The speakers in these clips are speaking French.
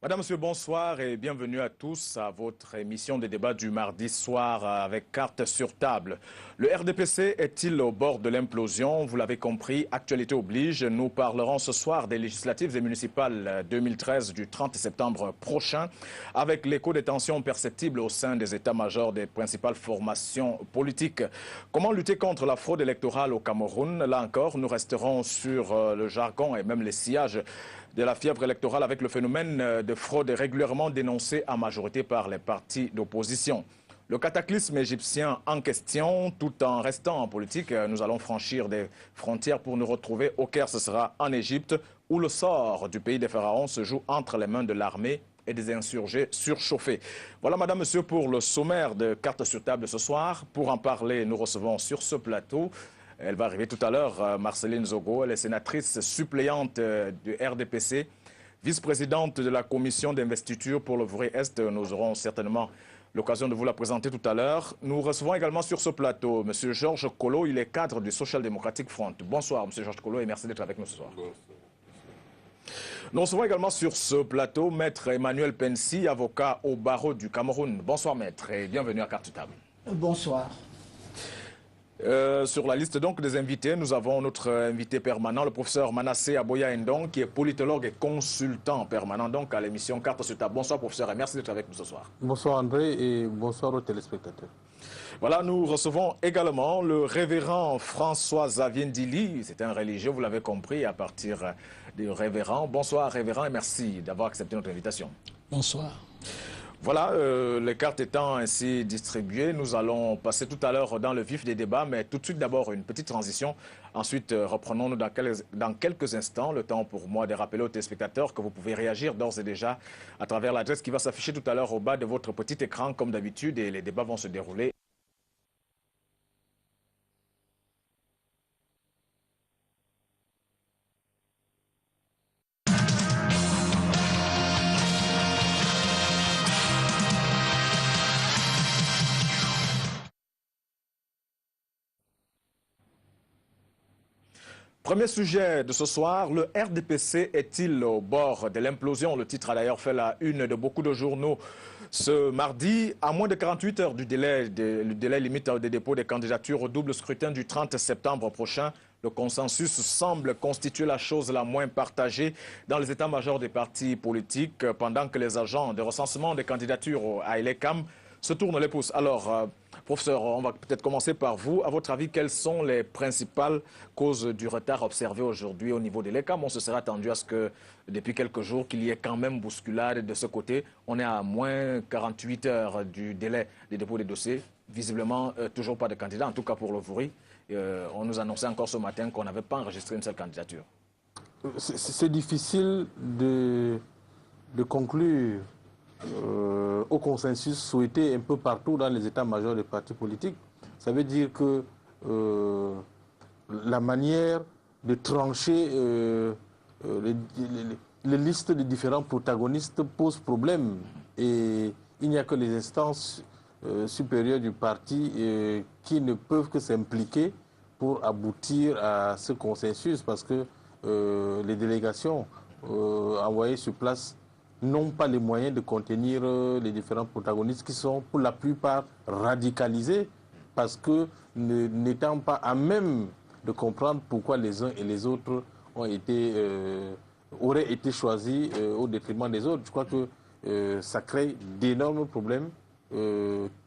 Madame, Monsieur, bonsoir et bienvenue à tous à votre émission de débat du mardi soir avec carte sur table. Le RDPC est-il au bord de l'implosion? Vous l'avez compris, actualité oblige. Nous parlerons ce soir des législatives et municipales 2013 du 30 septembre prochain avec l'écho des tensions perceptibles au sein des états-majors des principales formations politiques. Comment lutter contre la fraude électorale au Cameroun? Là encore, nous resterons sur le jargon et même les sillages de la fièvre électorale avec le phénomène de fraude régulièrement dénoncé en majorité par les partis d'opposition. Le cataclysme égyptien en question, tout en restant en politique, nous allons franchir des frontières pour nous retrouver au Caire. Ce sera en Égypte où le sort du pays des pharaons se joue entre les mains de l'armée et des insurgés surchauffés. Voilà, madame, monsieur, pour le sommaire de Carte sur table ce soir. Pour en parler, nous recevons sur ce plateau, elle va arriver tout à l'heure, Marceline Zogo, elle est sénatrice suppléante du RDPC, vice-présidente de la commission d'investiture pour le Vouri-Est. Nous aurons certainement l'occasion de vous la présenter tout à l'heure. Nous recevons également sur ce plateau M. Georges Kolo, il est cadre du Social Democratic Front. Bonsoir M. Georges Kolo et merci d'être avec nous ce soir. Bonsoir. Nous recevons également sur ce plateau Maître Emmanuel Pensi, avocat au barreau du Cameroun. Bonsoir Maître et bienvenue à Carte sur table. Bonsoir. Sur la liste donc des invités, nous avons notre invité permanent, le professeur Manassé Aboya Ndong, qui est politologue et consultant permanent donc à l'émission Carte sur table. Bonsoir professeur et merci d'être avec nous ce soir. Bonsoir André et bonsoir aux téléspectateurs. Voilà, nous recevons également le révérend François-Xavier Ndili. C'est un religieux, vous l'avez compris, à partir du révérend. Bonsoir révérend et merci d'avoir accepté notre invitation. Bonsoir. Voilà, les cartes étant ainsi distribuées, nous allons passer tout à l'heure dans le vif des débats, mais tout de suite d'abord une petite transition. Ensuite, reprenons-nous dans quelques instants, le temps pour moi de rappeler aux téléspectateurs que vous pouvez réagir d'ores et déjà à travers l'adresse qui va s'afficher tout à l'heure au bas de votre petit écran, comme d'habitude, et les débats vont se dérouler. Premier sujet de ce soir, le RDPC est-il au bord de l'implosion? Le titre a d'ailleurs fait la une de beaucoup de journaux ce mardi. À moins de 48 heures du délai limite de dépôt des candidatures au double scrutin du 30 septembre prochain, le consensus semble constituer la chose la moins partagée dans les états-majors des partis politiques, pendant que les agents de recensement des candidatures à l'ECAM se tournent les pouces. Alors, professeur, on va peut-être commencer par vous. À votre avis, quelles sont les principales causes du retard observé aujourd'hui au niveau de l'ECAM? On se serait attendu à ce que, depuis quelques jours, qu'il y ait quand même bousculade de ce côté. On est à moins 48 heures du délai de dépôt des dossiers. Visiblement, toujours pas de candidat, en tout cas pour le Vouri. On nous annonçait encore ce matin qu'on n'avait pas enregistré une seule candidature. C'est difficile de conclure au consensus souhaité un peu partout dans les états-majors des partis politiques. Ça veut dire que la manière de trancher les listes des différents protagonistes pose problème. Et il n'y a que les instances supérieures du parti qui ne peuvent que s'impliquer pour aboutir à ce consensus, parce que les délégations envoyées sur place n'ont pas les moyens de contenir les différents protagonistes qui sont pour la plupart radicalisés, parce que n'étant pas à même de comprendre pourquoi les uns et les autres auraient été choisis au détriment des autres. Je crois que ça crée d'énormes problèmes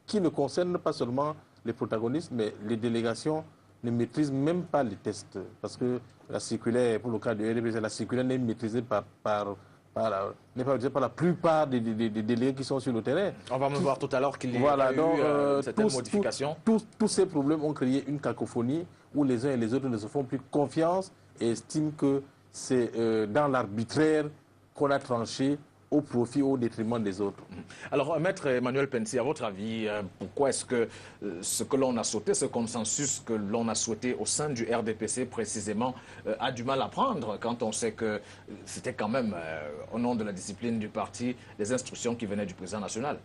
qui ne concernent pas seulement les protagonistes, mais les délégations ne maîtrisent même pas les tests, parce que la circulaire, pour le cas du RDPC, la circulaire n'est maîtrisée par la plupart des délégués qui sont sur le terrain. On va me voir tout à l'heure qu'il y a eu certaines modifications. Tous ces problèmes ont créé une cacophonie où les uns et les autres ne se font plus confiance et estiment que c'est dans l'arbitraire qu'on a tranché au profit, au détriment des autres. Alors, Maître Emmanuel Pensi, à votre avis, pourquoi est-ce que ce que l'on a souhaité, ce consensus que l'on a souhaité au sein du RDPC précisément, a du mal à prendre quand on sait que c'était quand même, au nom de la discipline du parti, des instructions qui venaient du président national?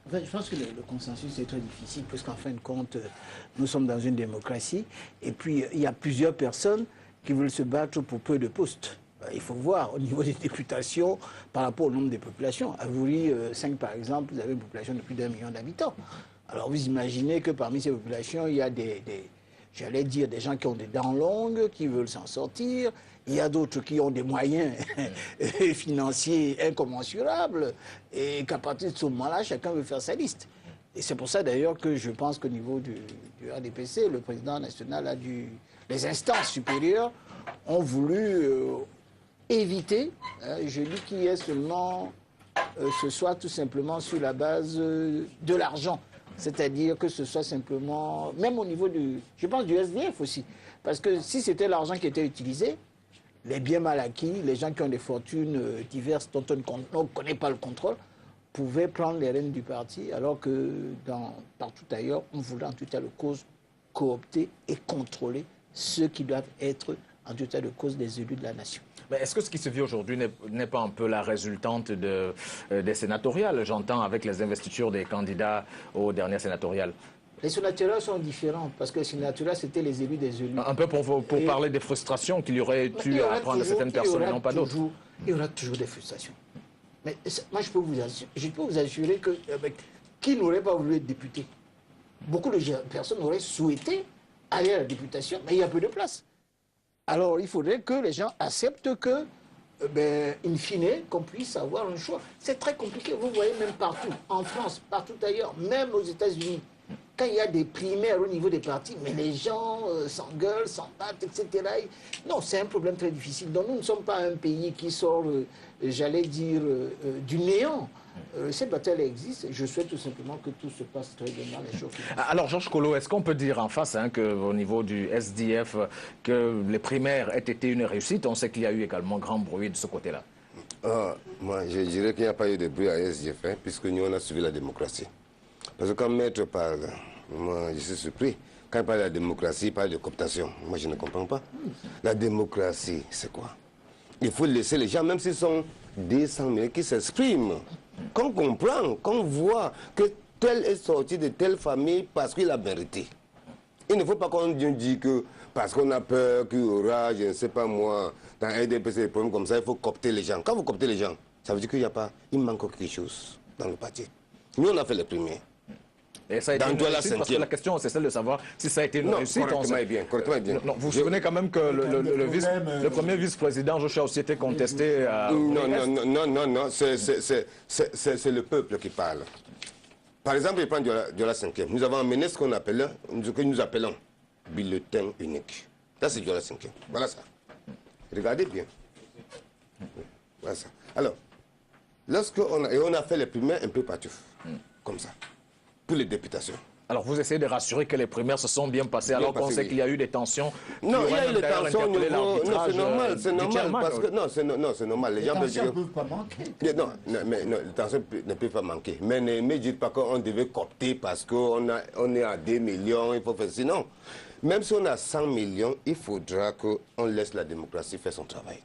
En fait, je pense que le consensus est très difficile, puisqu'en fin de compte, nous sommes dans une démocratie, et puis il y a plusieurs personnes qui veulent se battre pour peu de postes. Il faut voir au niveau des députations par rapport au nombre de populations. À Voury 5, par exemple, vous avez une population de plus d'1 million d'habitants. Alors vous imaginez que parmi ces populations, il y a j'allais dire, des gens qui ont des dents longues, qui veulent s'en sortir. Il y a d'autres qui ont des moyens financiers incommensurables et qu'à partir de ce moment-là, chacun veut faire sa liste. Et c'est pour ça d'ailleurs que je pense qu'au niveau du RDPC, le président national les instances supérieures ont voulu éviter, je dis qu'il y ait seulement ce soit tout simplement sur la base de l'argent. C'est-à-dire que ce soit simplement, même au niveau je pense du SDF aussi. Parce que si c'était l'argent qui était utilisé, les biens mal acquis, les gens qui ont des fortunes diverses dont on ne connaît pas le contrôle, pouvaient prendre les rênes du parti, alors que partout ailleurs, on voulait en tout état de cause coopter et contrôler ceux qui doivent être en tout état de cause des élus de la nation. Mais est-ce que ce qui se vit aujourd'hui n'est pas un peu la résultante des sénatoriales? J'entends avec les investitures des candidats aux dernières sénatoriales. Les sénatoriales sont différentes, parce que les sénatoriales, c'était les élus des élus. Un peu pour parler des frustrations qu'il y aurait eu à prendre certaines personnes et non pas d'autres. Il y aura toujours des frustrations. Mais moi, je peux vous assurer que qui n'aurait pas voulu être député? Beaucoup de personnes auraient souhaité aller à la députation, mais il y a peu de place. Alors, il faudrait que les gens acceptent que, in fine, qu'on puisse avoir un choix. C'est très compliqué. Vous voyez, même partout, en France, partout ailleurs, même aux États-Unis, quand il y a des primaires au niveau des partis, mais les gens s'engueulent, s'en battent, etc. Non, c'est un problème très difficile. Donc, nous ne sommes pas un pays qui sort, j'allais dire, du néant. Cette bataille existe. Je souhaite tout simplement que tout se passe très bien dans les choses. Alors, Georges Kolo, est-ce qu'on peut dire en face qu'au niveau du SDF, que les primaires aient été une réussite? On sait qu'il y a eu également grand bruit de ce côté-là. Moi, je dirais qu'il n'y a pas eu de bruit à SDF, puisque nous, on a suivi la démocratie. Parce que quand Maître parle, moi, je suis surpris. Quand il parle de la démocratie, il parle de cooptation. Moi, je ne comprends pas. La démocratie, c'est quoi? Il faut laisser les gens, même s'ils sont 200 000, qui s'expriment. Qu'on comprend, qu'on voit que tel est sorti de telle famille parce qu'il a mérité. Il ne faut pas qu'on dise que parce qu'on a peur qu'il y aura, je ne sais pas moi, dans un RDPC, des problèmes comme ça, il faut coopter les gens. Quand vous cooptez les gens, ça veut dire qu'il n'y a pas, il manque quelque chose dans le parti. Nous, on a fait les premiers. Et ça a été une réussite, parce que la question, c'est celle de savoir si ça a été une réussite. Correctement et bien, correctement et bien. Non, vous vous souvenez quand même que le premier vice-président, Joshua, aussi été contesté à... Non, c'est le peuple qui parle. Par exemple, il prend de la 5e. Nous avons amené ce que nous appelons bulletin unique. Ça, c'est de la 5e. Voilà ça. Regardez bien. Voilà ça. Alors, on a fait les primaires un peu partout, comme ça, pour les députations. Alors, vous essayez de rassurer que les primaires se sont bien passées, alors qu'on sait qu'il y a eu des tensions. Non, il y a eu des tensions au niveau... Non, c'est normal, parce que... Non, c'est normal. Les gens tensions ne peuvent pas manquer. Non, mais les tensions ne peuvent pas manquer. Mais ne me dites pas qu'on devait coopter parce qu'on est à 2 millions, il faut faire... Sinon, même si on a 100 millions, il faudra qu'on laisse la démocratie faire son travail.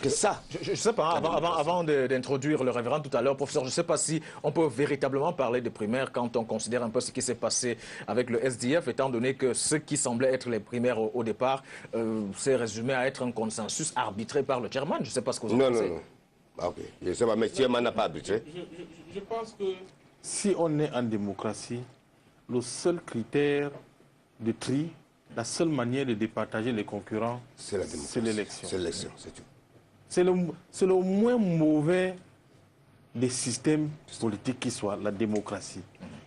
Que ça. Je ne sais pas, avant d'introduire le révérend tout à l'heure, professeur, je ne sais pas si on peut véritablement parler de primaires quand on considère un peu ce qui s'est passé avec le SDF, étant donné que ce qui semblait être les primaires au départ s'est résumé à être un consensus arbitré par le chairman. Je ne sais pas ce que vous en pensez. Non. Ok, je ne sais pas, mais le chairman n'a pas arbitré. Je pense que si on est en démocratie, le seul critère de tri, la seule manière de départager les concurrents, c'est l'élection. C'est l'élection, c'est tout. C'est le moins mauvais des systèmes politiques qui soit, la démocratie.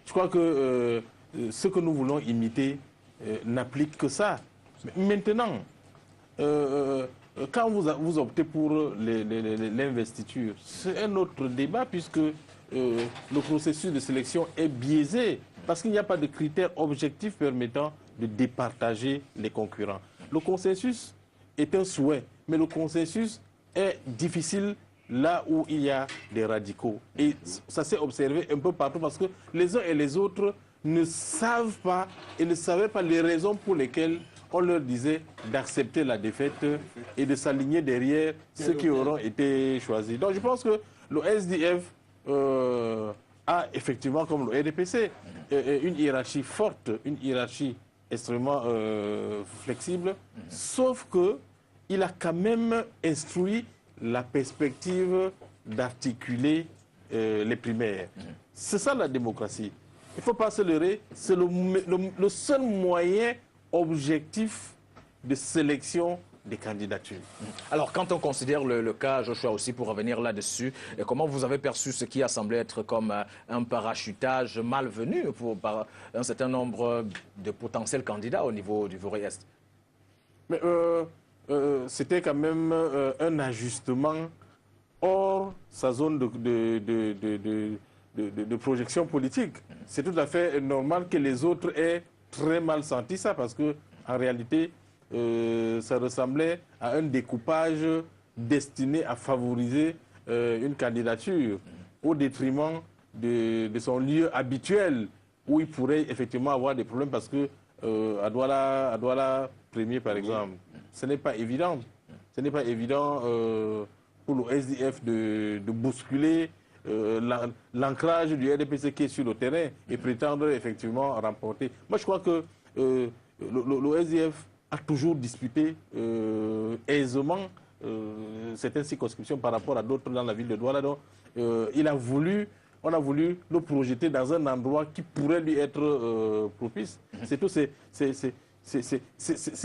Je crois que ce que nous voulons imiter n'applique que ça. Maintenant, quand vous optez pour l'investiture, c'est un autre débat puisque le processus de sélection est biaisé parce qu'il n'y a pas de critères objectifs permettant de départager les concurrents. Le consensus est un souhait, mais le consensus est difficile là où il y a des radicaux. Et ça s'est observé un peu partout parce que les uns et les autres ne savent pas et ne savaient pas les raisons pour lesquelles on leur disait d'accepter la défaite et de s'aligner derrière ceux qui auront été choisis. Donc je pense que le SDF a effectivement, comme le RDPC, une hiérarchie forte, une hiérarchie extrêmement flexible, sauf que il a quand même instruit la perspective d'articuler les primaires. C'est ça la démocratie. Il ne faut pas se leurrer, c'est le seul moyen objectif de sélection des candidatures. Alors, quand on considère le cas Joshua aussi, pour revenir là-dessus, comment vous avez perçu ce qui a semblé être comme un parachutage malvenu par un certain nombre de potentiels candidats au niveau du Vorey-Est? Mais c'était quand même un ajustement hors sa zone de projection politique. C'est tout à fait normal que les autres aient très mal senti ça, parce que en réalité, ça ressemblait à un découpage destiné à favoriser une candidature au détriment de son lieu habituel, où il pourrait effectivement avoir des problèmes, parce que à Douala premier, par exemple, ce n'est pas évident. Ce n'est pas évident pour le SDF de bousculer l'ancrage du RDPC qui est sur le terrain et prétendre effectivement remporter. Moi, je crois que le SDF a toujours disputé aisément certaines circonscriptions par rapport à d'autres dans la ville de Douala. Donc, on a voulu le projeter dans un endroit qui pourrait lui être propice. C'est tout, c'est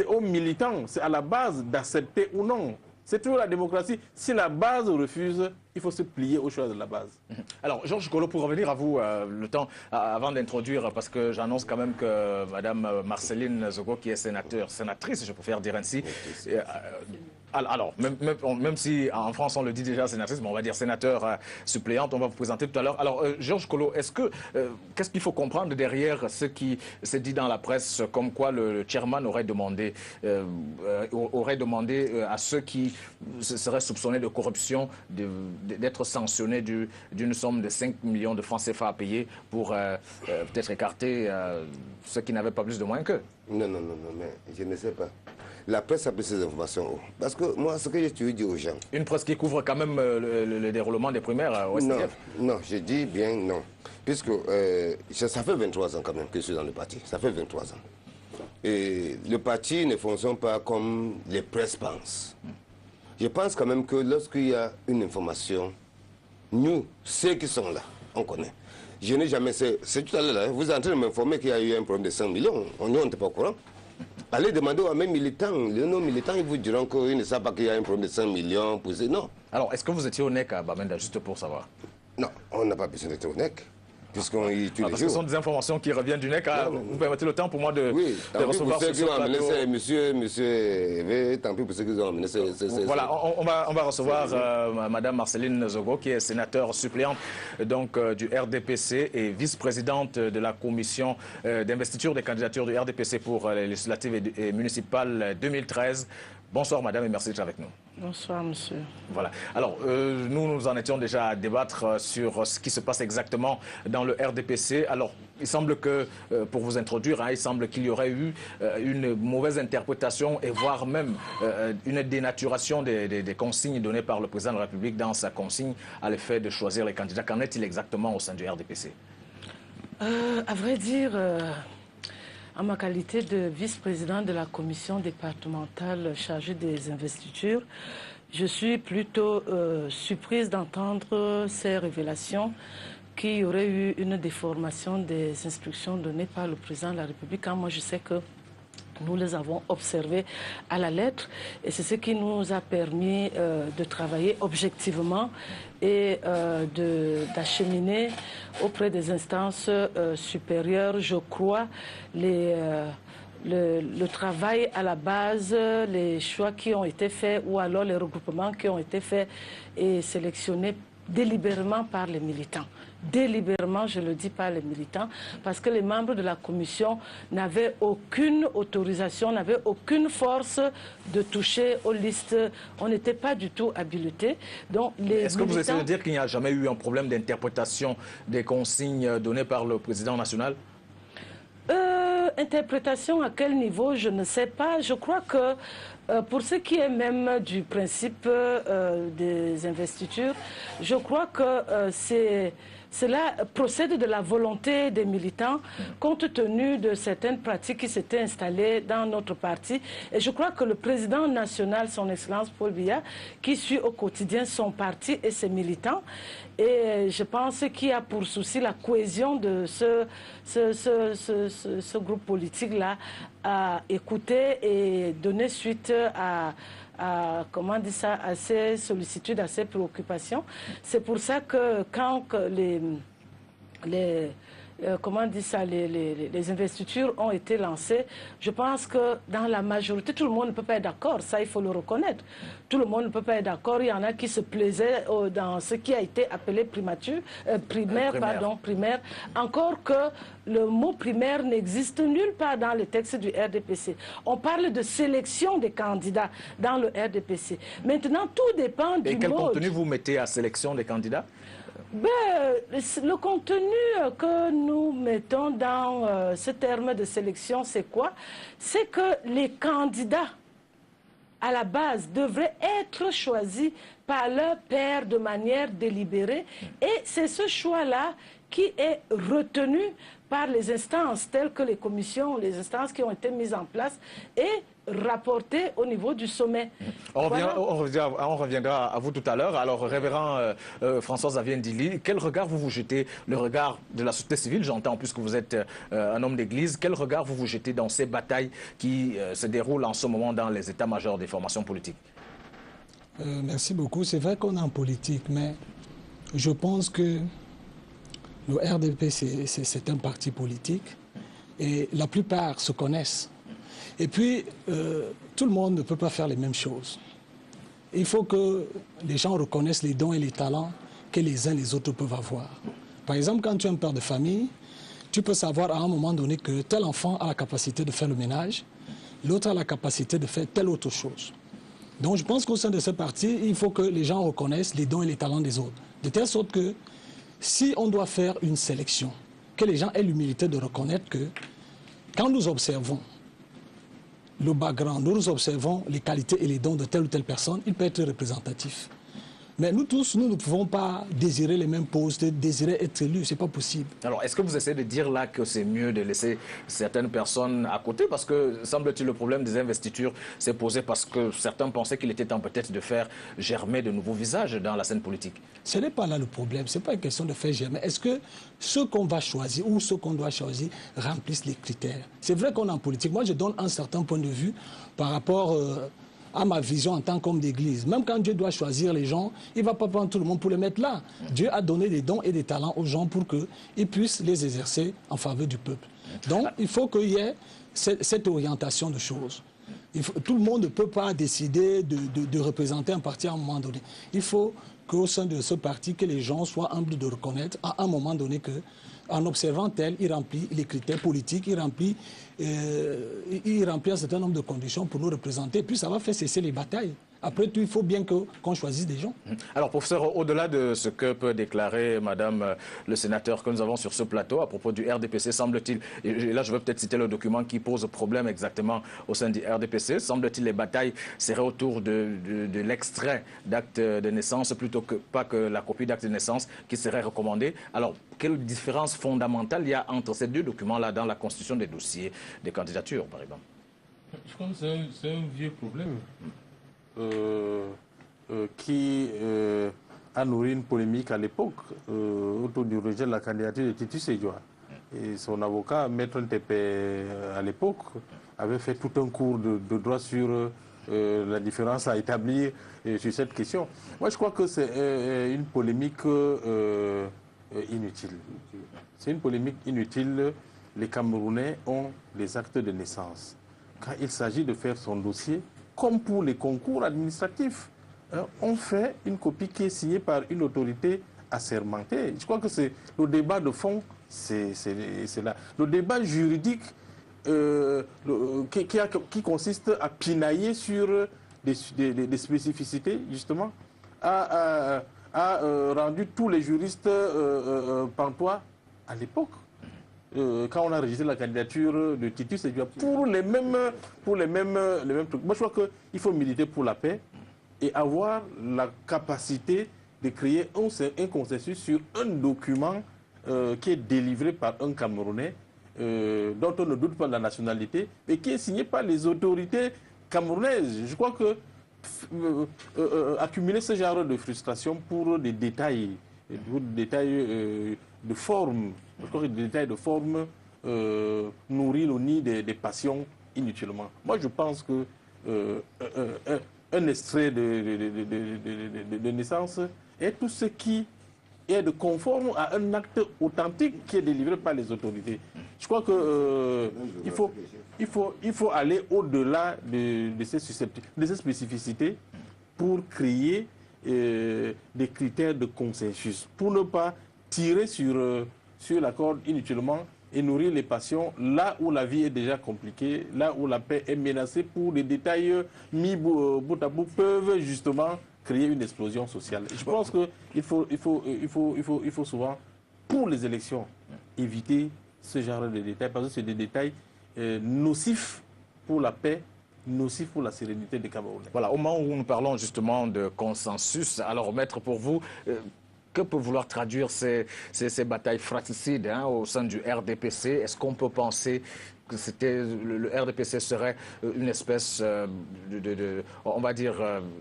aux militants, c'est à la base d'accepter ou non. C'est toujours la démocratie. Si la base refuse, il faut se plier aux choix de la base. Alors, Georges Kolo, pour revenir à vous, le temps, avant d'introduire, parce que j'annonce quand même que Mme Marceline Zogo, qui est sénatrice, je préfère dire ainsi, alors, même si en France on le dit déjà sénatrice, mais on va dire sénateur suppléante, on va vous présenter tout à l'heure. Alors, Georges Kolo, qu'est-ce qu'il faut comprendre derrière ce qui s'est dit dans la presse, comme quoi le chairman aurait demandé à ceux qui seraient soupçonnés de corruption d'être sanctionnés d'une somme de 5 millions de francs CFA à payer pour peut-être écarter ceux qui n'avaient pas plus de moyens qu'eux? Non, mais je ne sais pas. La presse a pris ces informations. Parce que moi, ce que j'ai toujours dit aux gens... Une presse qui couvre quand même le déroulement des primaires au SDF? Non, je dis bien non. Puisque ça fait 23 ans quand même que je suis dans le parti. Ça fait 23 ans. Et le parti ne fonctionne pas comme les presses pensent. Je pense quand même que lorsqu'il y a une information, nous, ceux qui sont là, on connaît. Je n'ai jamais... C'est tout à l'heure, vous êtes en train de m'informer qu'il y a eu un problème de 5 millions. On n'était pas au courant. Allez demander à mes militants. Les non-militants, ils vous diront qu'ils ne savent pas qu'il y a un problème de 5 millions. Non. Alors, est-ce que vous étiez au NEC à Bamenda, juste pour savoir? Non, on n'a pas besoin d'être au NEC. Puisqu'on y tous les parce jours. que ce sont des informations qui reviennent du NEC. Vous permettez le temps pour moi de recevoir pour ceux qui ont amené plateau. monsieur, tant pis pour ceux qui ont amené Voilà, on va recevoir Mme Marceline Zogo, qui est sénateur suppléante donc, du RDPC et vice-présidente de la commission d'investiture des candidatures du RDPC pour les législatives et municipales 2013. Bonsoir madame et merci d'être avec nous. Bonsoir monsieur. Voilà. Alors nous en étions déjà à débattre sur ce qui se passe exactement dans le RDPC. Alors il semble que, pour vous introduire, il semble qu'il y aurait eu une mauvaise interprétation et voire même une dénaturation des consignes données par le président de la République dans sa consigne à l'effet de choisir les candidats. Qu'en est-il exactement au sein du RDPC? À vrai dire... En ma qualité de vice-président de la commission départementale chargée des investitures, je suis plutôt surprise d'entendre ces révélations qu'il y aurait eu une déformation des instructions données par le président de la République. Quand moi je sais que nous les avons observées à la lettre et c'est ce qui nous a permis de travailler objectivement et d'acheminer auprès des instances supérieures, je crois, le travail à la base, les choix qui ont été faits ou alors les regroupements qui ont été faits et sélectionnés délibérément par les militants. Délibérément, je le dis par les militants, parce que les membres de la commission n'avaient aucune autorisation, n'avaient aucune force de toucher aux listes. On n'était pas du tout habilités. Est-ce que vous essayez de dire qu'il n'y a jamais eu un problème d'interprétation des consignes données par le président national? Interprétation à quel niveau, je ne sais pas. Je crois que pour ce qui est même du principe des investitures, je crois que c'est cela procède de la volonté des militants, compte tenu de certaines pratiques qui s'étaient installées dans notre parti. Et je crois que le président national, son Excellence Paul Biya, qui suit au quotidien son parti et ses militants, et je pense qu'il y a pour souci la cohésion de ce groupe politique-là à écouter et donner suite à comment dire ça, à ses sollicitudes, à ses préoccupations. C'est pour ça que quand comment dire ça, les investitures ont été lancées, je pense que dans la majorité, tout le monde ne peut pas être d'accord, ça il faut le reconnaître. Tout le monde ne peut pas être d'accord, il y en a qui se plaisaient dans ce qui a été appelé primaire. Encore que le mot primaire n'existe nulle part dans le texte du RDPC. On parle de sélection des candidats dans le RDPC. Maintenant, tout dépend du mode. Et quel contenu vous mettez à sélection des candidats? Le contenu que nous mettons dans ce terme de sélection, c'est quoi? C'est que les candidats, à la base, devraient être choisis par leur pairs de manière délibérée. Et c'est ce choix-là qui est retenu par les instances telles que les commissions, les instances qui ont été mises en place et rapportées au niveau du sommet. On reviendra à vous tout à l'heure. Alors, révérend François-Xavier Ndili, quel regard vous jetez, le regard de la société civile, j'entends, puisque vous êtes un homme d'église, quel regard vous jetez dans ces batailles qui se déroulent en ce moment dans les états-majors des formations politiques? Merci beaucoup. C'est vrai qu'on est en politique, mais je pense que le RDP, c'est un parti politique et la plupart se connaissent. Et puis, tout le monde ne peut pas faire les mêmes choses. Il faut que les gens reconnaissent les dons et les talents que les uns et les autres peuvent avoir. Par exemple, quand tu es un père de famille, tu peux savoir à un moment donné que tel enfant a la capacité de faire le ménage, l'autre a la capacité de faire telle autre chose. Donc, je pense qu'au sein de ce parti, il faut que les gens reconnaissent les dons et les talents des autres. De telle sorte que si on doit faire une sélection, que les gens aient l'humilité de reconnaître que quand nous observons le background, nous observons les qualités et les dons de telle ou telle personne, il peut être représentatif. Mais nous tous, nous ne pouvons pas désirer les mêmes postes, désirer être élus, ce n'est pas possible. Alors, est-ce que vous essayez de dire là que c'est mieux de laisser certaines personnes à côté? Parce que, semble-t-il, le problème des investitures s'est posé parce que certains pensaient qu'il était temps peut-être de faire germer de nouveaux visages dans la scène politique. Ce n'est pas là le problème, ce n'est pas une question de faire germer. Est-ce que ceux qu'on va choisir ou ceux qu'on doit choisir remplissent les critères? C'est vrai qu'on est en politique. Moi, je donne un certain point de vue par rapport à ma vision en tant qu'homme d'église. Même quand Dieu doit choisir les gens, il ne va pas prendre tout le monde pour les mettre là. Dieu a donné des dons et des talents aux gens pour qu'ils puissent les exercer en faveur du peuple. Donc, il faut qu'il y ait cette orientation de choses. Tout le monde ne peut pas décider de représenter un parti à un moment donné. Il faut qu'au sein de ce parti, que les gens soient humbles de reconnaître à un moment donné qu'en observant tel, il remplit les critères politiques, il remplit un certain nombre de conditions pour nous représenter. Puis ça va faire cesser les batailles. Après tout, il faut bien qu'on choisisse des gens. Alors, professeur, au-delà de ce que peut déclarer madame le sénateur que nous avons sur ce plateau à propos du RDPC, semble-t-il, et là je vais peut-être citer le document qui pose problème exactement au sein du RDPC, semble-t-il les batailles seraient autour de l'extrait d'acte de naissance plutôt que pas que la copie d'acte de naissance qui serait recommandée. Alors, quelle différence fondamentale il y a entre ces deux documents-là dans la constitution des dossiers des candidatures, par exemple? Je pense que c'est un vieux problème. Qui a nourri une polémique à l'époque autour du rejet de la candidature de Titus Edouard. Et son avocat, Maître Ntepé, à l'époque, avait fait tout un cours de droit sur la différence à établir sur cette question. Moi, je crois que c'est une polémique inutile. C'est une polémique inutile. Les Camerounais ont des actes de naissance. Quand il s'agit de faire son dossier, comme pour les concours administratifs, on fait une copie qui est signée par une autorité assermentée. Je crois que c'est le débat de fond, c'est là. Le débat juridique qui consiste à pinailler sur des spécificités, justement, a rendu tous les juristes pantois à l'époque. Quand on a rejeté la candidature de Titus, c'est pour les mêmes trucs. Moi, je crois qu'il faut militer pour la paix et avoir la capacité de créer un consensus sur un document qui est délivré par un Camerounais, dont on ne doute pas de la nationalité, mais qui est signé par les autorités camerounaises. Je crois que accumuler ce genre de frustration pour des détails, de forme, je crois que des détails de forme nourrit le nid des passions inutilement. Moi, je pense que un extrait de naissance est tout ce qui est de conforme à un acte authentique qui est délivré par les autorités. Je crois que il faut aller au-delà de ces spécificités pour créer des critères de consensus, pour ne pas tirer sur la corde inutilement et nourrir les passions là où la vie est déjà compliquée, là où la paix est menacée, pour des détails mis bout à bout peuvent justement créer une explosion sociale. Je pense qu'il faut souvent, pour les élections, éviter ce genre de détails, parce que c'est des détails nocifs pour la paix, nocifs pour la sérénité des Camerounais. Voilà, au moment où nous parlons justement de consensus, alors maître, pour vous, que peut vouloir traduire ces batailles fratricides au sein du RDPC? Est-ce qu'on peut penser que le RDPC serait une espèce on va dire,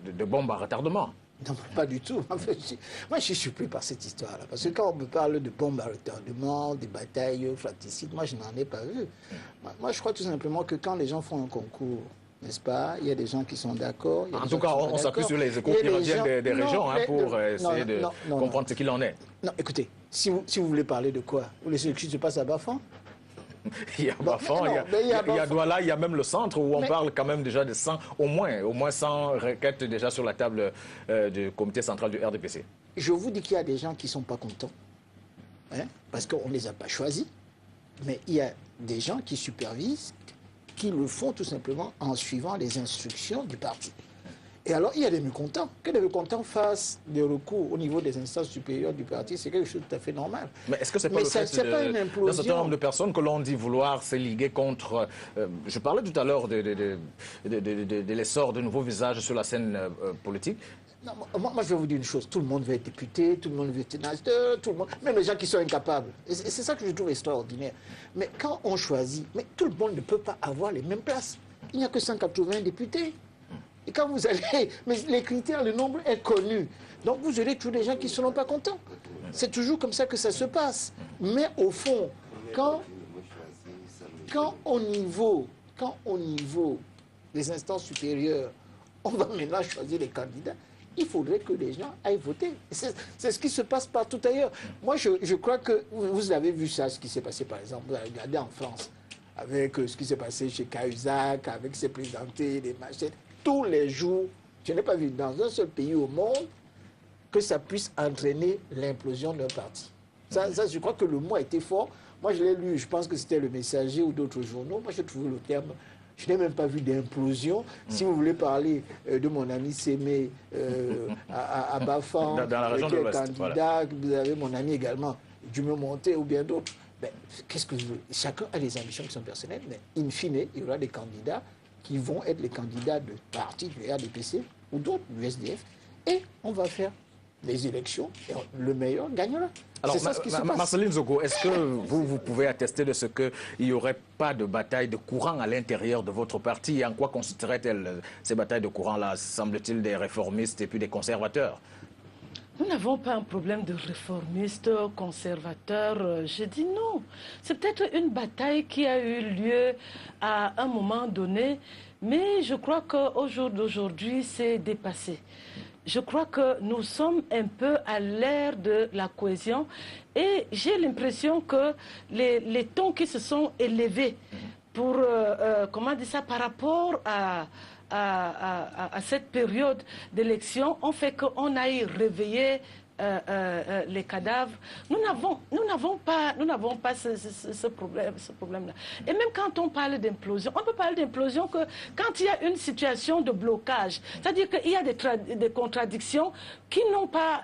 de bombe à retardement? Non, pas du tout. En fait, moi, je suis surpris par cette histoire-là. Parce que quand on me parle de bombes à retardement, des batailles fratricides, moi, je n'en ai pas vu. Moi, je crois tout simplement que quand les gens font un concours, n'est-ce pas, il y a des gens qui sont d'accord. En tout cas, on s'appuie sur les échos qui reviennent des régions pour essayer de comprendre ce qu'il en est. Non, écoutez, si vous voulez parler de quoi? Vous voulez que je passe à Bafan? Il y a Bafan, il y a Douala, il y a même le centre où on parle quand même déjà de 100, au moins 100 requêtes déjà sur la table du comité central du RDPC. Je vous dis qu'il y a des gens qui ne sont pas contents, parce qu'on ne les a pas choisis, mais il y a des gens qui supervisent, qui le font tout simplement en suivant les instructions du parti. Et alors, il y a des mécontents. Que les mécontents fassent des recours au niveau des instances supérieures du parti, c'est quelque chose de tout à fait normal. Mais est-ce que c'est pas le fait d'un certain nombre de personnes que l'on dit vouloir se liguer contre... je parlais tout à l'heure de l'essor de nouveaux visages sur la scène politique. Non, moi, je vais vous dire une chose. Tout le monde veut être député, tout le monde veut être sénateur, tout le monde, même les gens qui sont incapables. Et c'est ça que je trouve extraordinaire. Mais quand on choisit, mais tout le monde ne peut pas avoir les mêmes places. Il n'y a que 180 députés. Et quand vous allez, mais les critères, le nombre est connu. Donc vous aurez tous les gens qui ne seront pas contents. C'est toujours comme ça que ça se passe. Mais au fond, quand au niveau des instances supérieures, on va maintenant choisir les candidats, il faudrait que les gens aillent voter. C'est ce qui se passe partout ailleurs. Moi, je crois que vous avez vu ça, ce qui s'est passé par exemple, vous avez regardé en France, avec ce qui s'est passé chez Cahuzac, avec ses présentés, les machines. Tous les jours, je n'ai pas vu dans un seul pays au monde que ça puisse entraîner l'implosion d'un parti. Ça, je crois que le mot a été fort. Moi, je l'ai lu, je pense que c'était Le Messager ou d'autres journaux. Moi, j'ai trouvé le terme. Je n'ai même pas vu d'implosion. Si vous voulez parler de mon ami Sémé à Bafan, dans la région de l'Ouest, candidat, vous avez mon ami également, Dumont Monté ou bien d'autres. Ben, qu'est-ce que je veux? Chacun a des ambitions qui sont personnelles, mais in fine, il y aura des candidats qui vont être les candidats de partis du RDPC ou d'autres, du SDF, et on va faire des élections, et le meilleur gagnera. Alors, c'est ça ce qui se passe. Marceline Zogo, est-ce que vous pouvez attester de ce qu'il n'y aurait pas de bataille de courant à l'intérieur de votre parti? Et en quoi consisteraient-elles ces batailles de courant-là? Semble-t-il des réformistes et puis des conservateurs? Nous n'avons pas un problème de réformistes, conservateurs. Je dis non. C'est peut-être une bataille qui a eu lieu à un moment donné, mais je crois qu'au jour d'aujourd'hui, c'est dépassé. Je crois que nous sommes un peu à l'ère de la cohésion et j'ai l'impression que les tons qui se sont élevés pour, comment dire ça, par rapport à cette période d'élection ont fait qu'on aille réveiller les cadavres. Nous n'avons pas ce problème-là. Et même quand on parle d'implosion, on peut parler d'implosion que quand il y a une situation de blocage, c'est-à-dire qu'il y a des contradictions qui n'ont pas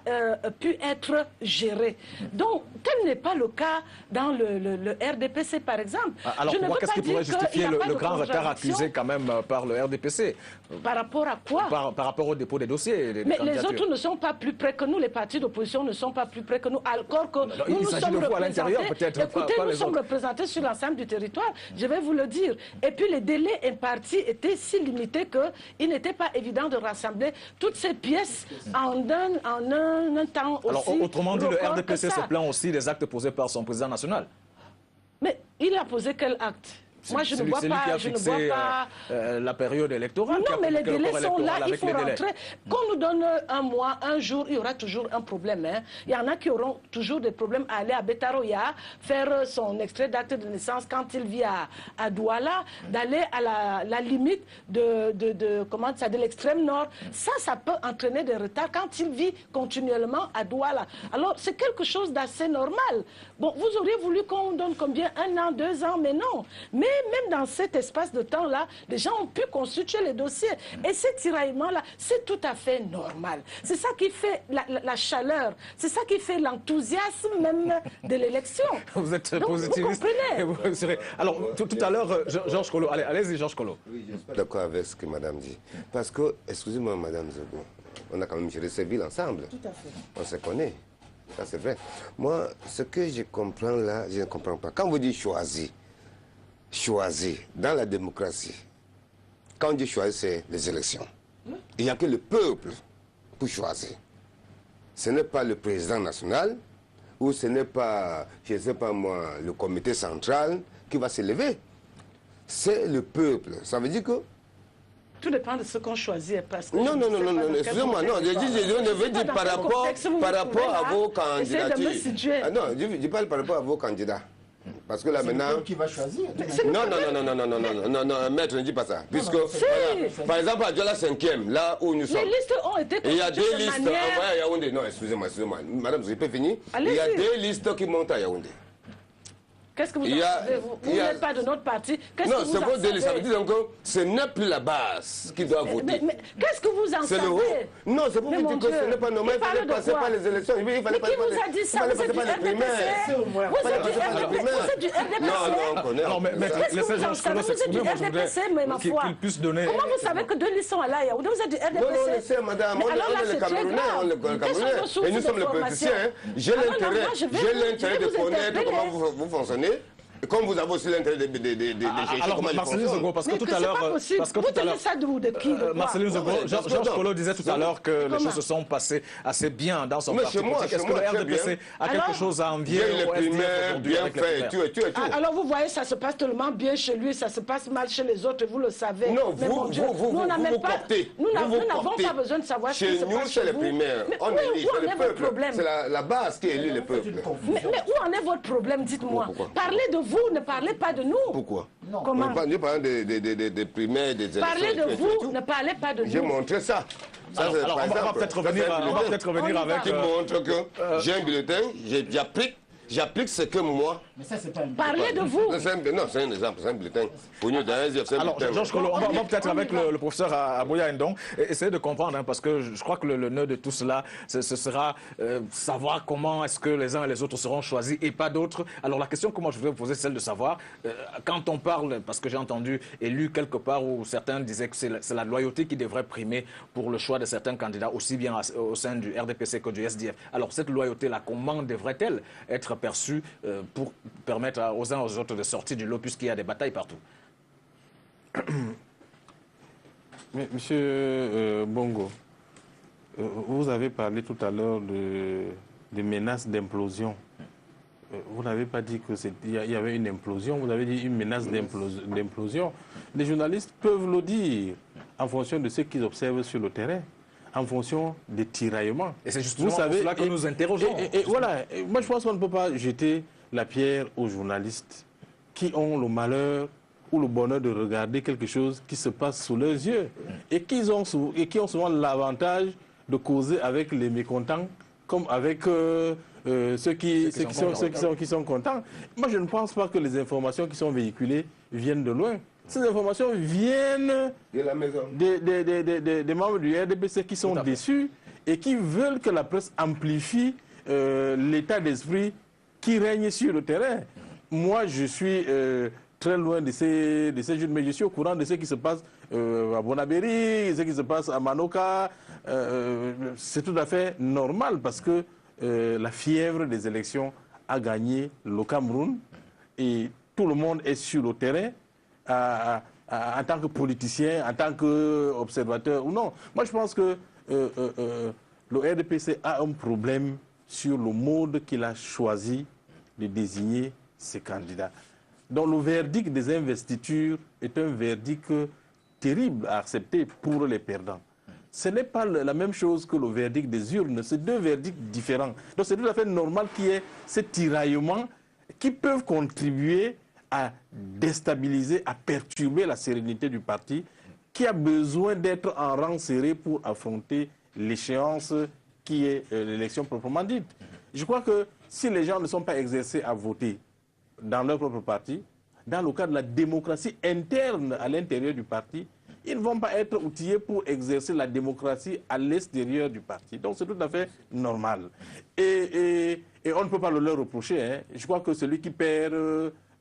pu être gérées. Donc, tel n'est pas le cas dans le RDPC, par exemple. Alors, qu'est-ce qui pourrait justifier le grand retard accusé quand même par le RDPC? Par rapport à quoi? Par rapport au dépôt des dossiers. Mais les autres ne sont pas plus près que nous, les partis d'opposition ne sont pas plus près que nous, alors que nous sommes représentés. Écoutez, nous sommes représentés sur l'ensemble du territoire, je vais vous le dire. Et puis les délais impartis étaient si limités qu'il n'était pas évident de rassembler toutes ces pièces en un temps aussi. Alors, autrement dit, le RDPC se plaint aussi des actes posés par son président national. Mais il a posé quel acte? Moi, je ne vois pas, la période électorale. Non, mais les délais sont là, il faut rentrer. Qu'on nous donne un mois, un jour, il y aura toujours un problème. Hein. Il y en a qui auront toujours des problèmes à aller à Betaroya, faire son extrait d'acte de naissance quand il vit à Douala, d'aller à la limite de l'extrême nord. Ça peut entraîner des retards quand il vit continuellement à Douala. Alors, c'est quelque chose d'assez normal. Bon, vous auriez voulu qu'on donne combien? 1 an, 2 ans, mais non. Mais même dans cet espace de temps-là, les gens ont pu constituer les dossiers. Et ces tiraillements-là, c'est tout à fait normal. C'est ça qui fait la chaleur. C'est ça qui fait l'enthousiasme même de l'élection. Vous êtes positiviste. Vous comprenez. Alors, tout à l'heure, Georges Kolo. Allez-y, Georges Kolo. Oui, je suis pas d'accord avec ce que madame dit. Parce que, excusez-moi, madame Zogo, on a quand même géré ces villes ensemble. Tout à fait. On se connaît. Ça, c'est vrai. Moi, ce que je comprends là, je ne comprends pas. Quand vous dites choisir, dans la démocratie, quand on dit choisir, c'est les élections. Il n'y a que le peuple pour choisir. Ce n'est pas le président national ou ce n'est pas, je ne sais pas moi, le comité central qui va se lever. C'est le peuple. Ça veut dire que... Tout dépend de ce qu'on choisit. Parce que non, excusez-moi, non, je veux dire par rapport à vos candidatures. Ah non, je parle par rapport à vos candidats. Parce que là maintenant... qui va choisir. Non, maître, ne dis pas ça. Puisque, voilà, par exemple, à Douala 5e, là où nous sommes... Les listes ont été il y a des listes à Yaoundé. Non, excusez-moi. Madame, vous pouvez finir. Il y a des listes qui montent à Yaoundé. Qu'est-ce que vous en savez? Vous n'êtes pas de notre parti. Non, c'est votre délit. Ça veut dire que ce n'est plus la base qui doit voter. Mais qu'est-ce que vous en savez? Non, c'est pour vous dire que ce n'est pas normal. Il fallait passer par les élections. Il fallait passer par les primaires. Vous êtes du RDPC. Non, on connaît. Alors, laissez Georges Kolo s'exprimer. Moi, je voudrais qu'il puisse donner... Comment vous savez que 2 listes sont là? Vous êtes du RDPC? Non, on le sait, madame. On est les Camerounais. Et nous sommes les politiciens. J'ai l'intérêt de connaître comment vous fonctionnez. Comme vous avez aussi l'intérêt de alors, Marceline Zogo, parce que tout à l'heure... Vous tenez ça de qui? Marceline Zogo, Georges Kolo disait tout à l'heure que les choses se sont passées assez bien dans son parti politique. Est-ce que le RDPC a quelque chose à envier au SDF bien fait, tout. Alors vous voyez, ça se passe tellement bien chez lui, ça se passe mal chez les autres, vous le savez. Non, vous portez. Nous n'avons pas besoin de savoir ce qui se passe chez vous. Chez nous, c'est les primaires. On élit, c'est le peuple. C'est la base qui élit le peuple. Mais où en est votre problème, dites-moi? Parlez de vous, ne parlez pas de nous. Pourquoi? Comment? Nous parlons des primaires, des élections. Parlez de vous, ne parlez pas de nous. J'ai montré ça. Alors, on va peut-être revenir avec... Qui montre que j'ai un bulletin, j'applique ce que moi... Mais ça, c'est pas un... Parlez de vous. Non, c'est un exemple, c'est un bulletin. Alors, Georges Kolo, on va peut-être avec le professeur Abouya Ndong essayer de comprendre, parce que je crois que le nœud de tout cela, ce sera savoir comment est-ce que les uns et les autres seront choisis et pas d'autres. Alors, la question que moi je voudrais vous poser, c'est celle de savoir, quand on parle, parce que j'ai entendu et lu quelque part où certains disaient que c'est la loyauté qui devrait primer pour le choix de certains candidats, aussi bien au sein du RDPC que du SDF. Alors, cette loyauté-là, comment devrait-elle être perçue pour permettre aux uns aux autres de sortir du lot puisqu'il y a des batailles partout? Mais, Monsieur Bongo, vous avez parlé tout à l'heure de menaces d'implosion. Vous n'avez pas dit qu'il y avait une implosion, vous avez dit une menace d'implosion. Les journalistes peuvent le dire en fonction de ce qu'ils observent sur le terrain, en fonction des tiraillements. Et c'est justement pour cela que nous interrogeons. Et voilà, moi je pense qu'on ne peut pas jeter la pierre aux journalistes qui ont le malheur ou le bonheur de regarder quelque chose qui se passe sous leurs yeux et qui ont souvent l'avantage de causer avec les mécontents comme avec ceux qui sont contents. Moi, je ne pense pas que les informations qui sont véhiculées viennent de loin. Ces informations viennent de la maison. Des membres du RDPC qui sont déçus et qui veulent que la presse amplifie l'état d'esprit qui règne sur le terrain. Moi, je suis très loin de ces jeunes, mais je suis au courant de ce qui se passe à Bonabéry, ce qui se passe à Manoka. C'est tout à fait normal parce que la fièvre des élections a gagné le Cameroun et tout le monde est sur le terrain en tant que politicien, en tant qu'observateur ou non. Moi, je pense que le RDPC a un problème sur le mode qu'il a choisi de désigner ses candidats. Donc le verdict des investitures est un verdict terrible à accepter pour les perdants. Ce n'est pas la même chose que le verdict des urnes, c'est deux verdicts différents. Donc c'est tout à fait normal qu'il y ait ces tiraillements qui peuvent contribuer à déstabiliser, à perturber la sérénité du parti, qui a besoin d'être en rang serré pour affronter l'échéance qui est l'élection proprement dite. Je crois que si les gens ne sont pas exercés à voter dans leur propre parti, dans le cadre de la démocratie interne à l'intérieur du parti, ils ne vont pas être outillés pour exercer la démocratie à l'extérieur du parti. Donc c'est tout à fait normal. Et on ne peut pas le leur reprocher. Hein. Je crois que celui qui perd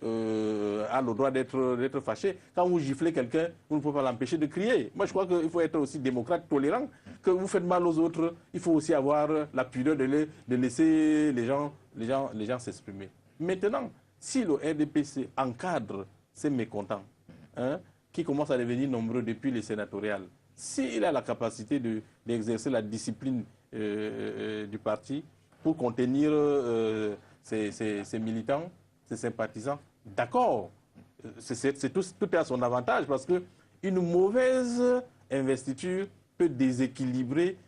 a le droit d'être fâché. Quand vous giflez quelqu'un, vous ne pouvez pas l'empêcher de crier. Moi, je crois qu'il faut être aussi démocrate, tolérant. Que vous faites mal aux autres, il faut aussi avoir la pudeur de laisser les gens s'exprimer. Maintenant, si le RDPC encadre ces mécontents, hein, qui commencent à devenir nombreux depuis les sénatoriales, s'il a la capacité d'exercer la discipline du parti pour contenir ses militants, ses sympathisants, d'accord, tout est à son avantage parce qu'une mauvaise investiture peut déséquilibrer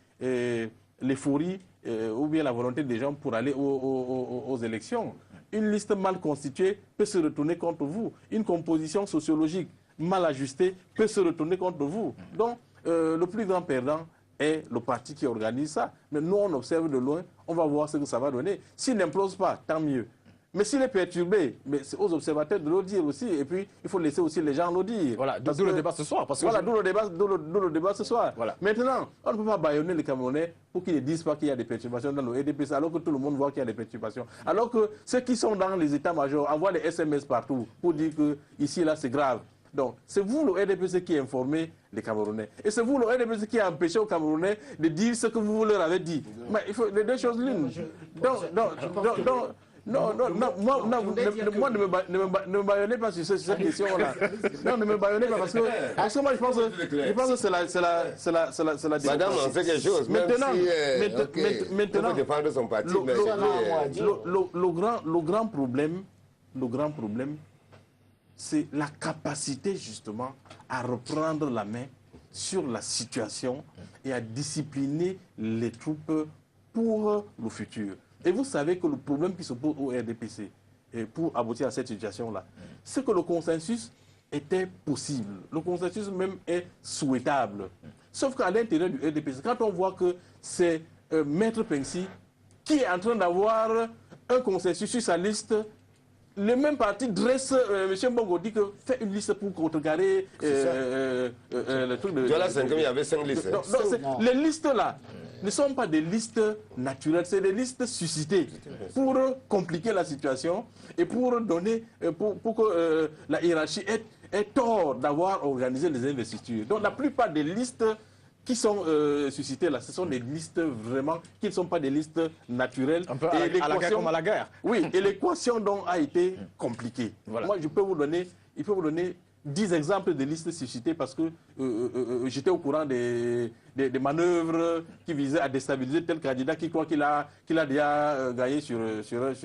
l'euphorie ou bien la volonté des gens pour aller aux élections. Une liste mal constituée peut se retourner contre vous. Une composition sociologique mal ajustée peut se retourner contre vous. Donc, le plus grand perdant est le parti qui organise ça. Mais nous, on observe de loin, on va voir ce que ça va donner. S'il n'implose pas, tant mieux. Mais s'il est perturbé, mais c'est aux observateurs de le dire aussi. Et puis, il faut laisser aussi les gens le dire. Voilà, d'où le débat ce soir. Voilà, d'où le débat ce soir. Voilà. Maintenant, on ne peut pas bâillonner les Camerounais pour qu'ils ne disent pas qu'il y a des perturbations dans le RDPC, alors que tout le monde voit qu'il y a des perturbations. Alors que ceux qui sont dans les états-majors envoient des SMS partout pour dire que ici, là, c'est grave. Donc, c'est vous, le RDPC, qui informez les Camerounais. Et c'est vous, le RDPC, qui a empêché aux Camerounais de dire ce que vous leur avez dit. Mais il faut les deux choses l'une. Non, moi, ne me baillonnez pas sur cette question-là. Non, ne me baillonnez pas parce que moi, je pense que c'est la démocratie. Madame, on fait quelque chose. Maintenant, il faut défendre son parti. Le grand problème, c'est la capacité justement à reprendre la main sur la situation et à discipliner les troupes pour le futur. Et vous savez que le problème qui se pose au RDPC, pour aboutir à cette situation-là, c'est que le consensus était possible. Le consensus même est souhaitable. Sauf qu'à l'intérieur du RDPC, quand on voit que c'est Maître Pensy qui est en train d'avoir un consensus sur sa liste, le même parti dresse, M. Bongo dit que fait une liste pour contrecarrer le truc de... Voilà, il y avait 5 listes. Les listes là ne sont pas des listes naturelles, c'est des listes suscitées pour compliquer la situation et pour donner, pour que la hiérarchie ait tort d'avoir organisé les investitures. Donc la plupart des listes qui sont suscitées là, ce sont des listes vraiment qui ne sont pas des listes naturelles. Un peu à la guerre comme à la guerre. Oui, et l'équation donc a été compliquée. Voilà. Moi, il peut vous donner 10 exemples de listes suscitées parce que j'étais au courant des manœuvres qui visaient à déstabiliser tel candidat qui croit qu'il a déjà gagné sur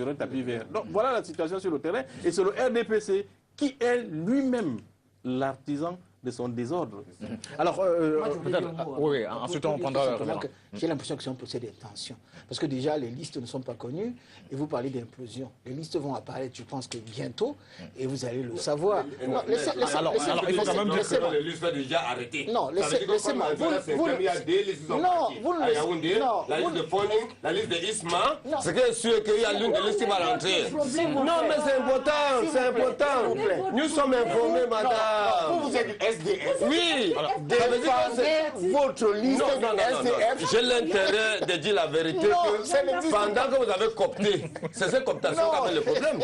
un tapis vert. Donc voilà la situation sur le terrain. Et c'est le RDPC qui est lui-même l'artisan de son désordre. Alors, Moi, je voulais dire un mot, oui, hein. ensuite on prendra le révérend. J'ai l'impression que c'est un procès des tensions. Parce que déjà, les listes ne sont pas connues et vous parlez d'implosion. Les listes vont apparaître, je pense que bientôt, et vous allez le savoir. Alors, il faut quand même dire que les listes sont déjà arrêtées. Non, laissez-moi. Il y a des listes qui sont parties. À Yaoundé, la liste de Foning, la liste de Isma. Ce qui est sûr qu'il y a l'une des listes qui va rentrer. Non, mais c'est important, c'est important. Nous sommes informés, madame. Vous êtes SDF. Oui, Défendez votre liste de SDF. j'ai l'intérêt de dire la vérité que pendant que vous avez coopté, c'est cette cooptation qui a le problème.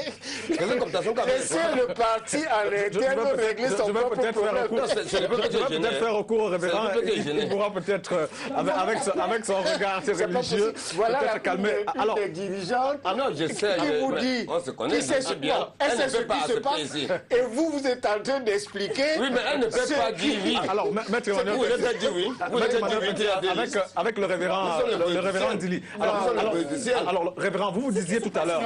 C'est cette cooptation qui a le Laissez le parti en interne régler son je vais propre peut-être faire problème. recours. Je vais peut-être faire recours au révérend. Il pourra peut-être, avec son regard religieux, Voilà peut-être calmer. Alors, les dirigeants Ah non, je sais, qui vous dit on se connaît qui sait ce bien. elle Elle sait ne ce peut pas qui se passe accepter ici. et vous êtes en train d'expliquer. Oui, mais elle ne peut pas dire oui. alors, maître Emmanuel, Vous avez dit oui. Vous avez dit oui. avec le révérend Dili. Alors, révérend, vous disiez tout à l'heure.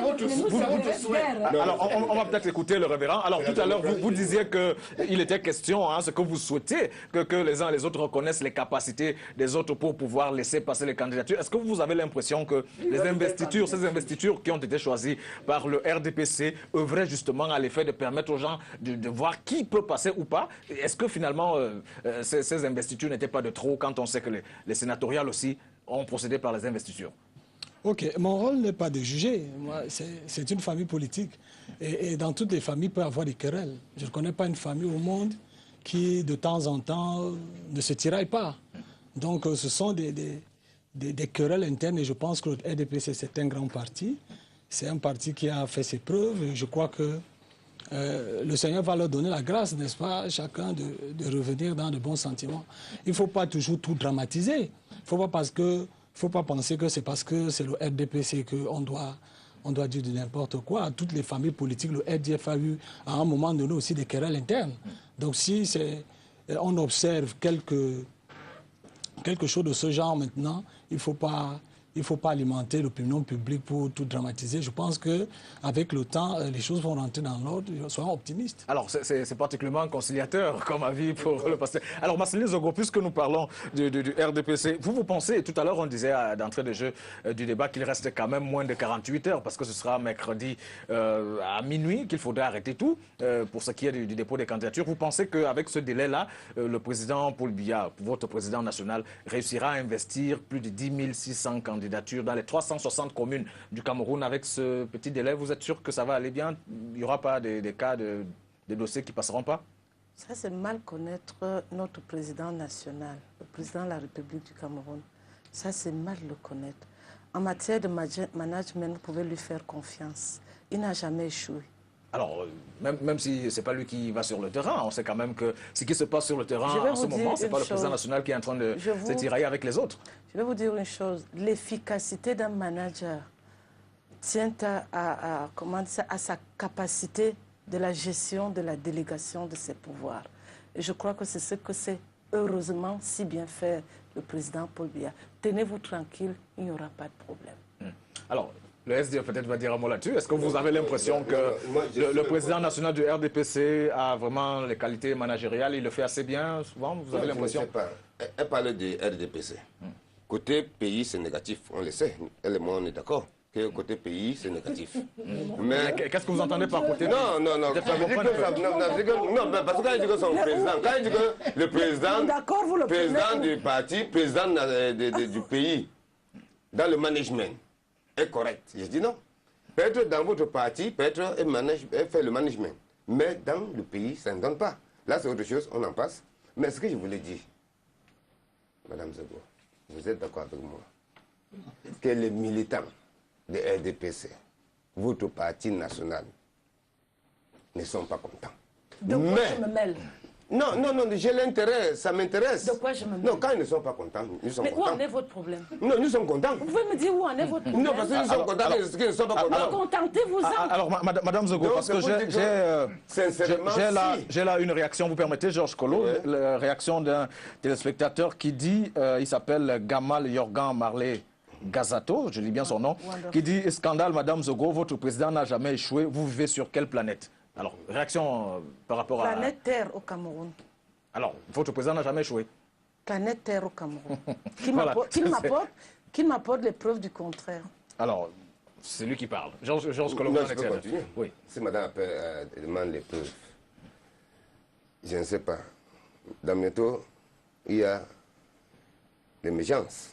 Alors, on va peut-être écouter le révérend. Alors, tout à l'heure, vous disiez qu'il était question, ce que vous souhaitez, que les uns et les autres reconnaissent les capacités des autres pour pouvoir laisser passer les candidatures. Est-ce que vous avez l'impression que ces investitures qui ont été choisies par le RDPC œuvraient justement à l'effet de permettre aux gens de voir qui peut passer ou pas? Est-ce que finalement, ces investitures n'étaient pas de trop quand on sait que les sénatoriales aussi ont procédé par les investitures? Ok, mon rôle n'est pas de juger. C'est une famille politique. Et dans toutes les familles, il peut y avoir des querelles. Je ne connais pas une famille au monde qui, de temps en temps, ne se tiraille pas. Donc, ce sont des querelles internes. Et je pense que le RDPC, c'est un grand parti. C'est un parti qui a fait ses preuves. Et je crois que le Seigneur va leur donner la grâce, n'est-ce pas, chacun de revenir dans de bons sentiments. Il ne faut pas toujours tout dramatiser. Il ne faut pas penser que c'est parce que c'est le RDPC qu'on doit dire de n'importe quoi. Toutes les familles politiques, le RDF a eu à un moment donné aussi des querelles internes. Donc si on observe quelque chose de ce genre maintenant, il ne faut pas alimenter l'opinion publique pour tout dramatiser. Je pense qu'avec le temps, les choses vont rentrer dans l'ordre. Soyons optimistes. Alors, c'est particulièrement conciliateur comme avis pour le pasteur. Alors, Marceline Zogo, puisque nous parlons du RDPC, vous pensez, tout à l'heure on disait d'entrée de jeu du débat qu'il reste quand même moins de 48 heures parce que ce sera mercredi à minuit qu'il faudra arrêter tout pour ce qui est du dépôt des candidatures. Vous pensez qu'avec ce délai-là, le président Paul Biya, votre président national, réussira à investir plus de 10 600 candidatures dans les 360 communes du Cameroun avec ce petit délai? Vous êtes sûr que ça va aller bien? Il n'y aura pas des cas de dossiers qui ne passeront pas? Ça, c'est mal connaître notre président national, le président de la République du Cameroun. Ça, c'est mal le connaître. En matière de management, vous pouvez lui faire confiance. Il n'a jamais échoué. Alors, même si ce n'est pas lui qui va sur le terrain, on sait quand même que ce qui se passe sur le terrain en ce moment, ce n'est pas le président national qui est en train de se tirailler avec les autres. Je vais vous dire une chose. L'efficacité d'un manager tient à sa capacité de la gestion, de la délégation de ses pouvoirs. Et je crois que c'est ce que c'est heureusement si bien fait le président Paul Biya. Tenez-vous tranquille, il n'y aura pas de problème. Alors, le SDF peut-être va dire un mot là-dessus. Est-ce que vous avez l'impression que le président national du RDPC a vraiment les qualités managériales? Il le fait assez bien, souvent? Vous avez l'impression? Je ne sais pas. Elle parle du RDPC. Côté pays, c'est négatif. On le sait. Elle et moi, on est d'accord. Que côté pays, c'est négatif. Mais qu'est-ce que vous entendez par côté? Non, parce que quand il dit que son président, quand il dit que le président du parti, président du pays, dans le management, est correct. Je dis non. Peut-être dans votre parti, peut-être elle fait le management. Mais dans le pays, ça ne donne pas. Là, c'est autre chose, on en passe. Mais ce que je voulais dire, Madame Zogo, vous êtes d'accord avec moi que les militants de RDPC, votre parti national, ne sont pas contents. De quoi je me mêle? Non, j'ai l'intérêt, ça m'intéresse. De quoi je me mêle? Non, quand ils ne sont pas contents, nous sommes contents. Mais où en est votre problème? Non, nous sommes contents. Vous pouvez me dire où en est votre problème? Non, parce que nous sommes contents, qu'ils ne sont pas contents. Contentez-vous-en. Alors, Madame Zogo, parce que j'ai là une réaction, vous permettez, Georges Collot, la réaction d'un téléspectateur qui dit, il s'appelle Gamal Yorgan Marley Gazato, je lis bien son nom, qui dit « Scandale, Madame Zogo, votre président n'a jamais échoué, vous vivez sur quelle planète ?» Alors, réaction par rapport à... Planète Terre au Cameroun. Alors, votre président n'a jamais échoué. Planète Terre au Cameroun. Voilà. Qu'il m'apporte les preuves du contraire. Alors, c'est lui qui parle. Georges Non, Colombo, je peux continuer. Oui. Si madame demande les preuves, je ne sais pas. Dans bientôt, il y a l'émergence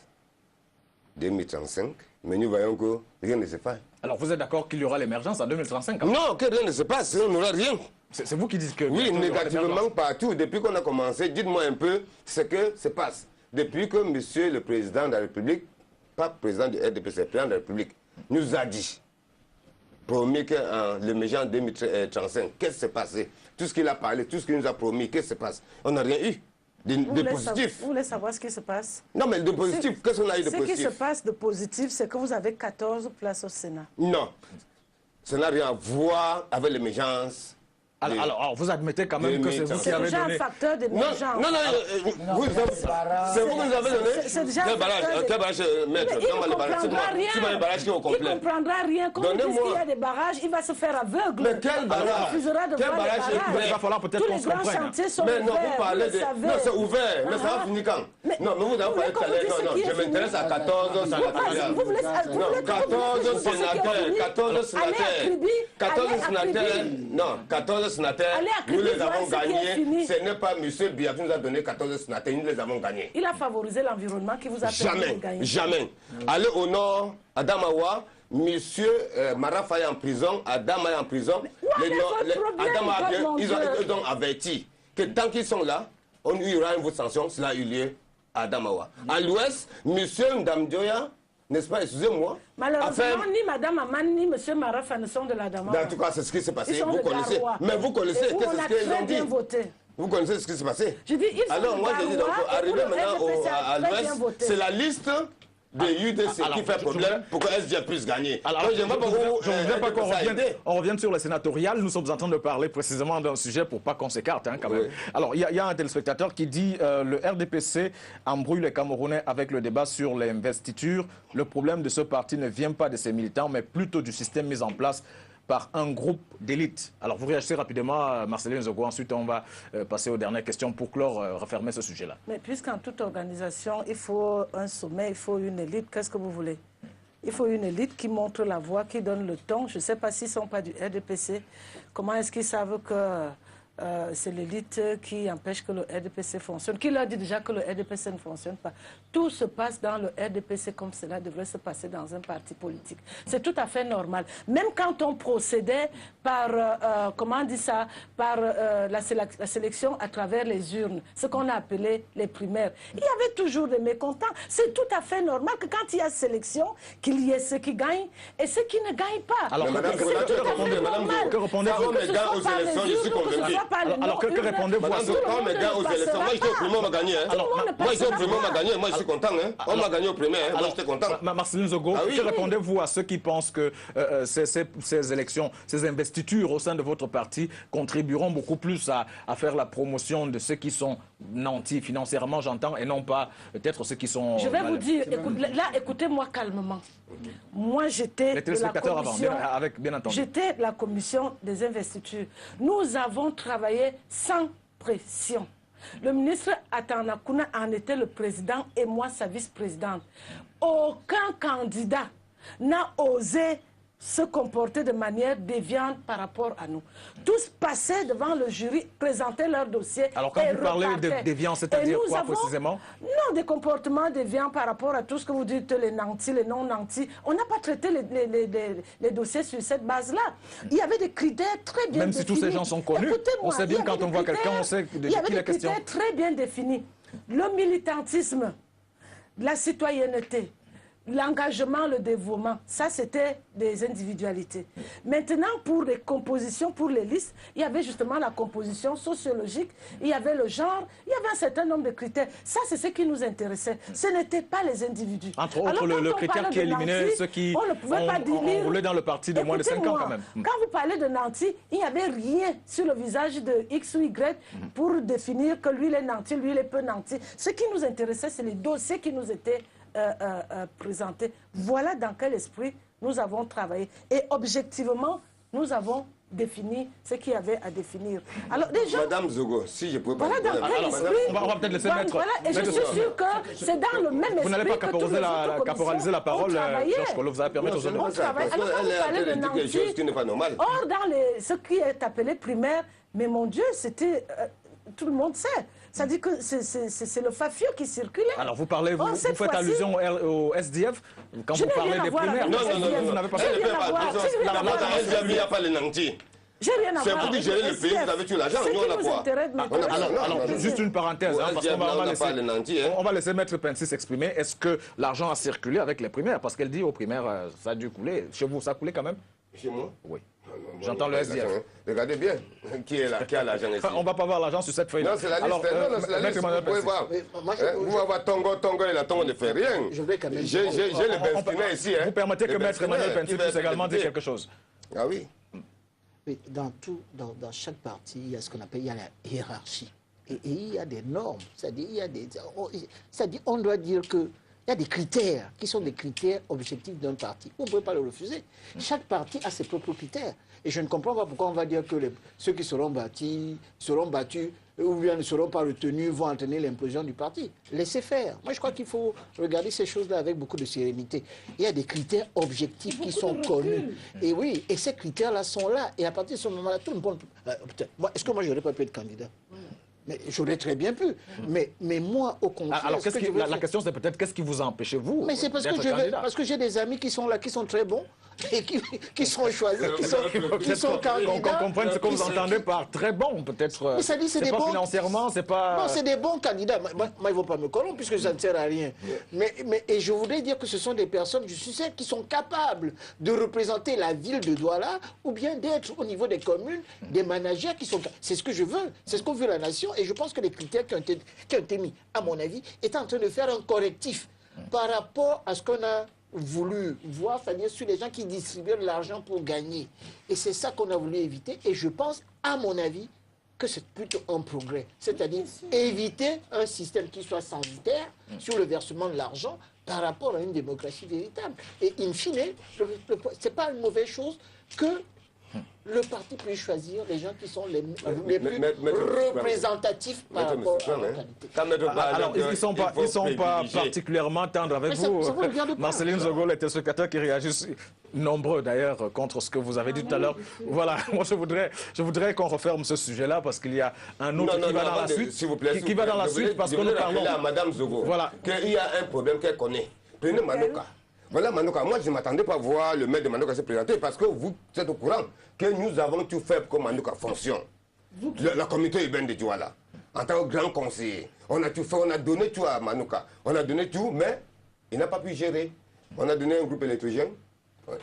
2035, mais nous voyons que rien ne se passe. Alors, vous êtes d'accord qu'il y aura l'émergence en 2035 quand même? Non, que rien ne se passe, on n'aura rien. C'est vous qui dites que... Oui, bientôt, il y aura négativement l'émergence. partout. Depuis qu'on a commencé, dites-moi un peu ce que se passe. Depuis que monsieur le président de la République, pas président du RDPC, président de la République, nous a dit, promis que l'émergence 2035, qu'est-ce qui s'est passé? Tout ce qu'il a parlé, tout ce qu'il nous a promis, qu'est-ce qui se passe? On n'a rien eu de positif. Vous voulez savoir ce qui se passe? Non, mais de positif, qu'est-ce qu'on a eu de Ce positif? qui se passe de positif, c'est que vous avez 14 places au Sénat. Non, ça n'a rien à voir avec l'émergence. Alors, vous admettez quand même que c'est vous qui C'est avez déjà un donné... facteur Non, d'émergence. non, c'est vous qui nous avez donné. C'est déjà Quel barrage, maître? Il ne comprendra rien. C'est pas un barrage qui est au Il complet. ne comprendra rien. Quand vous dites Donnez-moi. qu'il y a des barrages, il va se faire aveugle. Mais quel barrage? Il refusera de Quel voir les barrage est barrages. ouvert? Il va falloir peut-être Tous qu'on les se grands comprenne. chantiers sont Mais non, ouverts, vous parlez le de... savez. Non, c'est ouvert, mais ça va finir quand? Non, mais vous avez parlé tout à l'heure. Non, je m'intéresse à 14 sénateurs. Vous voulez- vous Non, voulez- 14 vous voulez- sénateurs. 14 Allez à sénateurs. Kribi, 14 allez à sénateurs. Kribi. Non, 14 sénateurs. Allez à Kribi, Nous les voilà avons ce qui est gagnés. fini. Ce n'est pas M. Biya qui nous a donné 14 sénateurs. Nous les avons gagnés. Il a favorisé l'environnement qui vous a permis de Jamais, gagner. jamais. Allez au nord, à Damawa, monsieur Marafa est en prison, Adama est en prison. où est votre problème, mon Ils Dieu? ont donc averti que tant qu'ils sont là, il y aura une vote sanction. Cela a eu lieu à Damawa. À l'ouest, monsieur Ndamdioya, n'est-ce pas, excusez-moi, Malheureusement, ni Mme Aman ni M. Marafa ne sont de la Dama. en tout cas, c'est ce qui s'est passé. Ils sont Vous de connaissez. Garoua. Mais vous connaissez, Et où qu'est-ce on a qu'ils très ont dit? bien voté. Vous connaissez ce qui s'est passé? Je dis, ils sont Alors, de moi, je dis donc, Garoua, et arrivé où le maintenant RDPC a à très bien l'ouest, voté. c'est la liste de UDC alors, qui fait je problème pour que SDF puisse gagner. Alors, Donc, je ne pas voudrais pas qu'on RDPC a revienne, aidé. on revienne sur les sénatoriales. Nous sommes en train de parler précisément d'un sujet pour pas qu'on s'écarte quand même. Oui. Alors, il y a un téléspectateur qui dit le RDPC embrouille les Camerounais avec le débat sur les investitures. Le problème de ce parti ne vient pas de ses militants, mais plutôt du système mis en place par un groupe d'élite. Alors, vous réagissez rapidement, Marcelin Zogo. Ensuite, on va passer aux dernières questions pour clore, refermer ce sujet-là. Mais puisqu'en toute organisation, il faut un sommet, il faut une élite, qu'est-ce que vous voulez? Il faut une élite qui montre la voie, qui donne le ton. Je ne sais pas s'ils ne sont pas du RDPC. Comment est-ce qu'ils savent que c'est l'élite qui empêche que le RDPC fonctionne? Qui leur dit déjà que le RDPC ne fonctionne pas? Tout se passe dans le RDPC comme cela devrait se passer dans un parti politique. C'est tout à fait normal. Même quand on procédait par, comment on dit ça, par la sélection à travers les urnes, ce qu'on a appelé les primaires, il y avait toujours des mécontents. C'est tout à fait normal que quand il y a sélection, qu'il y ait ceux qui gagnent et ceux qui ne gagnent pas. Alors, Mais madame, que répondez-vous? Quand mes gars aux élections, je suis convaincu. Alors, que répondez-vous à Madame, ce... quand mes gars aux élections, moi j'étais au premier, on m'a gagné. Moi j'étais au premier, on m'a gagné. Moi je suis content. On m'a gagné au premier. Moi j'étais content. Marcelin Zogo, Ah oui. que répondez-vous à ceux qui pensent que ces élections, ces investitures au sein de votre parti contribueront beaucoup plus à faire la promotion de ceux qui sont nantis financièrement, j'entends, et non pas peut-être ceux qui sont... Je vais vous dire, écoutez-moi calmement. Moi, j'étais Les de la téléspectateurs avant, commission, bien entendu. j'étais de la commission des investitures. Nous avons travaillé sans pression. Le ministre Atanakuna en était le président et moi sa vice-présidente. Aucun candidat n'a osé se comporter de manière déviante par rapport à nous. Tous passaient devant le jury, présentaient leur dossier. Alors quand et vous parlez de repartaient. déviance, c'est-à-dire Et nous quoi avons- précisément? Non, des comportements déviants par rapport à tout ce que vous dites, les nantis, les non-nantis. On n'a pas traité les dossiers sur cette base-là. Il y avait des critères très bien Même si définis. tous ces gens sont connus, Écoutez-moi, on sait bien il y avait quand on des voit quelqu'un, critères- on sait de il y qui avait il est des question. critères très bien définis. Le militantisme, la citoyenneté, l'engagement, le dévouement, ça c'était des individualités. Maintenant, pour les compositions, pour les listes, il y avait justement la composition sociologique, il y avait le genre, il y avait un certain nombre de critères. Ça, c'est ce qui nous intéressait. Ce n'était pas les individus. Entre autres, Alors, le quand on critère parlait qui de éliminait Nancy, ceux qui on ne pouvait pas dire... roulaient dans le parti de moins de 5 ans Écoutez-moi, quand même. Quand vous parlez de nanti, il n'y avait rien sur le visage de X ou Y pour définir que lui, il est nanti, lui, il est peu nanti. Ce qui nous intéressait, c'est les dossiers qui nous étaient présentés. Voilà dans quel esprit nous avons travaillé. Et objectivement, nous avons défini ce qu'il y avait à définir. Alors déjà, Madame Zogo, si je pouvais pas... voilà dans quel esprit... on va peut-être laisser mettre... Voilà, et je suis sûr que c'est dans le même esprit. Vous n'allez pas caporaliser la parole, Georges Collot, vous allez permettre aux Non, autres. parce qu'elle est en train de dire quelque chose qui n'est pas normal. Or, dans ce qui est appelé primaire, mais mon Dieu, c'était... tout le monde sait. Ça dit que c'est le Fafio qui circulait. Alors vous parlez, vous faites allusion au SDF quand vous parlez des primaires. Non, vous n'avez pas fait. Il n'y a pas les nantis. J'ai rien à voir. C'est vous qui gérez le pays, vous avez tué l'argent, nous on a quoi? Alors, juste une parenthèse, parce qu'on va laisser Maître Pensy s'exprimer. Est-ce que l'argent a circulé avec les primaires? Parce qu'elle dit aux primaires, ça a dû couler. Chez vous, ça a coulé quand même? Chez moi? Oui. J'entends le SDF. Regardez bien qui est là, qui a l'argent ici. On ne va pas voir l'argent sur cette feuille. Non, c'est la liste. Vous pouvez voir. Vous allez voir Tongo et la Tongo ne fait rien. J'ai le Benskinet ici. Vous permettez que Maître Emmanuel Pensy puisse également dire quelque chose? Ah oui. Mais dans chaque parti, il y a ce qu'on appelle la hiérarchie. Et il y a des normes. C'est-à-dire, on doit dire que il y a des critères qui sont des critères objectifs d'un parti. Vous ne pouvez pas le refuser. Chaque parti a ses propres critères. Et je ne comprends pas pourquoi on va dire que ceux qui seront battus ou bien ne seront pas retenus vont entraîner l'implosion du parti. Laissez faire. Moi, je crois qu'il faut regarder ces choses-là avec beaucoup de sérénité. Il y a des critères objectifs qui sont connus. Et oui, et ces critères-là sont là. Et à partir de ce moment-là, tout le monde... Est-ce que moi, je n'aurais pas pu être candidat? Mais j'aurais très bien pu. Mais moi, au contraire... Alors, la question, c'est peut-être qu'est-ce qui vous a empêché, vous, mais c'est parce que j'ai des amis qui sont là, qui sont très bons, et qui sont choisis, qui sont candidats. Qu'on comprenne ce que vous entendez par très bon, peut-être. Mais ça dit c'est des pas bons... financièrement, c'est pas... Non, c'est des bons candidats. Moi, ils ne vont pas me corrompre, puisque ça ne sert à rien. Et je voudrais dire que ce sont des personnes, je suis sûr, qui sont capables de représenter la ville de Douala, ou bien d'être au niveau des communes, des managers qui sont... C'est ce que je veux, c'est ce qu'on veut la nation. Et je pense que les critères qui ont été mis, à mon avis, est en train de faire un correctif par rapport à ce qu'on a voulu voir, c'est-à-dire sur les gens qui distribuent de l'argent pour gagner. Et c'est ça qu'on a voulu éviter. Et je pense, à mon avis, que c'est plutôt un progrès. C'est-à-dire éviter un système qui soit censitaire sur le versement de l'argent par rapport à une démocratie véritable. Et in fine, ce n'est pas une mauvaise chose que le parti peut choisir les gens qui sont les plus représentatifs par rapport à la qualité. Alors, ils ne sont pas particulièrement tendres avec vous. Marceline Zogo, les téléspectateurs qui réagissent, nombreux d'ailleurs, contre ce que vous avez dit tout à l'heure. Voilà, moi je voudrais qu'on referme ce sujet-là parce qu'il y a un autre qui va dans la suite. S'il vous plaît, qui va dans la suite parce que nous parlons... à Madame Zogo qu'il y a un problème qu'elle connaît. Prenez Manoka. Voilà Manoka, moi je ne m'attendais pas à voir le maire de Manoka se présenter parce que vous êtes au courant que nous avons tout fait pour que Manoka fonctionne. La communauté urbaine de Douala, en tant que grand conseiller, on a tout fait, on a donné tout à Manoka. On a donné tout, mais il n'a pas pu gérer. On a donné un groupe électrogène.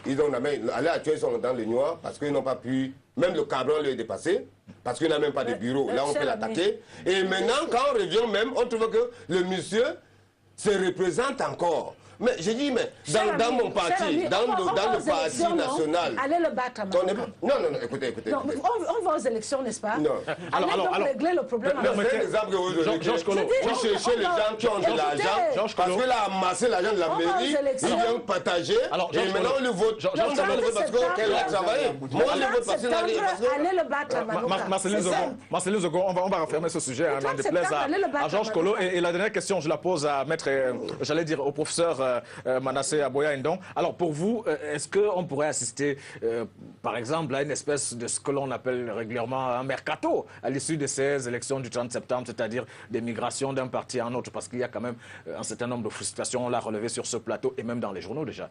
Ils ont à l'heure actuelle, ils sont dans le noir parce qu'ils n'ont pas pu, même le cabron leur est dépassé, parce qu'il n'a même pas de bureau. Là, on peut l'attaquer. Et maintenant, quand on revient même, on trouve que le monsieur se représente encore. Mais j'ai dit, mais dans mon parti, dans le parti national... Allez le battre, non, écoutez. On va aux élections, n'est-ce pas? Non. Alors, régler le problème. C'est l'exemple que vous donnez. Vous cherchez les gens qui ont de l'argent, parce qu'il a amassé l'argent de la mairie, ils viennent partager, et maintenant on le vote. On le vote parce qu'elle a travaillé. Moi, on le vote parce qu'elle a travaillé. Allez le battre, Marceline Zogo, on va refermer ce sujet, n'en déplaise à Georges Collot. Et la dernière question, je la pose à maître, j'allais dire au professeur Manasseh Aboya Ndong. Alors pour vous, est-ce qu'on pourrait assister, par exemple, à une espèce de ce que l'on appelle régulièrement un mercato à l'issue de ces élections du 30 septembre, c'est-à-dire des migrations d'un parti à un autre, parce qu'il y a quand même un certain nombre de frustrations, on l'a relevé sur ce plateau et même dans les journaux déjà.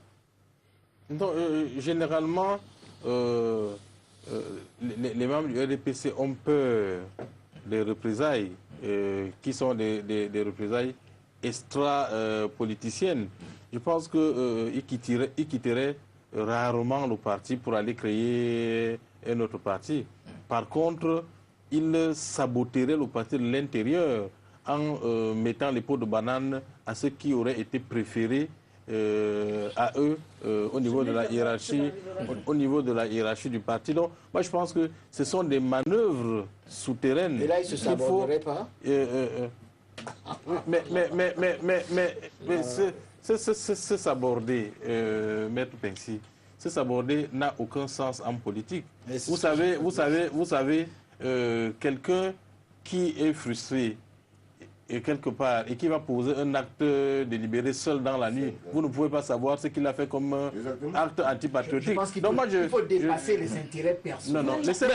Donc, généralement, les membres du RDPC ont peur des représailles, qui sont des représailles extra-politiciennes. Je pense qu'ils quitteraient rarement le parti pour aller créer un autre parti. Par contre, ils saboteraient le parti de l'intérieur en mettant les pots de banane à ceux qui auraient été préférés à eux au niveau de la hiérarchie du parti. Donc, moi, je pense que ce sont des manœuvres souterraines. Et là, ils ne se saboteraient pas. Mais c'est s'aborder, Maître Pensy. c'est s'aborder n'a aucun sens en politique. Vous savez, quelqu'un qui est frustré et quelque part et qui va poser un acte délibéré seul dans la nuit, vous ne pouvez pas savoir ce qu'il a fait comme acte antipatriotique. Je pense qu'il faut dépasser les intérêts personnels. Non, maître,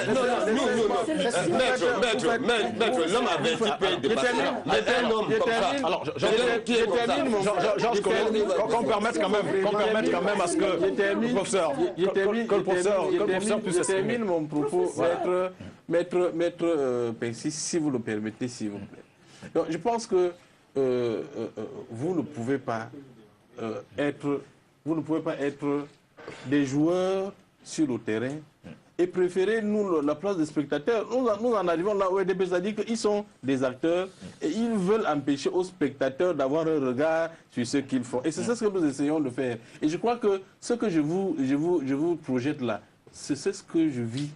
l'homme avait dit peut dépasser. Un homme comme ça. Alors, Georges, qu'on permette quand même à ce que le professeur puisse je termine mon propos, maître Pensis, si vous le permettez, s'il vous plaît. Donc, je pense que vous ne pouvez pas être des joueurs sur le terrain et préférer nous la place des spectateurs. Nous en arrivons là où EDP, c'est-à-dire qu'ils sont des acteurs et ils veulent empêcher aux spectateurs d'avoir un regard sur ce qu'ils font. Et c'est ce que nous essayons de faire. Et je crois que ce que je vous projette là, c'est ce que je vis.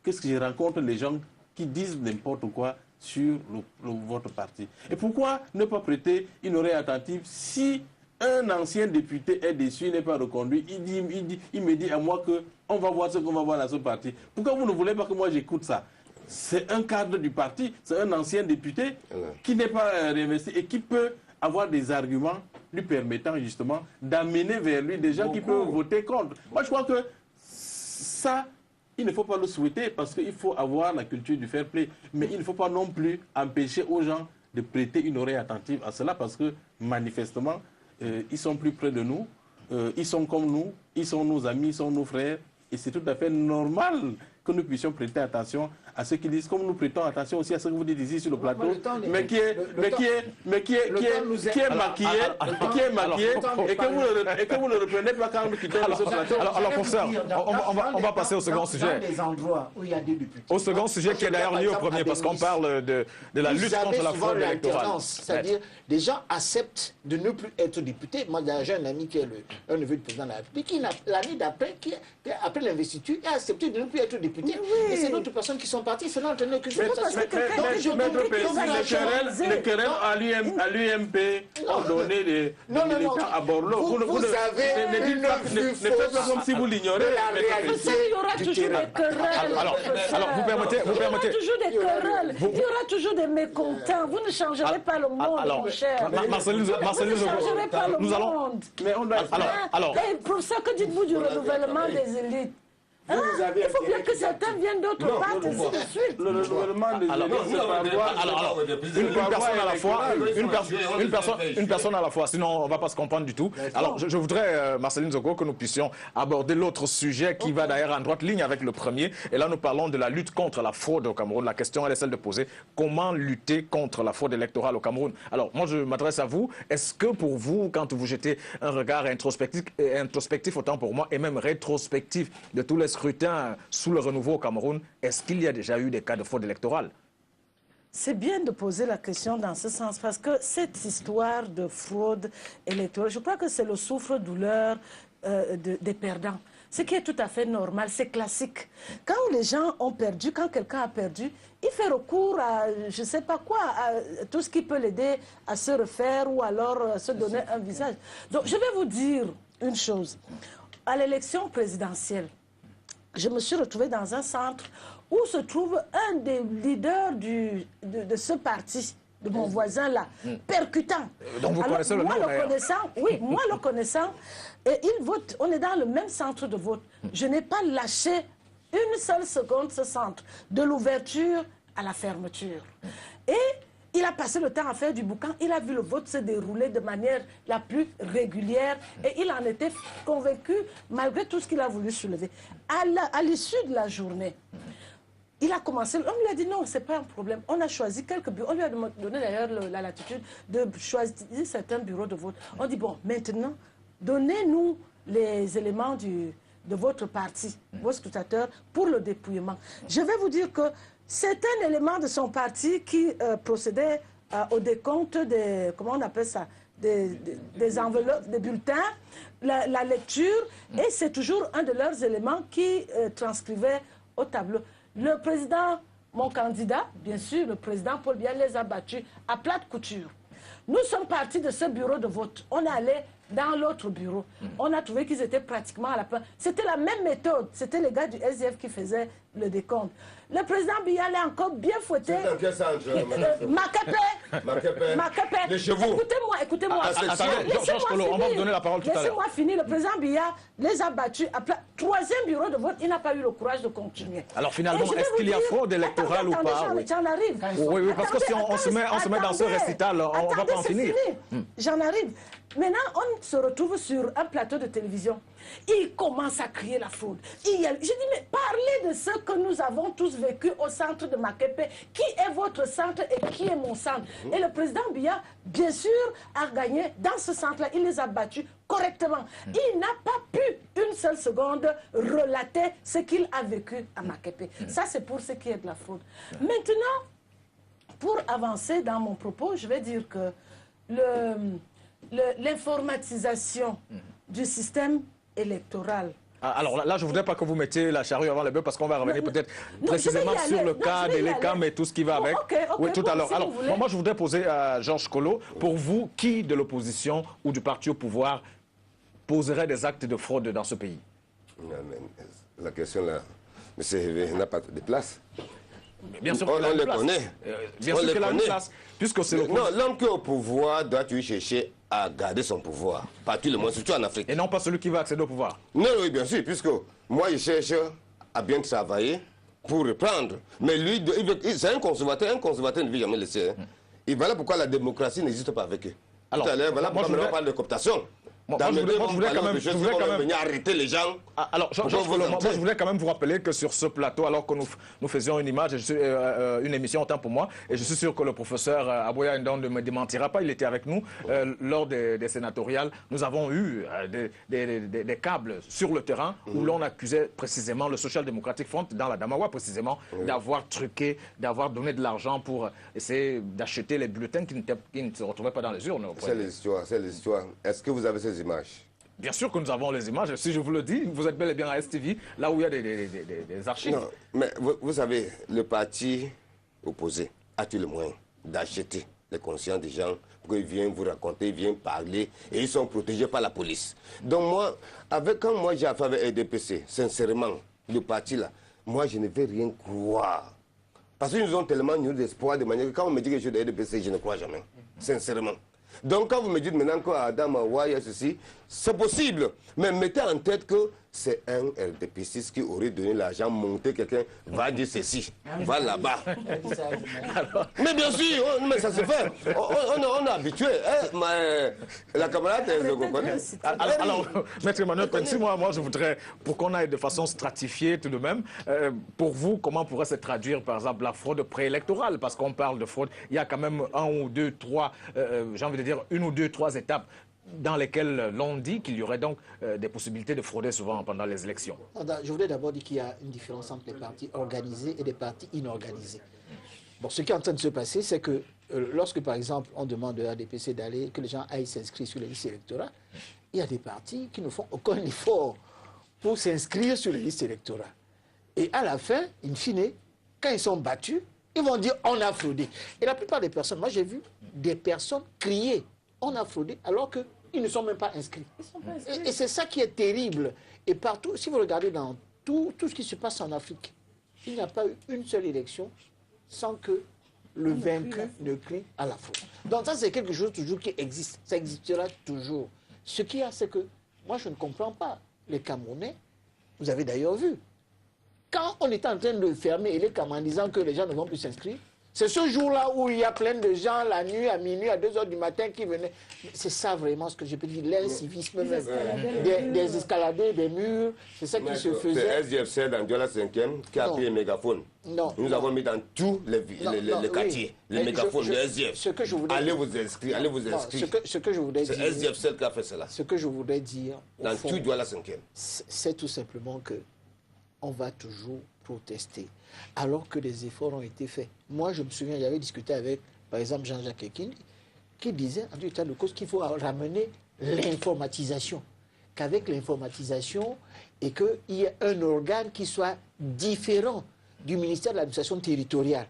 Qu'est-ce que je rencontre les gens qui disent n'importe quoi sur votre parti. Et pourquoi ne pas prêter une oreille attentive si un ancien député est déçu, n'est pas reconduit, il me dit à moi qu'on va voir ce qu'on va voir dans ce parti. Pourquoi vous ne voulez pas que moi j'écoute ça? C'est un cadre du parti, c'est un ancien député qui n'est pas réinvesti et qui peut avoir des arguments lui permettant justement d'amener vers lui des gens qui peuvent voter contre. Moi je crois que ça, il ne faut pas le souhaiter parce qu'il faut avoir la culture du fair play. Mais il ne faut pas non plus empêcher aux gens de prêter une oreille attentive à cela parce que manifestement, ils sont plus près de nous, ils sont comme nous, ils sont nos amis, ils sont nos frères. Et c'est tout à fait normal que nous puissions prêter attention à ce qu'ils disent, comme nous prêtons attention aussi à ce que vous dites ici sur le plateau, mais qui est maquillé, et que vous ne reprenez pas quand nous quittons ce plateau. Alors, professeur, on va passer au second sujet. Dans des endroits où il y a des députés. Au second sujet qui est d'ailleurs lié au premier, parce qu'on parle de la lutte contre la fraude électorale. C'est-à-dire, des gens acceptent de ne plus être députés. Moi, j'ai un ami qui est un neveu du président de la République, qui l'année d'après, après l'investiture, a accepté de ne plus être député. Et c'est d'autres personnes qui sont parties. C'est l'entraîneur que je veux. Les querelles à l'UMP ont donné des militants à Borloo. Vous avez ne faites pas comme si vous l'ignorez. Il y aura toujours des querelles. Alors, vous permettez. Il y aura toujours des querelles. Il y aura toujours des mécontents. Vous ne changerez pas le monde, mon cher. Marceline vous ne changerez pas le monde. Mais on doit... Et pour ça, que dites-vous du renouvellement des élites? Il faut bien que certains viennent d'autre part, et ainsi de suite. Le renouvellement des élites, une personne à la fois, une personne à la fois, sinon on ne va pas se comprendre du tout. Alors je voudrais, Marceline Zogo, que nous puissions aborder l'autre sujet qui va d'ailleurs en droite ligne avec le premier. Et là nous parlons de la lutte contre la fraude au Cameroun. La question elle est celle de poser comment lutter contre la fraude électorale au Cameroun. Alors moi je m'adresse à vous. Est-ce que pour vous, quand vous jetez un regard introspectif autant pour moi et même rétrospectif de tous les scrutin sous le renouveau au Cameroun, est-ce qu'il y a déjà eu des cas de fraude électorale? C'est bien de poser la question dans ce sens parce que cette histoire de fraude électorale, je crois que c'est le souffre-douleur des perdants. Ce qui est tout à fait normal, c'est classique. Quand les gens ont perdu, quand quelqu'un a perdu, il fait recours à je ne sais pas quoi, à tout ce qui peut l'aider à se refaire ou alors se donner un visage. Donc je vais vous dire une chose. À l'élection présidentielle, je me suis retrouvée dans un centre où se trouve un des leaders de ce parti, de mon voisin là, percutant. Donc vous connaissez le nom, oui, moi le connaissant, et il vote, on est dans le même centre de vote. Je n'ai pas lâché une seule seconde ce centre, de l'ouverture à la fermeture. Et il a passé le temps à faire du boucan, il a vu le vote se dérouler de manière la plus régulière et il en était convaincu malgré tout ce qu'il a voulu soulever. À l'issue de la journée, il a commencé, on lui a dit non, c'est pas un problème. On a choisi quelques bureaux, on lui a donné d'ailleurs la latitude de choisir certains bureaux de vote. On dit bon, maintenant, donnez-nous les éléments de votre parti, vos scrutateurs, pour le dépouillement. Je vais vous dire que c'est un élément de son parti qui procédait au décompte des, comment on appelle ça, des enveloppes, des bulletins, la lecture, et c'est toujours un de leurs éléments qui transcrivait au tableau. Le président, mon candidat, bien sûr, le président Paul Biya les a battus à plate couture. Nous sommes partis de ce bureau de vote. On est allé dans l'autre bureau. On a trouvé qu'ils étaient pratiquement à la fin. C'était la même méthode. C'était les gars du SDF qui faisaient le décompte. Le président Biya l'a encore bien fouetté. C'est dans quel centre, Makepe. Les chevaux. Écoutez-moi. Georges Kolo, on va vous donner la parole tout à l'heure. Laissez-moi finir. Le président Biya les a battus. Après, troisième bureau de vote, il n'a pas eu le courage de continuer. Alors finalement, est-ce qu'il y a fraude électorale ou pas? J'en arrive. Oui, parce que si on se met dans ce récital, on ne va pas en finir. J'en arrive. Maintenant, on se retrouve sur un plateau de télévision. Il commence à crier la fraude. Je dis, mais parlez de ce que nous avons tous vécu au centre de Makepe. Qui est votre centre et qui est mon centre? Et le président Biya, bien sûr, a gagné dans ce centre-là. Il les a battus correctement. Il n'a pas pu une seule seconde relater ce qu'il a vécu à Makepe. Ça, c'est pour ce qui est de la fraude. Maintenant, pour avancer dans mon propos, je vais dire que l'informatisation du système électoral. Alors là, je ne voudrais pas que vous mettiez la charrue avant les bœufs parce qu'on va revenir peut-être précisément sur le cas des LECAM et tout ce qui va avec. Oui, tout à l'heure. Alors, moi, je voudrais poser à Georges Kolo, pour vous, qui de l'opposition ou du parti au pouvoir poserait des actes de fraude dans ce pays? Non, mais la question là, M. Hervé n'a pas de place. Bien sûr on le connaît. Bien sûr qu'il a une place. Puisque c'est non, l'homme qui est au pouvoir doit toujours chercher à garder son pouvoir, partout le monde, surtout en Afrique. Et non pas celui qui va accéder au pouvoir. Non, oui, bien sûr, puisque moi, il cherche à bien travailler pour reprendre. Mais lui, c'est un conservateur ne veut jamais laisser. Et voilà pourquoi la démocratie n'existe pas avec eux. Alors, tout à l'heure, voilà pourquoi on parle de cooptation. Moi, je voulais quand même venir arrêter les gens. Alors, moi, je voulais quand même vous rappeler que sur ce plateau, alors que nous faisions une image, une émission autant pour moi, et je suis sûr que le professeur Aboya Ndon ne me démentira pas, il était avec nous lors des sénatoriales. Nous avons eu des câbles sur le terrain où l'on accusait précisément le Social Democratic Front, dans la Damawa précisément, d'avoir truqué, d'avoir donné de l'argent pour essayer d'acheter les bulletins qui ne se retrouvaient pas dans les urnes. C'est l'histoire. Est-ce que vous avez ces images? Bien sûr que nous avons les images. Si je vous le dis, vous êtes bel et bien à STV, là où il y a des archives. Non, mais vous savez, le parti opposé a tout le moyen d'acheter les consciences des gens pour qu'ils viennent vous raconter, ils viennent parler, et ils sont protégés par la police. Donc moi, quand moi j'ai affaire avec RDPC, sincèrement, le parti là, moi je ne vais rien croire. Parce qu'ils nous ont tellement eu d'espoir de manière que quand on me dit que je suis de RDPC, je ne crois jamais. Sincèrement. Donc quand vous me dites maintenant qu'Adam Awa, il y a ceci, c'est possible. Mais mettez en tête que c'est un RDPC qui aurait donné l'argent, monter quelqu'un, va dire ceci, va là-bas. Mais bien sûr, mais ça se fait. On est habitué. La camarade, elle le connaît. Alors, Maître Emmanuel Pensi, moi, je voudrais, pour qu'on aille de façon stratifiée tout de même, pour vous, comment pourrait se traduire, par exemple, la fraude préélectorale? Parce qu'on parle de fraude, il y a quand même j'ai envie de dire, une ou deux, trois étapes dans lesquelles l'on dit qu'il y aurait donc des possibilités de frauder souvent pendant les élections. Je voudrais d'abord dire qu'il y a une différence entre les partis organisés et les partis inorganisés. Bon, ce qui est en train de se passer, c'est que lorsque, par exemple, on demande à l'ADPC que les gens aillent s'inscrire sur les listes électorales, il y a des partis qui ne font aucun effort pour s'inscrire sur les listes électorales. Et à la fin, in fine, quand ils sont battus, ils vont dire « on a fraudé ». Et la plupart des personnes, moi j'ai vu des personnes crier « on a fraudé » alors qu'ils ne sont même pas inscrits. Et c'est ça qui est terrible. Et partout, si vous regardez dans tout ce qui se passe en Afrique, il n'y a pas eu une seule élection sans que le vaincu ne crie à la fraude. Donc ça, c'est quelque chose toujours qui existe. Ça existera toujours. Ce qu'il y a, c'est que moi, je ne comprends pas. Les Camerounais, vous avez d'ailleurs vu, quand on était en train de fermer les Camerounais en disant que les gens ne vont plus s'inscrire, c'est ce jour-là où il y a plein de gens, la nuit, à minuit, à 2 h du matin, qui venaient. C'est ça vraiment ce que je peux dire, l'incivisme même. Des escaladés, des murs, c'est ça qui se faisait. C'est SDFC dans Diola 5e qui a pris les mégaphones. Nous avons mis dans tous les quartiers les mégaphones de SDF. Allez vous inscrire, allez vous inscrire. Ce que je voudrais dire. C'est SDFC qui a fait cela. Ce que je voudrais dire. Dans tout Diola 5e. C'est tout simplement que on va toujours protester, alors que des efforts ont été faits. Moi, je me souviens, j'avais discuté avec, par exemple, Jean-Jacques Ekindi, qui disait, en tout état de cause, qu'il faut ramener l'informatisation. Qu'avec l'informatisation, et qu'il y ait un organe qui soit différent du ministère de l'administration territoriale.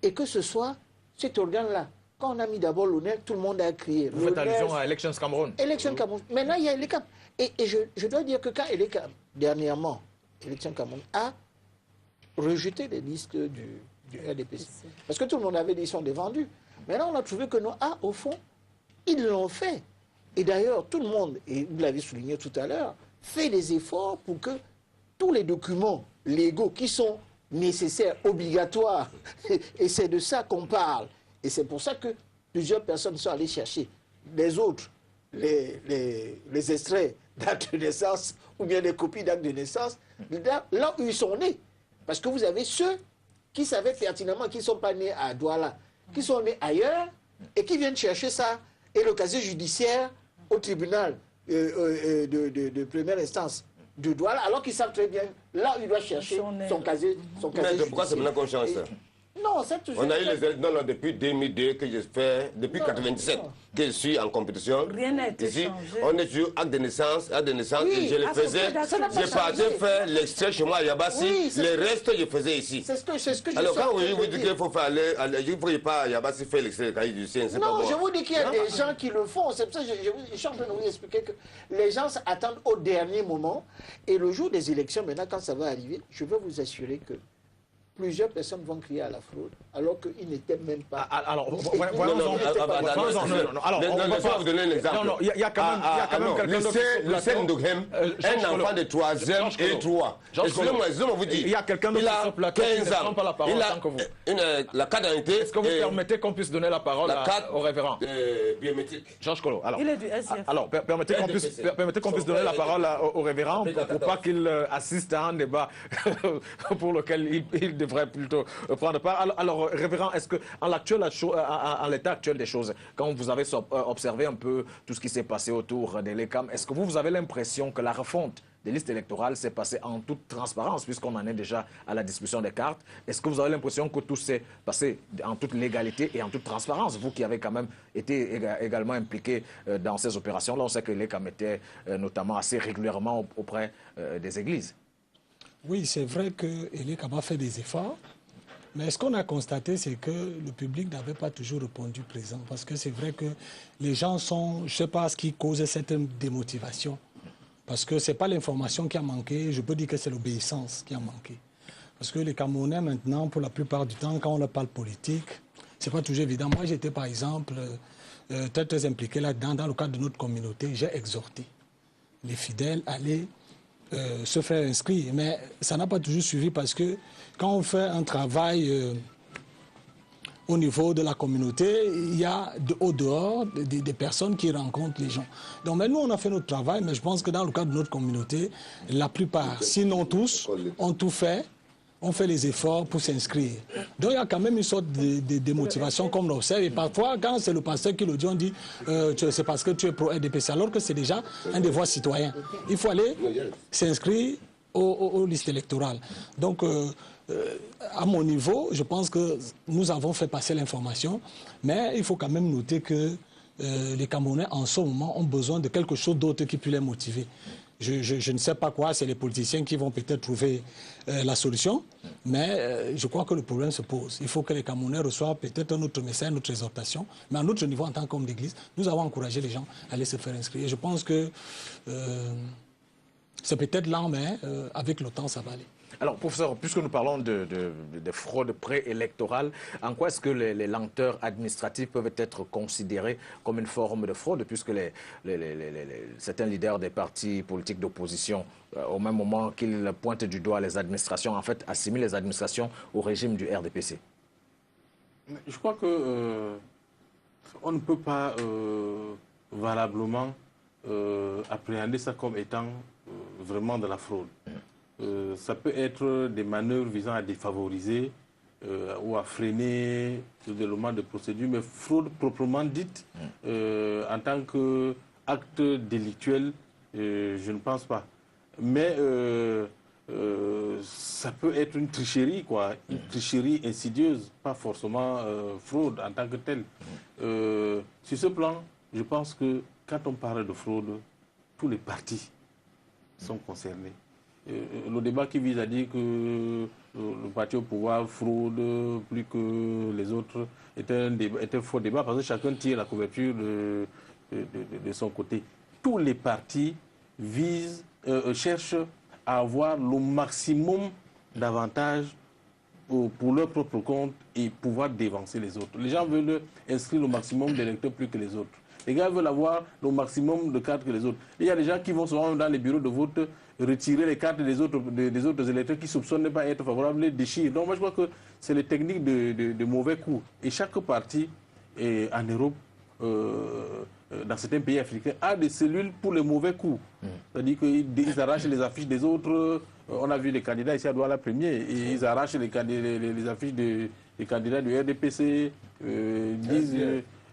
Et que ce soit cet organe-là, Quand on a mis d'abord l'ONER, tout le monde a crié. Vous faites allusion à Elections Cameroun. Élections Cameroun. Maintenant, il y a Elecam. Et je dois dire que quand Elecam, dernièrement, Élections Cameroun a rejeté les listes du RDPC. Parce que tout le monde avait dit qu'ils sont défendus. Maintenant, on a trouvé que non, au fond, ils l'ont fait. Et d'ailleurs, tout le monde, et vous l'avez souligné tout à l'heure, fait des efforts pour que tous les documents légaux qui sont nécessaires, obligatoires, et c'est de ça qu'on parle. Et c'est pour ça que plusieurs personnes sont allées chercher les autres, les extraits d'actes de naissance ou bien les copies d'actes de naissance, là où ils sont nés. Parce que vous avez ceux qui savaient pertinemment qu'ils ne sont pas nés à Douala, qui sont nés ailleurs et qui viennent chercher ça, et le casier judiciaire au tribunal de première instance de Douala, alors qu'ils savent très bien là où il doit chercher son casier judiciaire. Pourquoi c'est maintenant qu'on change ça? Non, c'est toujours... On a eu les élections depuis 2002 que je fais, depuis 1997 que je suis en compétition. Rien n'a été ici, changé. on est sur acte de naissance, Oui, et je le faisais. Je partais faire l'extrait chez moi à Yabassi, Oui, le reste je faisais ici. C'est ce que je Alors quand suis vous dites qu'il faut faire aller, il faut pas à Yabassi faire l'extrait du cahier du sien, c'est pas Non, bon. je vous dis qu'il y a des gens qui le font. C'est pour ça que je suis en train de vous expliquer que les gens attendent au dernier moment. Et le jour des élections, maintenant, quand ça va arriver, je veux vous assurer que plusieurs personnes vont crier à la fraude, alors qu'ils n'étaient même pas... Alors, Non, on vous donner un exemple. Non, il y a quand même quelqu'un d'autre. Le Sen Ndoghem, un enfant de 3e et 3. Excusez-moi, vous dire. Il y a quelqu'un d'autre sur ce plateau qui ne prend pas la parole tant que vous. La carte d'identité... Est-ce que vous permettez qu'on puisse donner la parole au révérend biométrique. Georges Kolo. Il est du SGF. Alors, permettez qu'on puisse donner la parole au révérend pour pas qu'il assiste à un débat pour lequel il devrait plutôt prendre part. Alors révérend, est-ce que en l'état actuel des choses, quand vous avez observé un peu tout ce qui s'est passé autour de l'ECAM, est-ce que vous avez l'impression que la refonte des listes électorales s'est passée en toute transparence, puisqu'on en est déjà à la discussion des cartes? Est-ce que vous avez l'impression que tout s'est passé en toute légalité et en toute transparence, vous qui avez quand même été également impliqué dans ces opérations-là? On sait que l'ECAM était notamment assez régulièrement auprès des églises. Oui, c'est vrai que l'ECAM a fait des efforts, mais ce qu'on a constaté, c'est que le public n'avait pas toujours répondu présent, parce que c'est vrai que les gens sont, je ne sais pas ce qui cause cette démotivation, parce que ce n'est pas l'information qui a manqué, je peux dire que c'est l'obéissance qui a manqué. Parce que les Camerounais, maintenant, pour la plupart du temps, quand on leur parle politique, ce n'est pas toujours évident. Moi, j'étais, par exemple, très impliqué là-dedans, dans le cadre de notre communauté, j'ai exhorté les fidèles à aller se faire inscrire. Mais ça n'a pas toujours suivi parce que quand on fait un travail au niveau de la communauté, il y a au dehors des personnes qui rencontrent les gens. Donc nous, on a fait notre travail, mais je pense que dans le cadre de notre communauté, la plupart, sinon tous, ont tout fait. On fait les efforts pour s'inscrire. Donc il y a quand même une sorte de démotivation comme on l'observe. Et parfois, quand c'est le pasteur qui le dit, on dit c'est parce que tu es pro-RDPC, alors que c'est déjà un devoir citoyen. Il faut aller s'inscrire aux listes électorales. Donc, à mon niveau, je pense que nous avons fait passer l'information, mais il faut quand même noter que les Camerounais, en ce moment, ont besoin de quelque chose d'autre qui puisse les motiver. Je ne sais pas quoi, c'est les politiciens qui vont peut-être trouver la solution, mais je crois que le problème se pose. Il faut que les Camerounais reçoivent peut-être un autre message, notre exhortation, mais à notre niveau, en tant qu'homme d'église, nous avons encouragé les gens à aller se faire inscrire. Et je pense que c'est peut-être lent, mais avec le temps, ça va aller. Alors, professeur, puisque nous parlons de fraude préélectorale, en quoi est-ce que les lenteurs administratives peuvent être considérées comme une forme de fraude, puisque certains leaders des partis politiques d'opposition, au même moment qu'ils pointent du doigt les administrations, en fait, assimilent les administrations au régime du RDPC? Je crois que on ne peut pas valablement appréhender ça comme étant vraiment de la fraude. Ça peut être des manœuvres visant à défavoriser ou à freiner le développement de procédures, mais fraude proprement dite, en tant qu'acte délictuel, je ne pense pas. Mais ça peut être une tricherie, quoi, une tricherie insidieuse, pas forcément fraude en tant que telle. Sur ce plan, je pense que quand on parle de fraude, tous les partis sont concernés. le débat qui vise à dire que le parti au pouvoir fraude plus que les autres est un faux débat parce que chacun tire la couverture de son côté. Tous les partis cherchent à avoir le maximum d'avantages pour leur propre compte et pouvoir dévancer les autres. Les gens veulent inscrire le maximum d'électeurs plus que les autres. Les gars veulent avoir le maximum de cartes que les autres. Et il y a des gens qui vont souvent dans les bureaux de vote retirer les cartes des autres électeurs qui soupçonnent ne pas être favorables, les déchirent. Donc moi je crois que c'est les techniques de mauvais coups. Et chaque parti en Europe, dans certains pays africains, a des cellules pour les mauvais coups. C'est-à-dire qu'ils arrachent les affiches des autres. On a vu les candidats ici à Douala premier, et ils arrachent les affiches des candidats du RDPC, disent,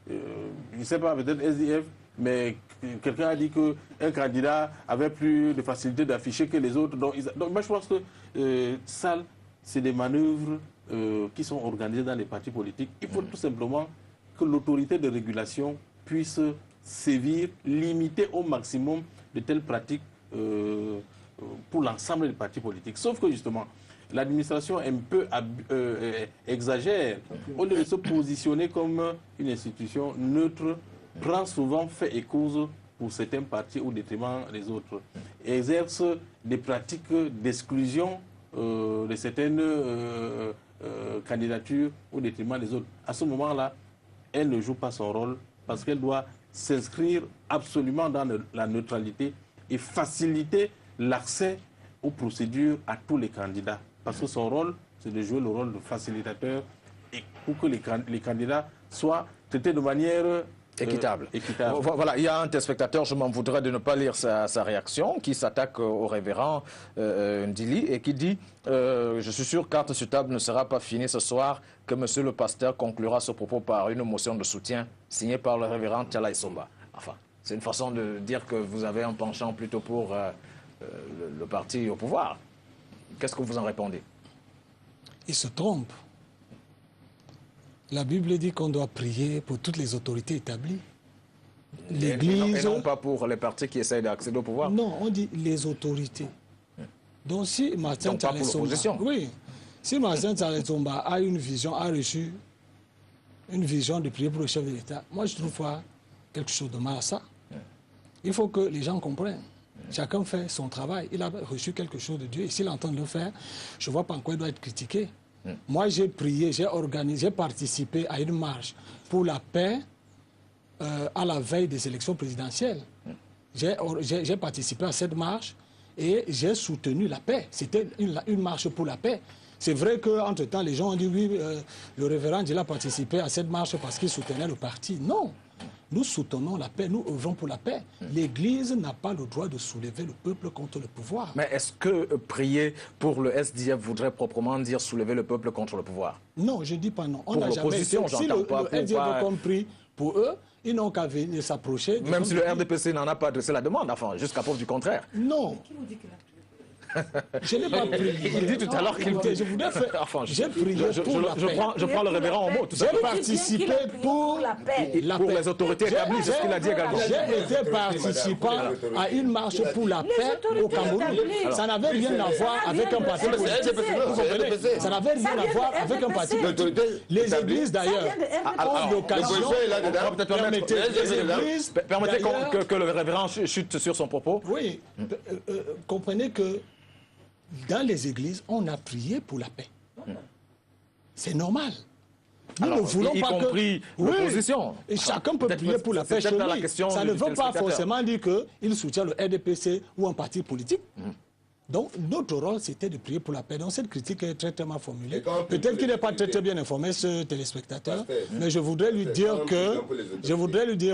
je ne sais pas, peut-être SDF, mais quelqu'un a dit qu'un candidat avait plus de facilité d'afficher que les autres. Donc moi je pense que ça, c'est des manœuvres qui sont organisées dans les partis politiques. Il faut tout simplement que l'autorité de régulation puisse sévir, limiter au maximum de telles pratiques pour l'ensemble des partis politiques. Sauf que justement, l'administration un peu exagère. Au lieu de se positionner comme une institution neutre, prend souvent fait et cause pour certains partis au détriment des autres. Et exerce des pratiques d'exclusion de certaines candidatures au détriment des autres. À ce moment-là, elle ne joue pas son rôle parce qu'elle doit s'inscrire absolument dans la neutralité et faciliter l'accès aux procédures à tous les candidats. Parce que son rôle, c'est de jouer le rôle de facilitateur et pour que les candidats soient traités de manière équitable. équitable. Voilà, il y a un téléspectateur, je m'en voudrais de ne pas lire sa réaction, qui s'attaque au révérend Ndili et qui dit je suis sûr carte sur table ne sera pas finie ce soir, que monsieur le pasteur conclura ce propos par une motion de soutien signée par le révérend Tchala Isomba. Enfin, c'est une façon de dire que vous avez un penchant plutôt pour le parti au pouvoir. Qu'est-ce que vous en répondez? Il se trompe. La Bible dit qu'on doit prier pour toutes les autorités établies. L'Église... Et non pas pour les partis qui essayent d'accéder au pouvoir. Non, on dit les autorités. Donc si Martin Tchala Isomba... Oui. Si Martin Tchala Isomba a une vision, a reçu une vision de prier pour le chef de l'État, moi je trouve pas quelque chose de mal à ça. Il faut que les gens comprennent. Chacun fait son travail. Il a reçu quelque chose de Dieu. Et s'il entend le faire, je ne vois pas en quoi il doit être critiqué. Moi, j'ai prié, j'ai organisé, j'ai participé à une marche pour la paix à la veille des élections présidentielles. J'ai participé à cette marche et j'ai soutenu la paix. C'était une marche pour la paix. C'est vrai qu'entre-temps, les gens ont dit oui, le révérend, il a participé à cette marche parce qu'il soutenait le parti. Non. Nous soutenons la paix, nous œuvrons pour la paix. L'Église n'a pas le droit de soulever le peuple contre le pouvoir. Mais est-ce que prier pour le SDF voudrait proprement dire soulever le peuple contre le pouvoir? Non, je ne dis pas non. On pour n'a jamais été. Si le SDF a compris pour eux, ils n'ont qu'à venir s'approcher. Même si le RDPC n'en a pas adressé la demande, enfin, jusqu'à preuve du contraire. Non. Je n'ai pas prié. Il dit tout à l'heure qu'il je voudrais faire. Enfin, j'ai prié pour la paix. Je prends le révérend en mot. J'ai participé pour la paix. Pour les autorités établies, c'est ce qu'il a dit également. J'ai été participant à une marche pour la paix au Cameroun. Ça n'avait rien à voir avec un parti politique. Ça n'avait rien à voir avec un parti politique. Les églises, d'ailleurs, ont l'occasion... Permettez que le révérend chute sur son propos. Oui. Comprenez que dans les églises, on a prié pour la paix. C'est normal. Nous ne voulons pas que... Y compris l'opposition. Et chacun peut prier pour la paix chez lui. Ça ne veut pas forcément dire qu'il soutient le RDPC ou un parti politique. Donc, notre rôle, c'était de prier pour la paix. Donc, cette critique est très, très mal formulée. Peut-être qu'il n'est pas très, très bien informé, ce téléspectateur, mais je voudrais lui dire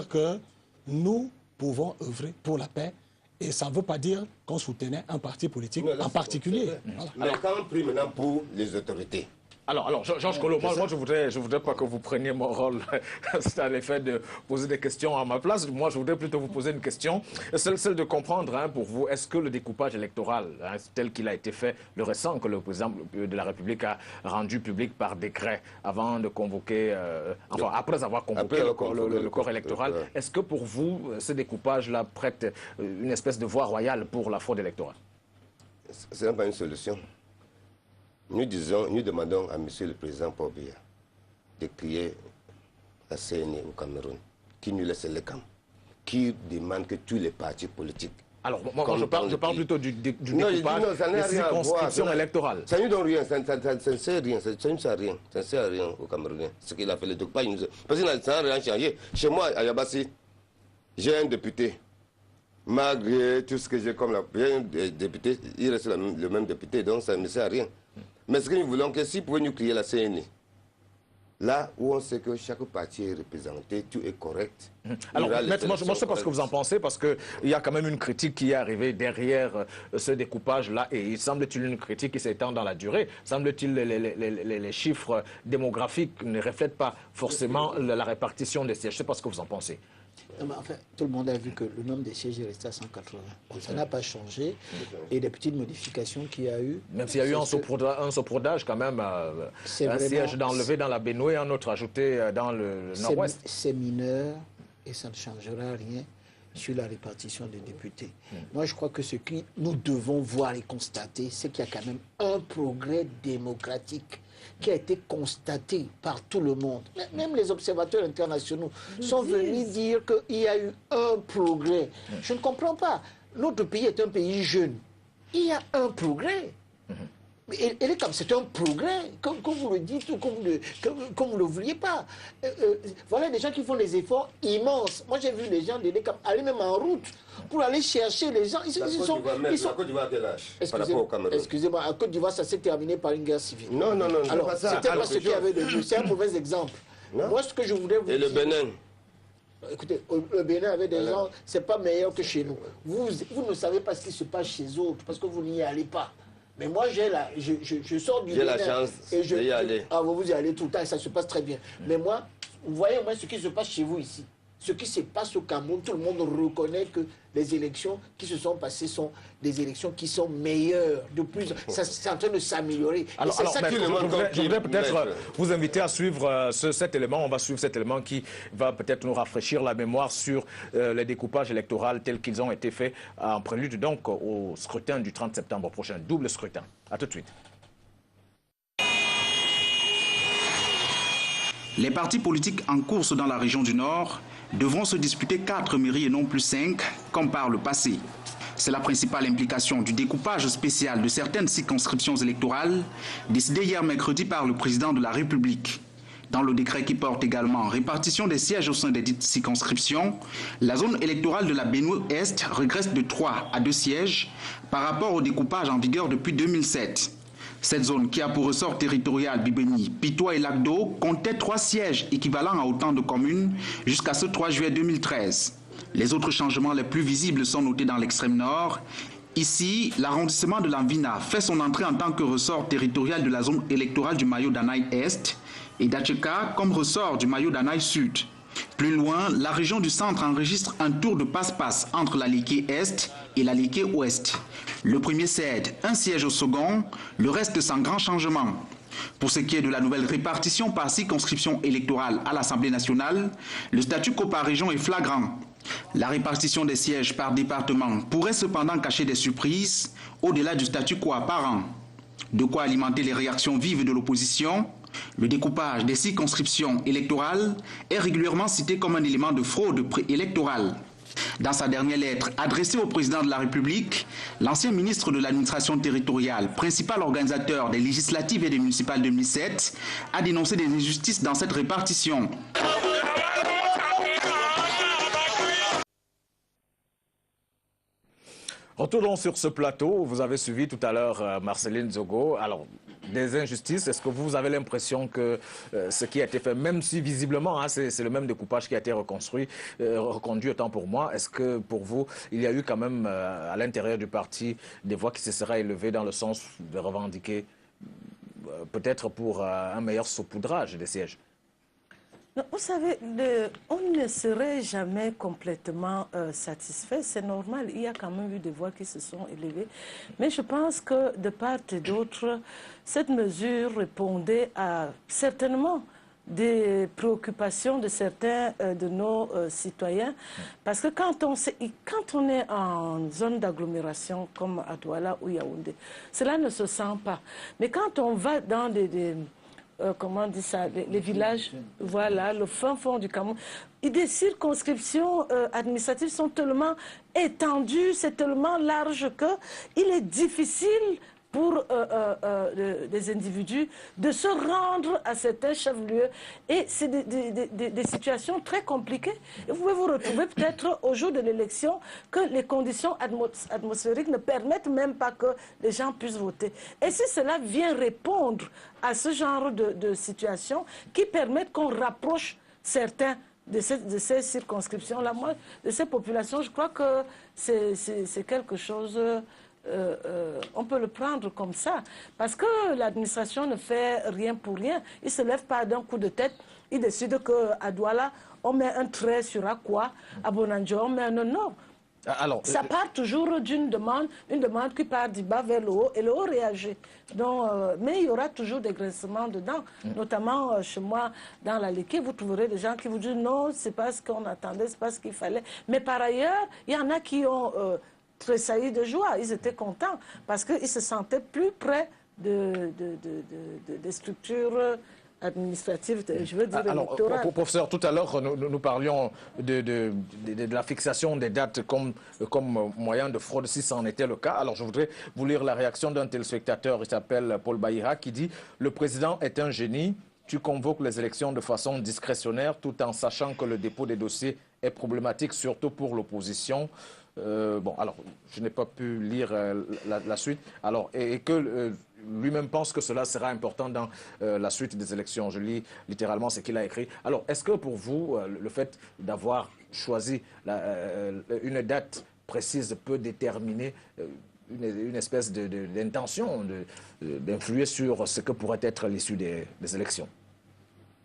que nous pouvons œuvrer pour la paix. Et ça ne veut pas dire qu'on soutenait un parti politique en particulier. Voilà. Alors, quand on prie maintenant pour les autorités. Alors, Georges Kolo, moi je voudrais pas que vous preniez mon rôle, c'est à l'effet de poser des questions à ma place. Moi, je voudrais plutôt vous poser une question, celle de comprendre, pour vous, est-ce que le découpage électoral, tel qu'il a été fait, le récent que le président de la République a rendu public par décret avant de convoquer, après avoir convoqué le corps électoral, est-ce que pour vous, ce découpage-là prête une espèce de voie royale pour la fraude électorale? ce n'est pas une solution. Nous demandons à Monsieur le Président Paul Biya de créer la CNI au Cameroun, qui nous laisse les camps, qui demande que tous les partis politiques... Alors, moi je parle plutôt du découpage des circonscriptions électorales. Ça ne donne rien, ça ne sert à rien, ça ne sert à rien, ça ne sert à rien aux Camerounais. Ce qu'il a fait, le découpage, parce que ça n'a rien changé. Chez moi, à Yabassi, j'ai un député. Malgré tout ce que j'ai comme député, il reste le même député, donc ça ne sert à rien. Mais ce que nous voulons, que si vous pouvez nous créer la CNI, là où on sait que chaque parti est représenté, tout est correct. Alors, maître, moi je sais pas ce que vous en pensez, parce qu'il y a quand même une critique qui est arrivée derrière ce découpage-là, et il semble-t-il une critique qui s'étend dans la durée. Semble-t-il les chiffres démographiques ne reflètent pas forcément la répartition des sièges. Je ne sais pas ce que vous en pensez. Non, mais enfin, tout le monde a vu que le nombre des sièges est resté à 180. Donc, ça n'a pas changé. Et des petites modifications qu'il y a eu... Même s'il y a eu un saupoudrage quand même, un siège enlevé dans la Bénoué, un autre ajouté dans le nord-ouest. C'est mineur et ça ne changera rien sur la répartition des députés. Moi, je crois que ce que nous devons voir et constater, c'est qu'il y a quand même un progrès démocratique qui a été constaté par tout le monde. Même les observateurs internationaux sont venus dire qu'il y a eu un progrès. Je ne comprends pas. Notre pays est un pays jeune. Il y a un progrès. C'est un progrès, comme vous le dites ou comme vous ne le vouliez pas. Voilà des gens qui font des efforts immenses. Moi, j'ai vu des gens aller même en route pour aller chercher les gens. La Côte d'Ivoire, quel âge par rapport au Cameroun? Excusez-moi, en Côte d'Ivoire, ça s'est terminé par une guerre civile. Non, alors, pas ça. C'était pas ce qu'il y avait de mieux. C'est un mauvais exemple. Non. Moi, ce que je voudrais vous dire... Et le Bénin? Écoutez, le Bénin avait des gens, c'est pas meilleur que chez nous. Vous ne savez pas ce qui se passe chez eux autres, parce que vous n'y allez pas. Mais moi, je sors du Bénin. J'ai la chance d'y aller. Vous y allez tout le temps et ça se passe très bien. Mais moi, vous voyez au moins ce qui se passe chez vous ici. Ce qui se passe au Cameroun, tout le monde reconnaît que les élections qui se sont passées sont des élections qui sont meilleures. De plus, c'est en train de s'améliorer. Alors je voudrais peut-être vous inviter à suivre cet élément. On va suivre cet élément qui va peut-être nous rafraîchir la mémoire sur les découpages électoraux tels qu'ils ont été faits en prélude donc au scrutin du 30 septembre prochain. Double scrutin. À tout de suite. Les partis politiques en course dans la région du Nord devront se disputer 4 mairies et non plus 5, comme par le passé. C'est la principale implication du découpage spécial de certaines circonscriptions électorales, décidé hier mercredi par le président de la République. Dans le décret qui porte également répartition des sièges au sein des dites circonscriptions, la zone électorale de la Benue-Est régresse de 3 à 2 sièges par rapport au découpage en vigueur depuis 2007. Cette zone, qui a pour ressort territorial Bibeni, Pitois et Lac-d'Eau, comptait 3 sièges équivalents à autant de communes jusqu'à ce 3 juillet 2013. Les autres changements les plus visibles sont notés dans l'extrême nord. Ici, l'arrondissement de l'Anvina fait son entrée en tant que ressort territorial de la zone électorale du Mayo Danaï Est et d'Acheka comme ressort du Mayo Danaï Sud. Plus loin, la région du centre enregistre un tour de passe-passe entre la Léké Est et la Léké Ouest. Le premier cède un siège au second, le reste sans grand changement. Pour ce qui est de la nouvelle répartition par circonscription électorale à l'Assemblée nationale, le statu quo par région est flagrant. La répartition des sièges par département pourrait cependant cacher des surprises au-delà du statu quo apparent. De quoi alimenter les réactions vives de l'opposition. Le découpage des circonscriptions électorales est régulièrement cité comme un élément de fraude préélectorale. Dans sa dernière lettre adressée au président de la République, l'ancien ministre de l'administration territoriale, principal organisateur des législatives et des municipales 2007, a dénoncé des injustices dans cette répartition. Retournons sur ce plateau. Vous avez suivi tout à l'heure Marceline Zogo. Alors, des injustices, est-ce que vous avez l'impression que ce qui a été fait, même si visiblement c'est le même découpage qui a été reconduit autant pour moi, est-ce que pour vous, il y a eu quand même à l'intérieur du parti des voix qui se seraient élevées dans le sens de revendiquer peut-être pour un meilleur saupoudrage des sièges? Vous savez, on ne serait jamais complètement satisfait, c'est normal. Il y a quand même eu des voix qui se sont élevées. Mais je pense que de part et d'autre, cette mesure répondait à certainement des préoccupations de certains de nos citoyens. Parce que quand on est en zone d'agglomération comme à Douala ou Yaoundé, cela ne se sent pas. Mais quand on va dans comment on dit ça, les villages, voilà, le fin fond du Cameroun, des circonscriptions administratives sont tellement étendues, c'est tellement large qu'il est difficile pour des individus de se rendre à certains chefs-lieux. Et c'est des situations très compliquées. Et vous pouvez vous retrouver peut-être au jour de l'élection que les conditions atmosphériques ne permettent même pas que les gens puissent voter. Et si cela vient répondre à ce genre de situation qui permettent qu'on rapproche certains de ces circonscriptions-là, moi, de ces populations, je crois que c'est quelque chose... on peut le prendre comme ça, parce que l'administration ne fait rien pour rien. Il ne se lève pas d'un coup de tête, il décide qu'à Douala, on met un trait sur Akwa, à Bonanjo, on met un non. Alors, ça part toujours d'une demande, une demande qui part du bas vers le haut, et le haut réagit. Donc, mais il y aura toujours des graissements dedans, notamment chez moi, dans la Léké, vous trouverez des gens qui vous disent non, c'est pas ce qu'on attendait, c'est pas ce qu'il fallait. Mais par ailleurs, il y en a qui ont... tressaillis de joie, ils étaient contents parce qu'ils se sentaient plus près des structures administratives, je veux dire électorales. Alors, professeur, tout à l'heure, nous parlions de la fixation des dates comme moyen de fraude, si ça en était le cas. Alors, je voudrais vous lire la réaction d'un téléspectateur, il s'appelle Paul Baïra, qui dit « Le président est un génie. Tu convoques les élections de façon discrétionnaire tout en sachant que le dépôt des dossiers est problématique, surtout pour l'opposition. » Bon, alors, je n'ai pas pu lire la suite. Alors, et que lui-même pense que cela sera important dans la suite des élections. Je lis littéralement ce qu'il a écrit. Alors, est-ce que pour vous, le fait d'avoir choisi une date précise peut déterminer une espèce d'intention d'influer sur ce que pourrait être l'issue des élections?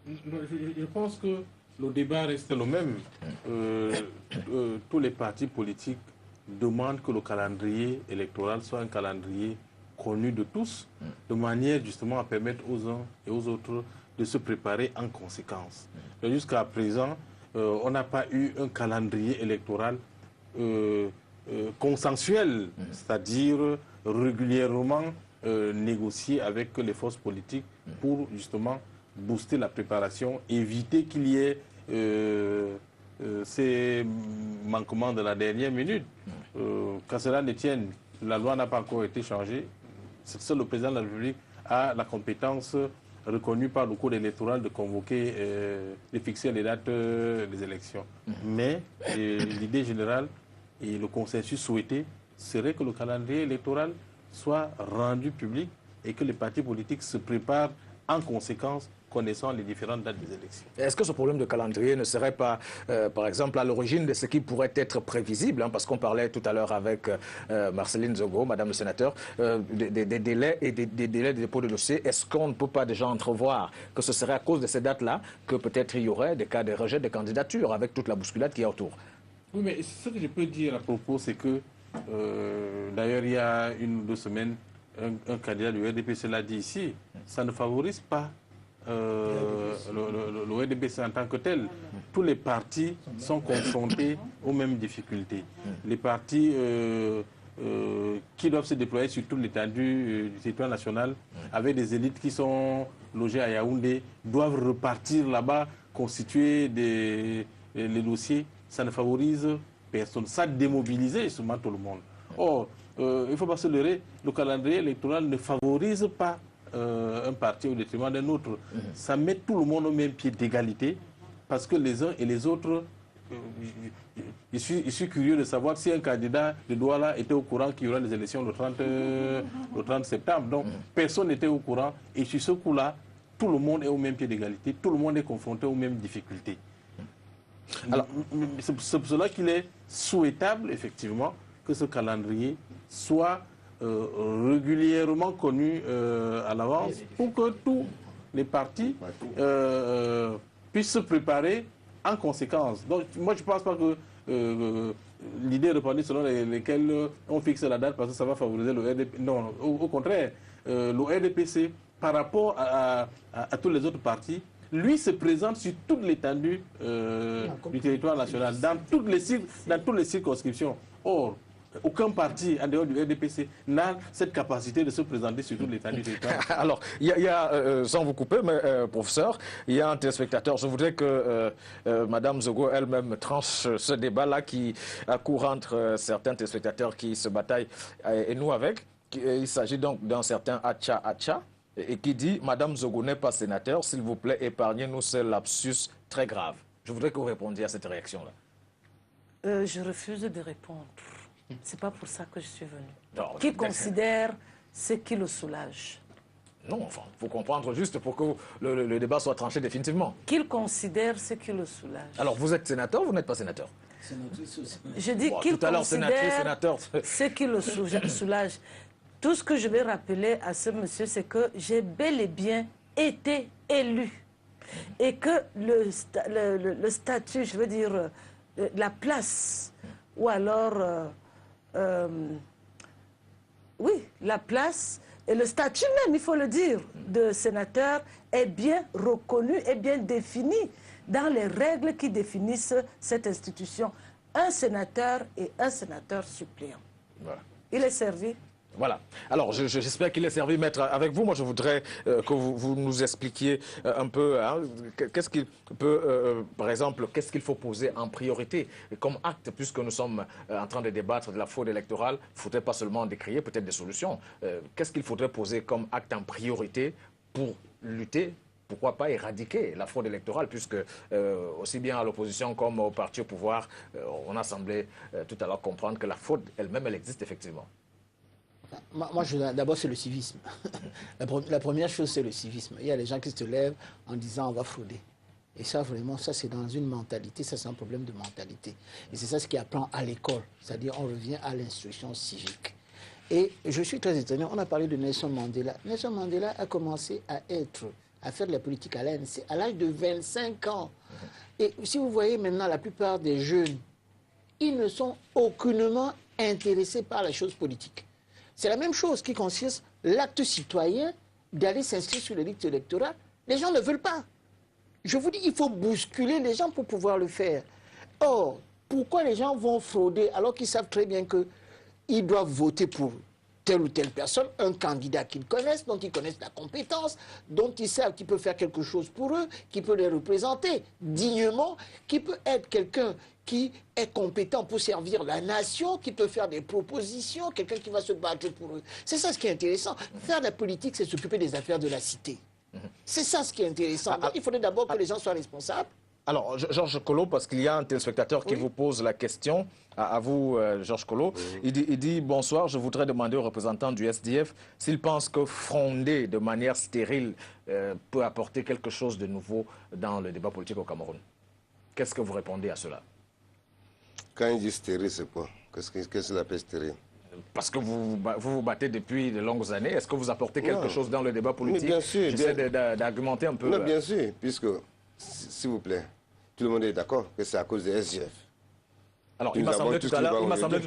Je pense que le débat reste le même. Tous les partis politiques demandent que le calendrier électoral soit un calendrier connu de tous, de manière justement à permettre aux uns et aux autres de se préparer en conséquence. Jusqu'à présent, on n'a pas eu un calendrier électoral consensuel, c'est-à-dire régulièrement négocié avec les forces politiques pour justement booster la préparation, éviter qu'il y ait ces manquements de la dernière minute. Qu'à cela ne tienne, la loi n'a pas encore été changée. Seul le président de la République a la compétence reconnue par le code électoral de convoquer, de fixer les dates des élections. Mais l'idée générale et le consensus souhaité serait que le calendrier électoral soit rendu public et que les partis politiques se préparent en conséquence, connaissant les différentes dates des élections. Est-ce que ce problème de calendrier ne serait pas, par exemple, à l'origine de ce qui pourrait être prévisible, parce qu'on parlait tout à l'heure avec Marceline Zogo, Madame le Sénateur, des délais et des délais de dépôt de dossier. Est-ce qu'on ne peut pas déjà entrevoir que ce serait à cause de ces dates-là que peut-être il y aurait des cas de rejet de candidature avec toute la bousculade qui est autour? Oui, mais ce que je peux dire à propos, c'est que, d'ailleurs, il y a 1 ou 2 semaines, un candidat du RDPC l'a dit ici, ça ne favorise pas le RDPC en tant que tel. Tous les partis sont confrontés aux mêmes difficultés. Les partis qui doivent se déployer sur toute l'étendue du territoire national, avec des élites qui sont logées à Yaoundé, doivent repartir là-bas, constituer les dossiers. Ça ne favorise personne. Ça démobilise justement tout le monde. Or, il ne faut pas se leurrer, le calendrier électoral ne favorise pas un parti au détriment d'un autre. Ça met tout le monde au même pied d'égalité, parce que les uns et les autres, je suis curieux de savoir si un candidat de Douala était au courant qu'il y aura les élections le 30 septembre. Donc, personne n'était au courant. Et sur ce coup-là, tout le monde est au même pied d'égalité, tout le monde est confronté aux mêmes difficultés. Alors, c'est pour cela qu'il est souhaitable, effectivement, que ce calendrier soit régulièrement connu à l'avance pour que tous les partis puissent se préparer en conséquence. Donc, moi, je ne pense pas que l'idée est répandue selon laquelle on fixe la date parce que ça va favoriser le RDPC. Non, au contraire, le RDPC, par rapport à tous les autres partis, lui se présente sur toute l'étendue du territoire national, dans toutes les circonscriptions. Or, aucun parti en dehors du RDPC n'a cette capacité de se présenter sur toute l'étendue du territoire. Alors, il y a sans vous couper, mais professeur, il y a un téléspectateur. Je voudrais que Mme Zogo elle-même tranche ce débat-là qui court entre certains téléspectateurs qui se bataillent et nous avec. Il s'agit donc d'un certain Acha et qui dit « Madame Zogo n'est pas sénateur, s'il vous plaît, épargnez-nous ce lapsus très grave ». Je voudrais que vous répondiez à cette réaction-là. Je refuse de répondre. C'est pas pour ça que je suis venue. Non, Qui considère ce qui le soulage? Non, enfin, il faut comprendre juste pour que le débat soit tranché définitivement. Qu'il considère ce qui le soulage. Alors, vous êtes sénateur ou vous n'êtes pas sénateur? Je dis Bon, qu'il tout à l'heure, sénatrice, considère sénateur. ce qui le soulage. Tout ce que je vais rappeler à ce monsieur, c'est que j'ai bel et bien été élu. Et que le statut, je veux dire, la place, ou alors... oui, la place et le statut même, il faut le dire, de sénateur est bien reconnu et bien défini dans les règles qui définissent cette institution. Un sénateur et un sénateur suppléant. Voilà. Il est servi. Voilà. Alors, j'espère qu'il est servi, maître. Avec vous, moi, je voudrais que vous nous expliquiez un peu, hein, qu'est-ce qu'il peut, par exemple, qu'est-ce qu'il faut poser en priorité comme acte, puisque nous sommes en train de débattre de la fraude électorale. Il ne faudrait pas seulement décrire peut-être des solutions. Qu'est-ce qu'il faudrait poser comme acte en priorité pour lutter, pourquoi pas éradiquer la fraude électorale, puisque aussi bien à l'opposition comme au parti au pouvoir, on a semblé tout à l'heure comprendre que la fraude elle-même, elle existe effectivement. Moi, d'abord, c'est le civisme. La première chose, c'est le civisme. Il y a des gens qui se lèvent en disant on va frauder. Et ça, vraiment, ça, c'est dans une mentalité, ça, c'est un problème de mentalité. Et c'est ça ce qui apprend à l'école. C'est-à-dire, on revient à l'instruction civique. Et je suis très étonné, on a parlé de Nelson Mandela. Nelson Mandela a commencé à faire de la politique à l'ANC à l'âge de 25 ans. Et si vous voyez maintenant, la plupart des jeunes, ils ne sont aucunement intéressés par la chose politique. C'est la même chose qui consiste l'acte citoyen d'aller s'inscrire sur les listes électorales. Les gens ne veulent pas. Je vous dis, il faut bousculer les gens pour pouvoir le faire. Or, pourquoi les gens vont frauder alors qu'ils savent très bien qu'ils doivent voter pour telle ou telle personne, un candidat qu'ils connaissent, dont ils connaissent la compétence, dont ils savent qu'il peut faire quelque chose pour eux, qui peut les représenter dignement, qui peut être quelqu'un qui est compétent pour servir la nation, qui peut faire des propositions, quelqu'un qui va se battre pour eux. C'est ça ce qui est intéressant. Faire de la politique, c'est s'occuper des affaires de la cité. C'est ça ce qui est intéressant. Donc, il faudrait d'abord que les gens soient responsables. Alors, Georges Collot, parce qu'il y a un téléspectateur qui vous pose la question, à vous, Georges Collot, il dit « Bonsoir, je voudrais demander aux représentants du SDF s'ils pensent que fronder de manière stérile peut apporter quelque chose de nouveau dans le débat politique au Cameroun. » Qu'est-ce que vous répondez à cela? Quand il dit stérile, c'est quoi? Qu'est-ce que cela appelle stérile? Parce que vous vous battez depuis de longues années. Est-ce que vous apportez quelque chose dans le débat politique? Mais bien sûr. J'essaie d'argumenter un peu. Non, bien sûr, puisque, s'il vous plaît, tout le monde est d'accord que c'est à cause des SGF. Alors, il m'a semblé tout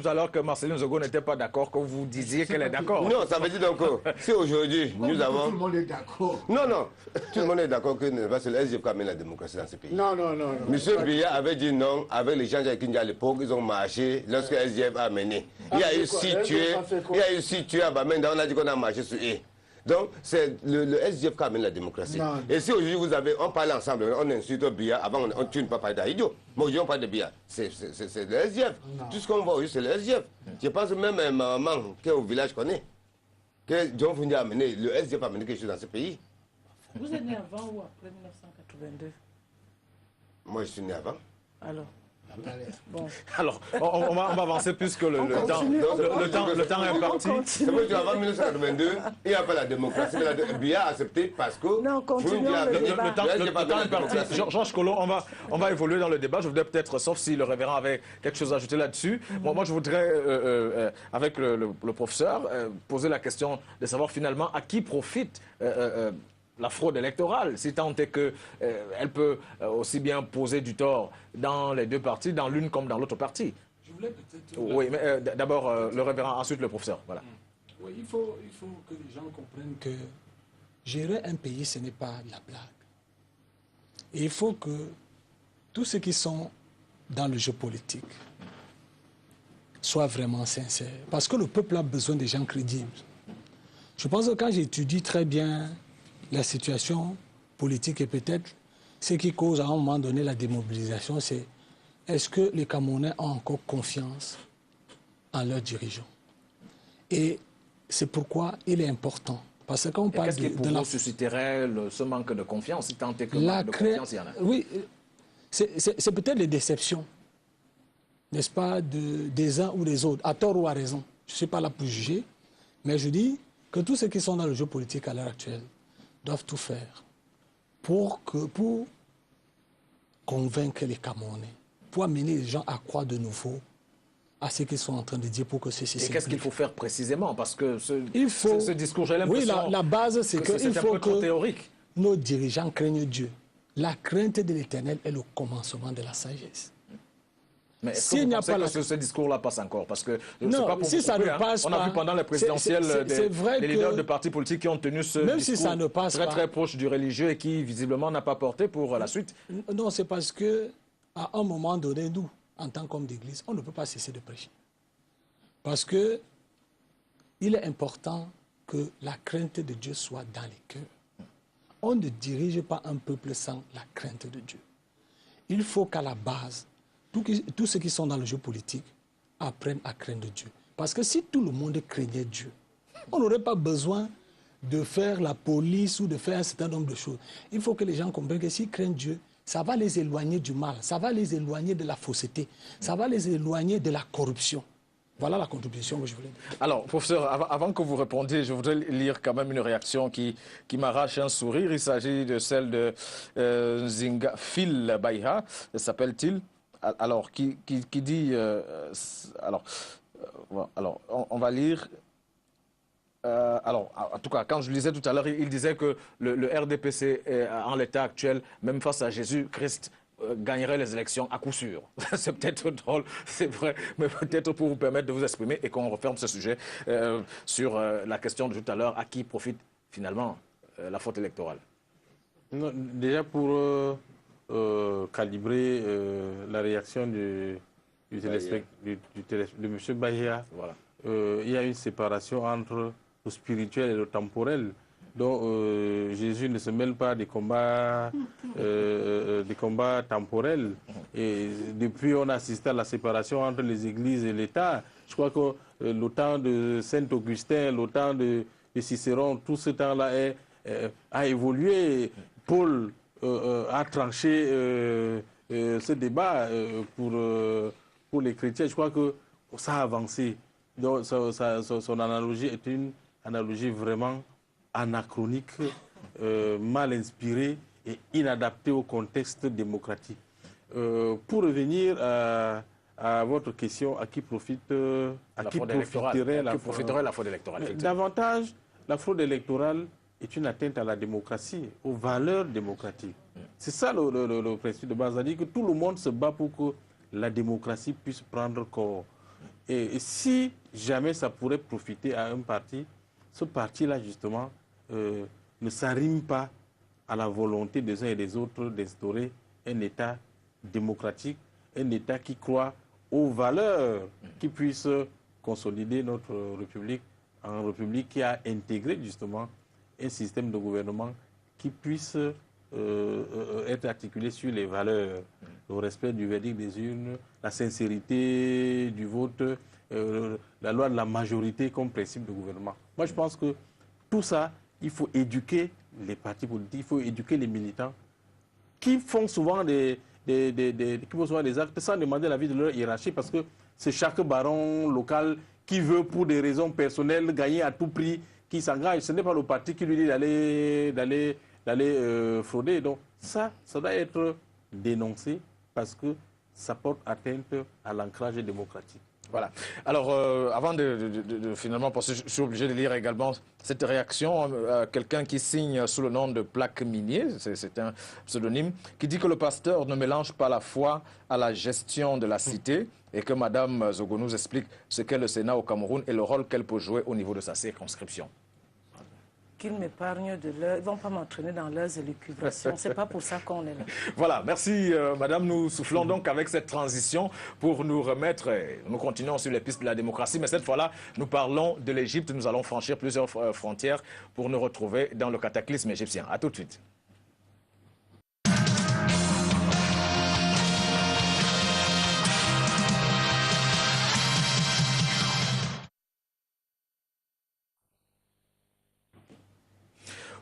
à l'heure que Marceline Zogo n'était pas d'accord, que vous disiez qu'elle est d'accord. Non, ça veut dire donc, si aujourd'hui, nous avons... Tout le monde est d'accord. Non, non, tout le monde est d'accord que c'est le SGF qui amène la démocratie dans ce pays. Non. Monsieur Biya avait dit non, avec les gens qui à l'époque, ils ont marché lorsque le SGF a amené. Il y a eu 6 tués à Bamenda, on a dit qu'on a marché sur eux. Donc, c'est le SGF qui amène la démocratie. Non. Et si aujourd'hui on parle ensemble, on insulte Biya, avant on tue pas parler d'idiot. Mais aujourd'hui on parle de Biya, c'est le SGF. Tout ce qu'on voit aujourd'hui, c'est le SGF. Je pense même à ma maman qui est au village connaît, que John Founi a amené, le SGF a amené quelque chose dans ce pays. Vous êtes né avant ou après 1982? Moi, je suis né avant. Alors bon. Alors, on va avancer puisque le temps est imparti. C'est vrai qu'avant 1982, il n'y a pas la démocratie. Biya a accepté parce que... Non, continuons le débat. Le temps est parti. Georges Collot, on va évoluer dans le débat. Je voudrais peut-être, sauf si le révérend avait quelque chose à ajouter là-dessus, moi je voudrais, avec le professeur, poser la question de savoir finalement à qui profite la fraude électorale, si tant est qu'elle peut aussi bien poser du tort dans les deux parties, dans l'une comme dans l'autre partie. Je voulais peut-être... Oui, mais d'abord le révérend, ensuite le professeur. Voilà. Oui, il faut que les gens comprennent que gérer un pays, ce n'est pas de la blague. Et il faut que tous ceux qui sont dans le jeu politique soient vraiment sincères. Parce que le peuple a besoin de gens crédibles. Je pense que quand j'étudie très bien la situation politique et peut-être ce qui cause à un moment donné la démobilisation, c'est est-ce que les Camerounais ont encore confiance en leurs dirigeants? Et c'est pourquoi il est important. Parce que quand on parle qu'est-ce qui pour vous susciterait ce manque de confiance, si tant est que manque de confiance il y en a? Oui, c'est peut-être les déceptions, n'est-ce pas, des uns ou des autres, à tort ou à raison. Je ne suis pas là pour juger, mais je dis que tous ceux qui sont dans le jeu politique à l'heure actuelle doivent tout faire pour convaincre les Camerounais, pour amener les gens à croire de nouveau à ce qu'ils sont en train de dire pour que ceci s'implique. Et qu'est-ce qu'il faut faire précisément? Parce que ce discours, j'ai l'impression... Oui, la base, c'est qu'il faut que théorique. Nos dirigeants craignent Dieu. La crainte de l'Éternel est le commencement de la sagesse. Mais est-ce que vous pensez que ce discours-là passe encore? Parce que non, pas pour si ça ne passe pas... On a vu pendant les présidentielles des leaders de partis politiques qui ont tenu ce même discours si ça ne passe très proche du religieux et qui, visiblement, n'a pas porté pour la suite. Non, c'est parce qu'à un moment donné, nous, en tant qu'homme d'église, on ne peut pas cesser de prêcher. Parce que il est important que la crainte de Dieu soit dans les cœurs. On ne dirige pas un peuple sans la crainte de Dieu. Il faut qu'à la base, tous ceux qui sont dans le jeu politique apprennent à craindre Dieu. Parce que si tout le monde craignait Dieu, on n'aurait pas besoin de faire la police ou de faire un certain nombre de choses. Il faut que les gens comprennent que s'ils craignent Dieu, ça va les éloigner du mal, ça va les éloigner de la fausseté, ça va les éloigner de la corruption. Voilà la contribution que je voulais dire. Alors, professeur, avant que vous répondiez, je voudrais lire quand même une réaction qui m'arrache un sourire. Il s'agit de celle de Zinga Phil Baïha, s'appelle-t-il, alors, qui dit... on va lire... alors, en tout cas, quand je lisais tout à l'heure, il disait que le RDPC, en l'état actuel, même face à Jésus-Christ, gagnerait les élections à coup sûr. C'est peut-être drôle, c'est vrai, mais peut-être pour vous permettre de vous exprimer et qu'on referme ce sujet sur la question de tout à l'heure, à qui profite finalement la faute électorale. Non, déjà pour calibrer la réaction de M. Bahia, voilà. Il y a une séparation entre le spirituel et le temporel. Donc Jésus ne se mêle pas des combats temporels. Et depuis, on a assisté à la séparation entre les églises et l'État. Je crois que le temps de Saint-Augustin, le temps de Cicéron, tout ce temps-là a évolué. Paul a tranché ce débat pour les chrétiens. Je crois que ça a avancé. Donc son analogie est une analogie vraiment anachronique, mal inspirée et inadaptée au contexte démocratique. Pour revenir à votre question, à qui profiterait la fraude électorale? Davantage, la fraude électorale est une atteinte à la démocratie, aux valeurs démocratiques. C'est ça le principe de base. C'est-à-dire que tout le monde se bat pour que la démocratie puisse prendre corps. Et si jamais ça pourrait profiter à un parti, ce parti-là, justement, ne s'arrime pas à la volonté des uns et des autres d'instaurer un État démocratique, un État qui croit aux valeurs qui puissent consolider notre République en République qui a intégré, justement, un système de gouvernement qui puisse être articulé sur les valeurs, le respect du verdict des urnes, la sincérité du vote, la loi de la majorité comme principe de gouvernement. Moi, je pense que tout ça, il faut éduquer les partis politiques, il faut éduquer les militants qui font souvent des actes sans demander l'avis de leur hiérarchie parce que c'est chaque baron local qui veut, pour des raisons personnelles, gagner à tout prix, qui s'engage. Ce n'est pas le parti qui lui dit d'aller frauder. Donc ça doit être dénoncé parce que ça porte atteinte à l'ancrage démocratique. Voilà. Alors, avant de finalement passer, je suis obligé de lire également cette réaction. Quelqu'un qui signe sous le nom de Plaque Minier, c'est un pseudonyme, qui dit que le pasteur ne mélange pas la foi à la gestion de la cité et que Mme Zogo nous explique ce qu'est le Sénat au Cameroun et le rôle qu'elle peut jouer au niveau de sa circonscription. qu'ils m'épargnent de leur... Ils ne vont pas m'entraîner dans leurs élucubrations. Ce n'est pas pour ça qu'on est là. Voilà, merci madame. Nous soufflons donc avec cette transition pour nous remettre, nous continuons sur les pistes de la démocratie, mais cette fois-là, nous parlons de l'Égypte. Nous allons franchir plusieurs frontières pour nous retrouver dans le cataclysme égyptien. À tout de suite.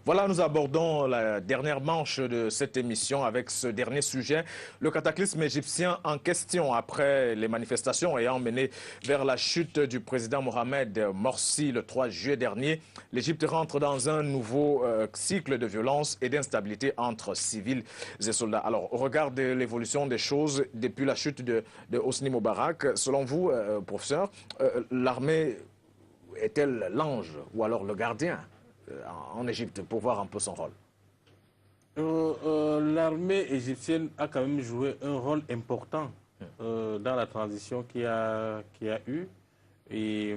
Voilà, nous abordons la dernière manche de cette émission avec ce dernier sujet, le cataclysme égyptien en question. Après les manifestations ayant mené vers la chute du président Mohamed Morsi le 3 juillet dernier, l'Égypte rentre dans un nouveau cycle de violence et d'instabilité entre civils et soldats. Alors, au regard de l'évolution des choses depuis la chute de Hosni Moubarak, selon vous, professeur, l'armée est-elle l'ange ou alors le gardien en Égypte pour voir un peu son rôle? L'armée égyptienne a quand même joué un rôle important dans la transition qu'il y a eu. Et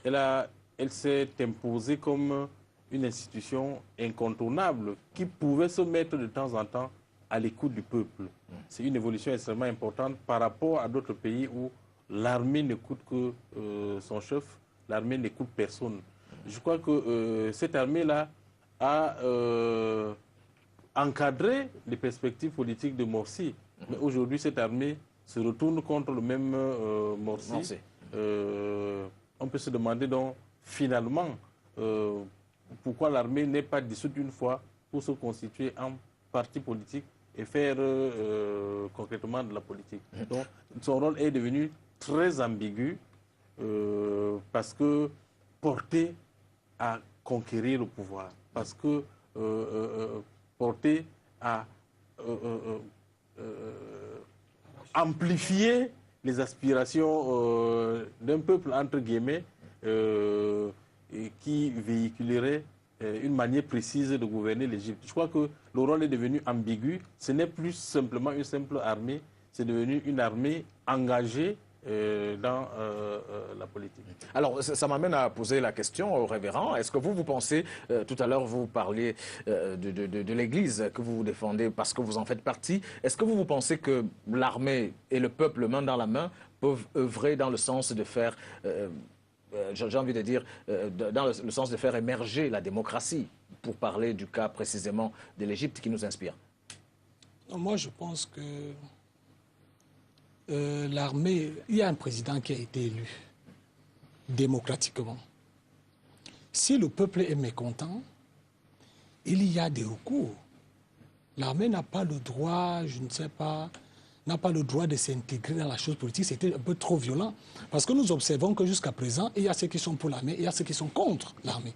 elle s'est imposée comme une institution incontournable qui pouvait se mettre de temps en temps à l'écoute du peuple. C'est une évolution extrêmement importante par rapport à d'autres pays où l'armée n'écoute que son chef, l'armée n'écoute personne. Je crois que cette armée-là a encadré les perspectives politiques de Morsi. Mais aujourd'hui, cette armée se retourne contre le même Morsi. On peut se demander donc, finalement, pourquoi l'armée n'est pas dissoute une fois pour se constituer en parti politique et faire concrètement de la politique. Donc, son rôle est devenu très ambigu parce que porté à conquérir le pouvoir, parce que porté à amplifier les aspirations d'un peuple, entre guillemets, qui véhiculerait une manière précise de gouverner l'Égypte. Je crois que le rôle est devenu ambigu. Ce n'est plus simplement une simple armée, c'est devenu une armée engagée dans la politique. Alors, ça m'amène à poser la question au révérend. Est-ce que vous pensez, tout à l'heure vous parliez de l'Église que vous défendez parce que vous en faites partie, est-ce que vous pensez que l'armée et le peuple main dans la main peuvent œuvrer dans le sens de faire, j'ai envie de dire, dans le sens de faire émerger la démocratie, pour parler du cas précisément de l'Égypte qui nous inspire? Moi, je pense que l'armée, il y a un président qui a été élu démocratiquement. Si le peuple est mécontent, il y a des recours. L'armée n'a pas le droit, je ne sais pas, n'a pas le droit de s'intégrer dans la chose politique. C'était un peu trop violent. Parce que nous observons que jusqu'à présent, il y a ceux qui sont pour l'armée et il y a ceux qui sont contre l'armée.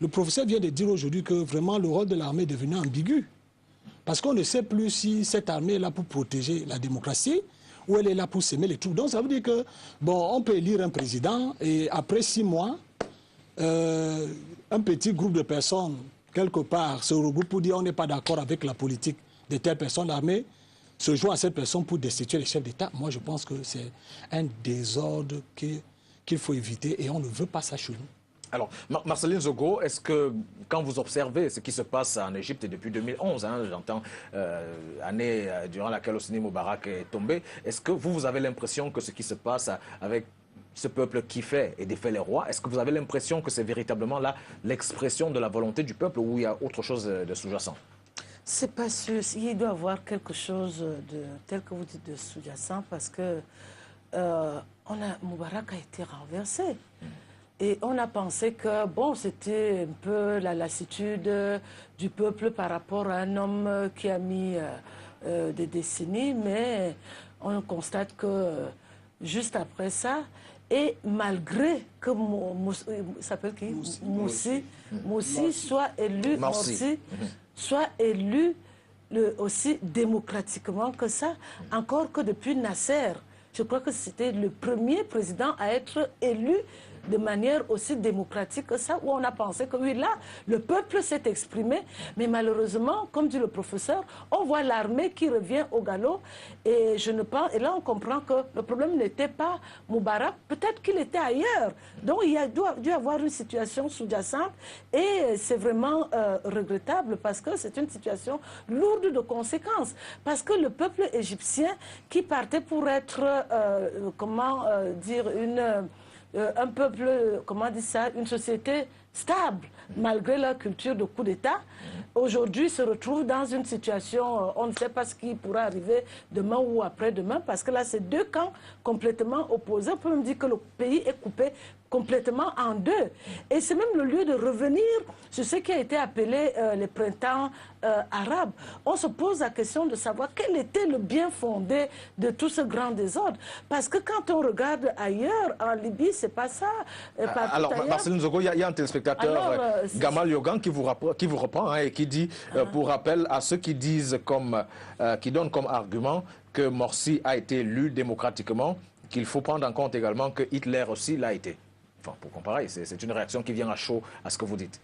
Le professeur vient de dire aujourd'hui que vraiment le rôle de l'armée est devenu ambigu. Parce qu'on ne sait plus si cette armée est là pour protéger la démocratie ou elle est là pour s'aimer les troupes. Donc ça veut dire que, bon, on peut élire un président et après 6 mois, un petit groupe de personnes, quelque part, se regroupe pour dire on n'est pas d'accord avec la politique de telle personne. L'armée se joint à cette personne pour destituer les chefs d'État. Moi, je pense que c'est un désordre qu'il faut éviter et on ne veut pas ça chez nous. Alors, Marceline Zogo, est-ce que, quand vous observez ce qui se passe en Égypte depuis 2011, j'entends année durant laquelle Hosni Moubarak est tombé, est-ce que vous avez l'impression que ce qui se passe avec ce peuple qui fait et défait les rois, est-ce que vous avez l'impression que c'est véritablement là l'expression de la volonté du peuple ou il y a autre chose de sous-jacent? C'est pas sûr. Il doit y avoir quelque chose de, tel que vous dites, de sous-jacent parce que Moubarak a été renversé. Et on a pensé que, bon, c'était un peu la lassitude du peuple par rapport à un homme qui a mis des décennies, mais on constate que juste après ça, et malgré que Morsi soit élu, soit élu aussi démocratiquement que ça, encore que depuis Nasser, je crois que c'était le premier président à être élu de manière aussi démocratique que ça, où on a pensé que oui, là, le peuple s'est exprimé, mais malheureusement, comme dit le professeur, on voit l'armée qui revient au galop, et et là on comprend que le problème n'était pas Moubarak, peut-être qu'il était ailleurs. Donc il doit dû avoir une situation sous-jacente, et c'est vraiment regrettable parce que c'est une situation lourde de conséquences. Parce que le peuple égyptien qui partait pour être, un peuple, comment dire ça, une société stable, malgré leur culture de coup d'État, aujourd'hui se retrouve dans une situation, on ne sait pas ce qui pourra arriver demain ou après-demain, parce que là, c'est deux camps complètement opposés. On peut même dire que le pays est coupé complètement en deux. Et c'est même le lieu de revenir sur ce qui a été appelé les printemps arabes. On se pose la question de savoir quel était le bien fondé de tout ce grand désordre. Parce que quand on regarde ailleurs, en Libye, c'est pas ça. Alors, Marceline Zogo, il y a un téléspectateur, Gamal Yogan, qui vous reprend et qui dit, pour rappel à ceux qui disent qui donnent comme argument que Morsi a été élu démocratiquement, qu'il faut prendre en compte également que Hitler aussi l'a été. Enfin, pour comparer, c'est une réaction qui vient à chaud à ce que vous dites.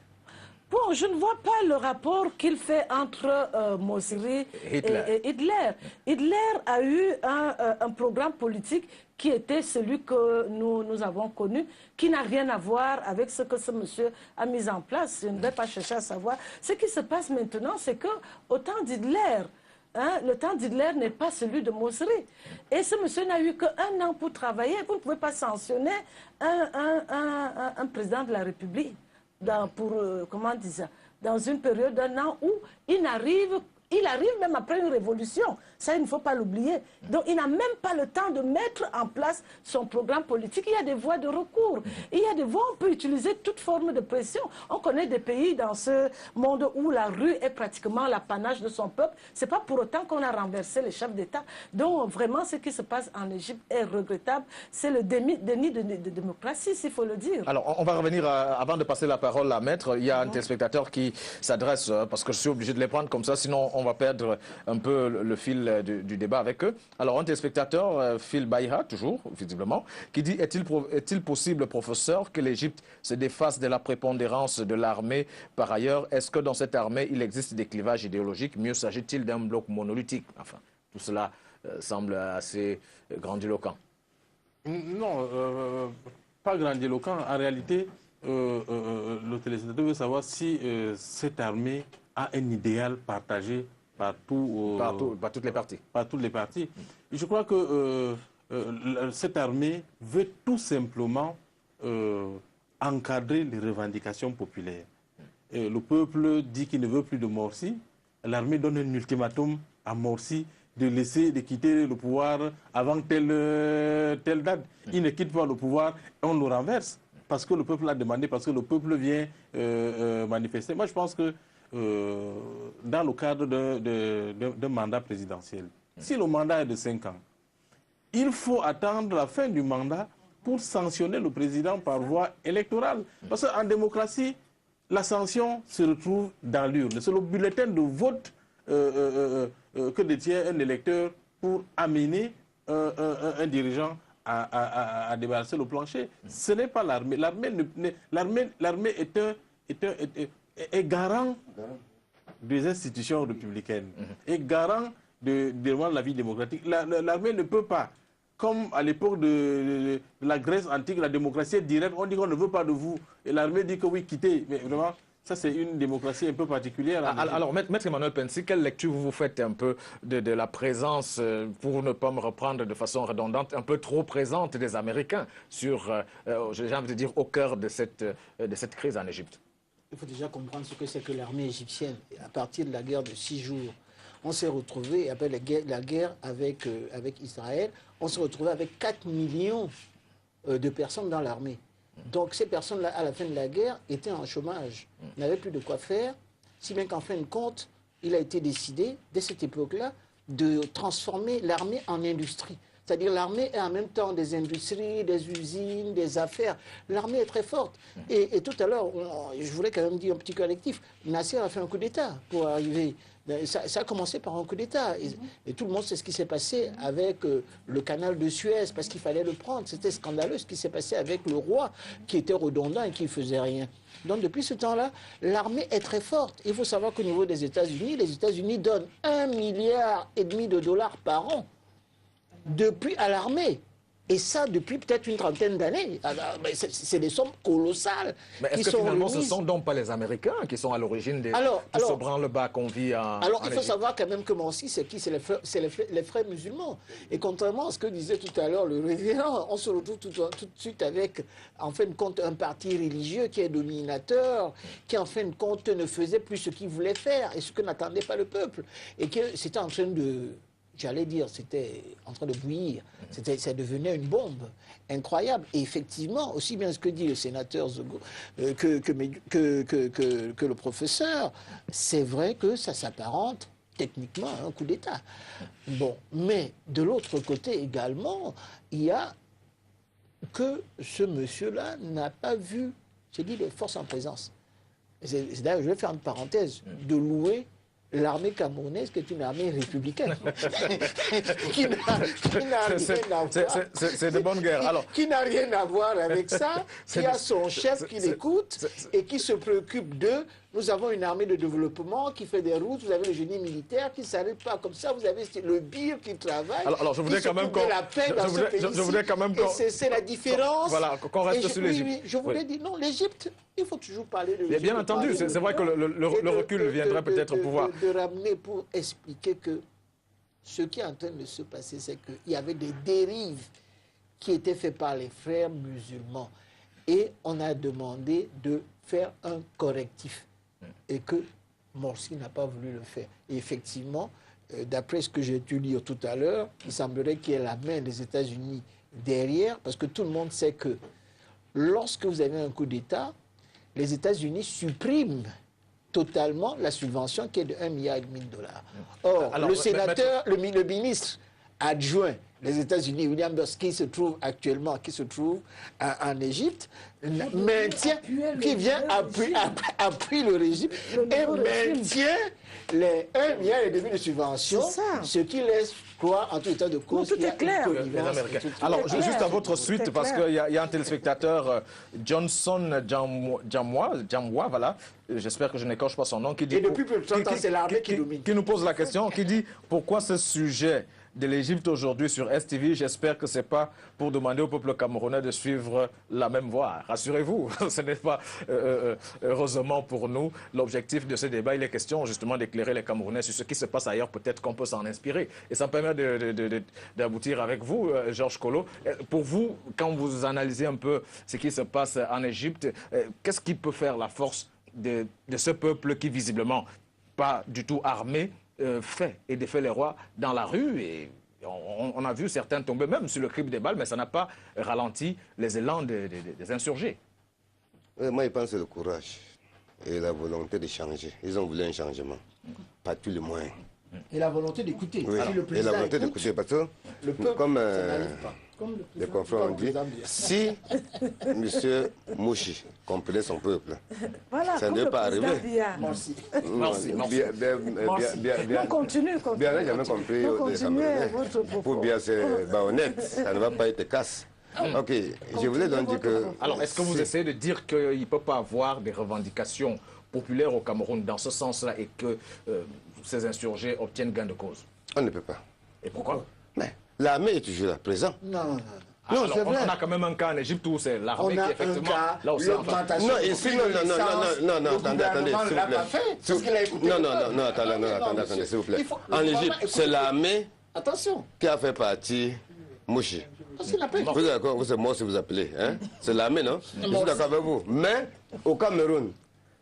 Bon, je ne vois pas le rapport qu'il fait entre Mosiri et Hitler. Hitler a eu un programme politique qui était celui que nous avons connu, qui n'a rien à voir avec ce que ce monsieur a mis en place. Je ne vais pas chercher à savoir. Ce qui se passe maintenant, c'est qu'au temps d'Hitler, le temps d'Hitler n'est pas celui de Mosiri. Et ce monsieur n'a eu qu'1 an pour travailler. Vous ne pouvez pas sanctionner un président de la République dans une période d'1 an où il arrive même après une révolution. Ça, il ne faut pas l'oublier. Donc, il n'a même pas le temps de mettre en place son programme politique. Il y a des voies de recours. Il y a des voies, on peut utiliser toute forme de pression. On connaît des pays dans ce monde où la rue est pratiquement l'apanage de son peuple. Ce n'est pas pour autant qu'on a renversé les chefs d'État. Donc, vraiment, ce qui se passe en Égypte est regrettable. C'est le déni de démocratie, s'il faut le dire. Alors, on va revenir, avant de passer la parole à Maître, il y a un téléspectateur qui s'adresse, parce que je suis obligé de les prendre comme ça, sinon on va perdre un peu le fil du débat avec eux. Alors, un téléspectateur, Phil Baïha, toujours, visiblement, qui dit, est-il possible, professeur, que l'Égypte se défasse de la prépondérance de l'armée? Par ailleurs, est-ce que dans cette armée, il existe des clivages idéologiques? Mieux s'agit-il d'un bloc monolithique? Enfin, tout cela semble assez grandiloquent. Non, pas grandiloquent. En réalité, le téléspectateur veut savoir si cette armée a un idéal partagé par toutes les parties. Par toutes les parties. Et je crois que cette armée veut tout simplement encadrer les revendications populaires. Et le peuple dit qu'il ne veut plus de Morsi. L'armée donne un ultimatum à Morsi de quitter le pouvoir avant telle date. Il ne quitte pas le pouvoir, on le renverse. Parce que le peuple l'a demandé, parce que le peuple vient manifester. Moi, je pense que dans le cadre d'un mandat présidentiel, si le mandat est de 5 ans, il faut attendre la fin du mandat pour sanctionner le président par voie électorale. Parce qu'en démocratie, la sanction se retrouve dans l'urne. C'est le bulletin de vote que détient un électeur pour amener un dirigeant à débarrasser le plancher. Ce n'est pas l'armée. L'armée est garant des institutions républicaines, est garant de la vie démocratique. L'armée ne peut pas, comme à l'époque de la Grèce antique, la démocratie est directe, on dit qu'on ne veut pas de vous. Et l'armée dit que oui, quittez. Mais vraiment, ça c'est une démocratie un peu particulière. Alors, Maître Emmanuel Pensi, quelle lecture vous faites un peu de la présence, pour ne pas me reprendre de façon redondante, un peu trop présente des Américains sur, j'ai envie de dire, au cœur de cette crise en Égypte? Il faut déjà comprendre ce que c'est que l'armée égyptienne. À partir de la guerre de 6 jours, on s'est retrouvé, après la guerre avec Israël, on s'est retrouvé avec 4 millions de personnes dans l'armée. Donc ces personnes-là, à la fin de la guerre, étaient en chômage, n'avaient plus de quoi faire, si bien qu'en fin de compte, il a été décidé, dès cette époque-là, de transformer l'armée en industrie. C'est-à-dire l'armée est en même temps des industries, des usines, des affaires. L'armée est très forte. Et tout à l'heure, je voulais quand même dire un petit collectif, Nasser a fait un coup d'État pour arriver. Ça a commencé par un coup d'État. Et tout le monde sait ce qui s'est passé avec le canal de Suez, parce qu'il fallait le prendre. C'était scandaleux ce qui s'est passé avec le roi, qui était redondant et qui ne faisait rien. Donc depuis ce temps-là, l'armée est très forte. Il faut savoir qu'au niveau des États-Unis, les États-Unis donnent 1,5 milliard de dollars par an depuis à l'armée. Et ça, depuis peut-être une trentaine d'années. C'est des sommes colossales. Mais est-ce que finalement, ce ne sont donc pas les Américains qui sont à l'origine de ce branle-bas qu'on vit en Alors, il faut Égypte? savoir quand même que Morsi, c'est qui? C'est les frères musulmans. Et contrairement à ce que disait tout à l'heure le révérend, on se retrouve tout de suite avec, en fin de compte, un parti religieux qui est dominateur, qui, en fin de compte, ne faisait plus ce qu'il voulait faire et ce que n'attendait pas le peuple. Et que c'était en train de... J'allais dire, c'était en train de bouillir. Ça devenait une bombe incroyable. Et effectivement, aussi bien ce que dit le sénateur Zogo que le professeur, c'est vrai que ça s'apparente techniquement à un coup d'État. Bon, mais de l'autre côté également, il y a que ce monsieur-là n'a pas vu, j'ai dit, les forces en présence. D'ailleurs, je vais faire une parenthèse, de louer l'armée camerounaise, qui est une armée républicaine, qui n'a rien à voir. C'est de bonne guerre. Alors, qui n'a rien à voir avec ça, qui a son chef qui l'écoute et qui se préoccupe d'eux. Nous avons une armée de développement qui fait des routes, vous avez le génie militaire qui ne s'arrête pas comme ça, vous avez le BIR qui travaille, alors je voudrais quand même qu'on... la paix dans ce pays. C'est la différence. Voilà, qu'on reste sur l'Égypte. Oui, je voulais dire, non, l'Égypte, il faut toujours parler de l'Égypte. Bien entendu, c'est vrai que le recul viendrait peut-être pouvoir... De ramener pour expliquer que ce qui est en train de se passer, c'est qu'il y avait des dérives qui étaient faites par les frères musulmans. Et on a demandé de faire un correctif. Et que Morsi n'a pas voulu le faire. Et effectivement, d'après ce que j'ai dû lire tout à l'heure, il semblerait qu'il y ait la main des États-Unis derrière, parce que tout le monde sait que lorsque vous avez un coup d'État, les États-Unis suppriment totalement la subvention qui est de 1,5 milliard de dollars. Or, alors, le sénateur, le ministre adjoint des États-Unis, William Burns, qui se trouve actuellement, en Égypte, maintient, qui vient appuie le régime et maintient les 1,5 milliard de subventions, ce qui laisse croire en tout état de cause qu'il y a clair. Alors, juste à votre suite, parce qu'il y a un téléspectateur, Johnson Jamwa, voilà, j'espère que je n'écorche pas son nom, qui dit... Et depuis plus de 30 ans, c'est l'armée qui domine. Qui nous pose la question, qui dit pourquoi ce sujet de l'Égypte aujourd'hui sur STV, j'espère que ce n'est pas pour demander au peuple camerounais de suivre la même voie. Rassurez-vous, ce n'est pas, heureusement pour nous, l'objectif de ce débat. Il est question justement d'éclairer les Camerounais sur ce qui se passe ailleurs. Peut-être qu'on peut s'en inspirer. Et ça me permet d'aboutir avec vous, Georges Kolo. Pour vous, quand vous analysez un peu ce qui se passe en Égypte, qu'est-ce qui peut faire la force de ce peuple qui, visiblement, pas du tout armé, fait et défait les rois dans la rue, et on a vu certains tomber même sur le crible des balles, mais ça n'a pas ralenti les élans des insurgés. Moi, je pense que c'est le courage et la volonté de changer. Ils ont voulu un changement, pas tous les moyens. Et la volonté d'écouter. Oui, et la volonté d'écouter, parce que, le peuple, comme les confrères ont dit, si M. Mouchi comprenait son peuple, voilà, ça ne devait pas arriver. Merci. On continue. Bien, n'a jamais compris. Pour bien, c'est honnête, ça ne va pas être casse. Ok, je voulais donc dire que... Alors, est-ce que vous essayez de dire qu'il ne peut pas avoir des revendications populaires au Cameroun dans ce sens-là et que ces insurgés obtiennent gain de cause? On ne peut pas. Et pourquoi? Mais l'armée est toujours là, présent. Non, Non, alors, on a quand même un cas en Égypte où c'est l'armée qui effectivement... Là aussi, non, ici, non, attendez, s'il vous plaît. Non, attendez, s'il vous plaît. En Égypte, c'est l'armée qui a fait partie Mouchi. Vous êtes d'accord, vous êtes mort si vous appelez. Hein? C'est l'armée, non? Je suis d'accord avec vous. Mais au Cameroun,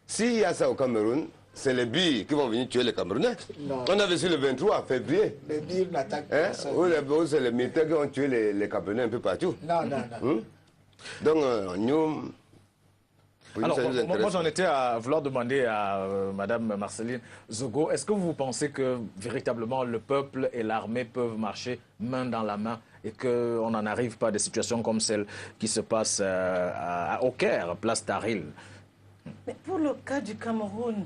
s'il y a ça au Cameroun, c'est les billes qui vont venir tuer les Camerounais. Non. On avait vu le 23 février. Les billes n'attaquent pas. Ou c'est les militaires qui ont tué les Camerounais un peu partout. Non. Donc, nous... Alors, moi j'en étais à vouloir demander à Madame Marceline Zogo, est-ce que vous pensez que véritablement le peuple et l'armée peuvent marcher main dans la main et qu'on n'en arrive pas à des situations comme celle qui se passe au Caire, place Tahrir. Mais pour le cas du Cameroun,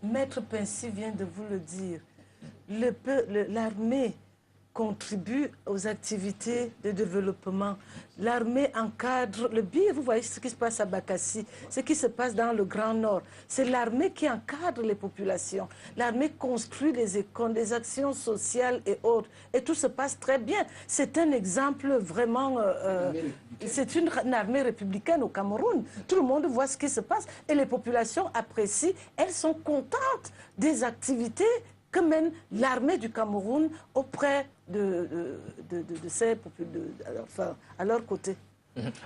Maître Pensy vient de vous le dire, l'armée contribue aux activités de développement. L'armée encadre le BIR. Vous voyez ce qui se passe à Bakassi, ce qui se passe dans le Grand Nord. C'est l'armée qui encadre les populations. L'armée construit les écoles, des actions sociales et autres. Et tout se passe très bien. C'est un exemple vraiment... c'est une armée républicaine au Cameroun. Tout le monde voit ce qui se passe. Et les populations apprécient. Elles sont contentes des activités que mène l'armée du Cameroun auprès de ces populations, à leur côté.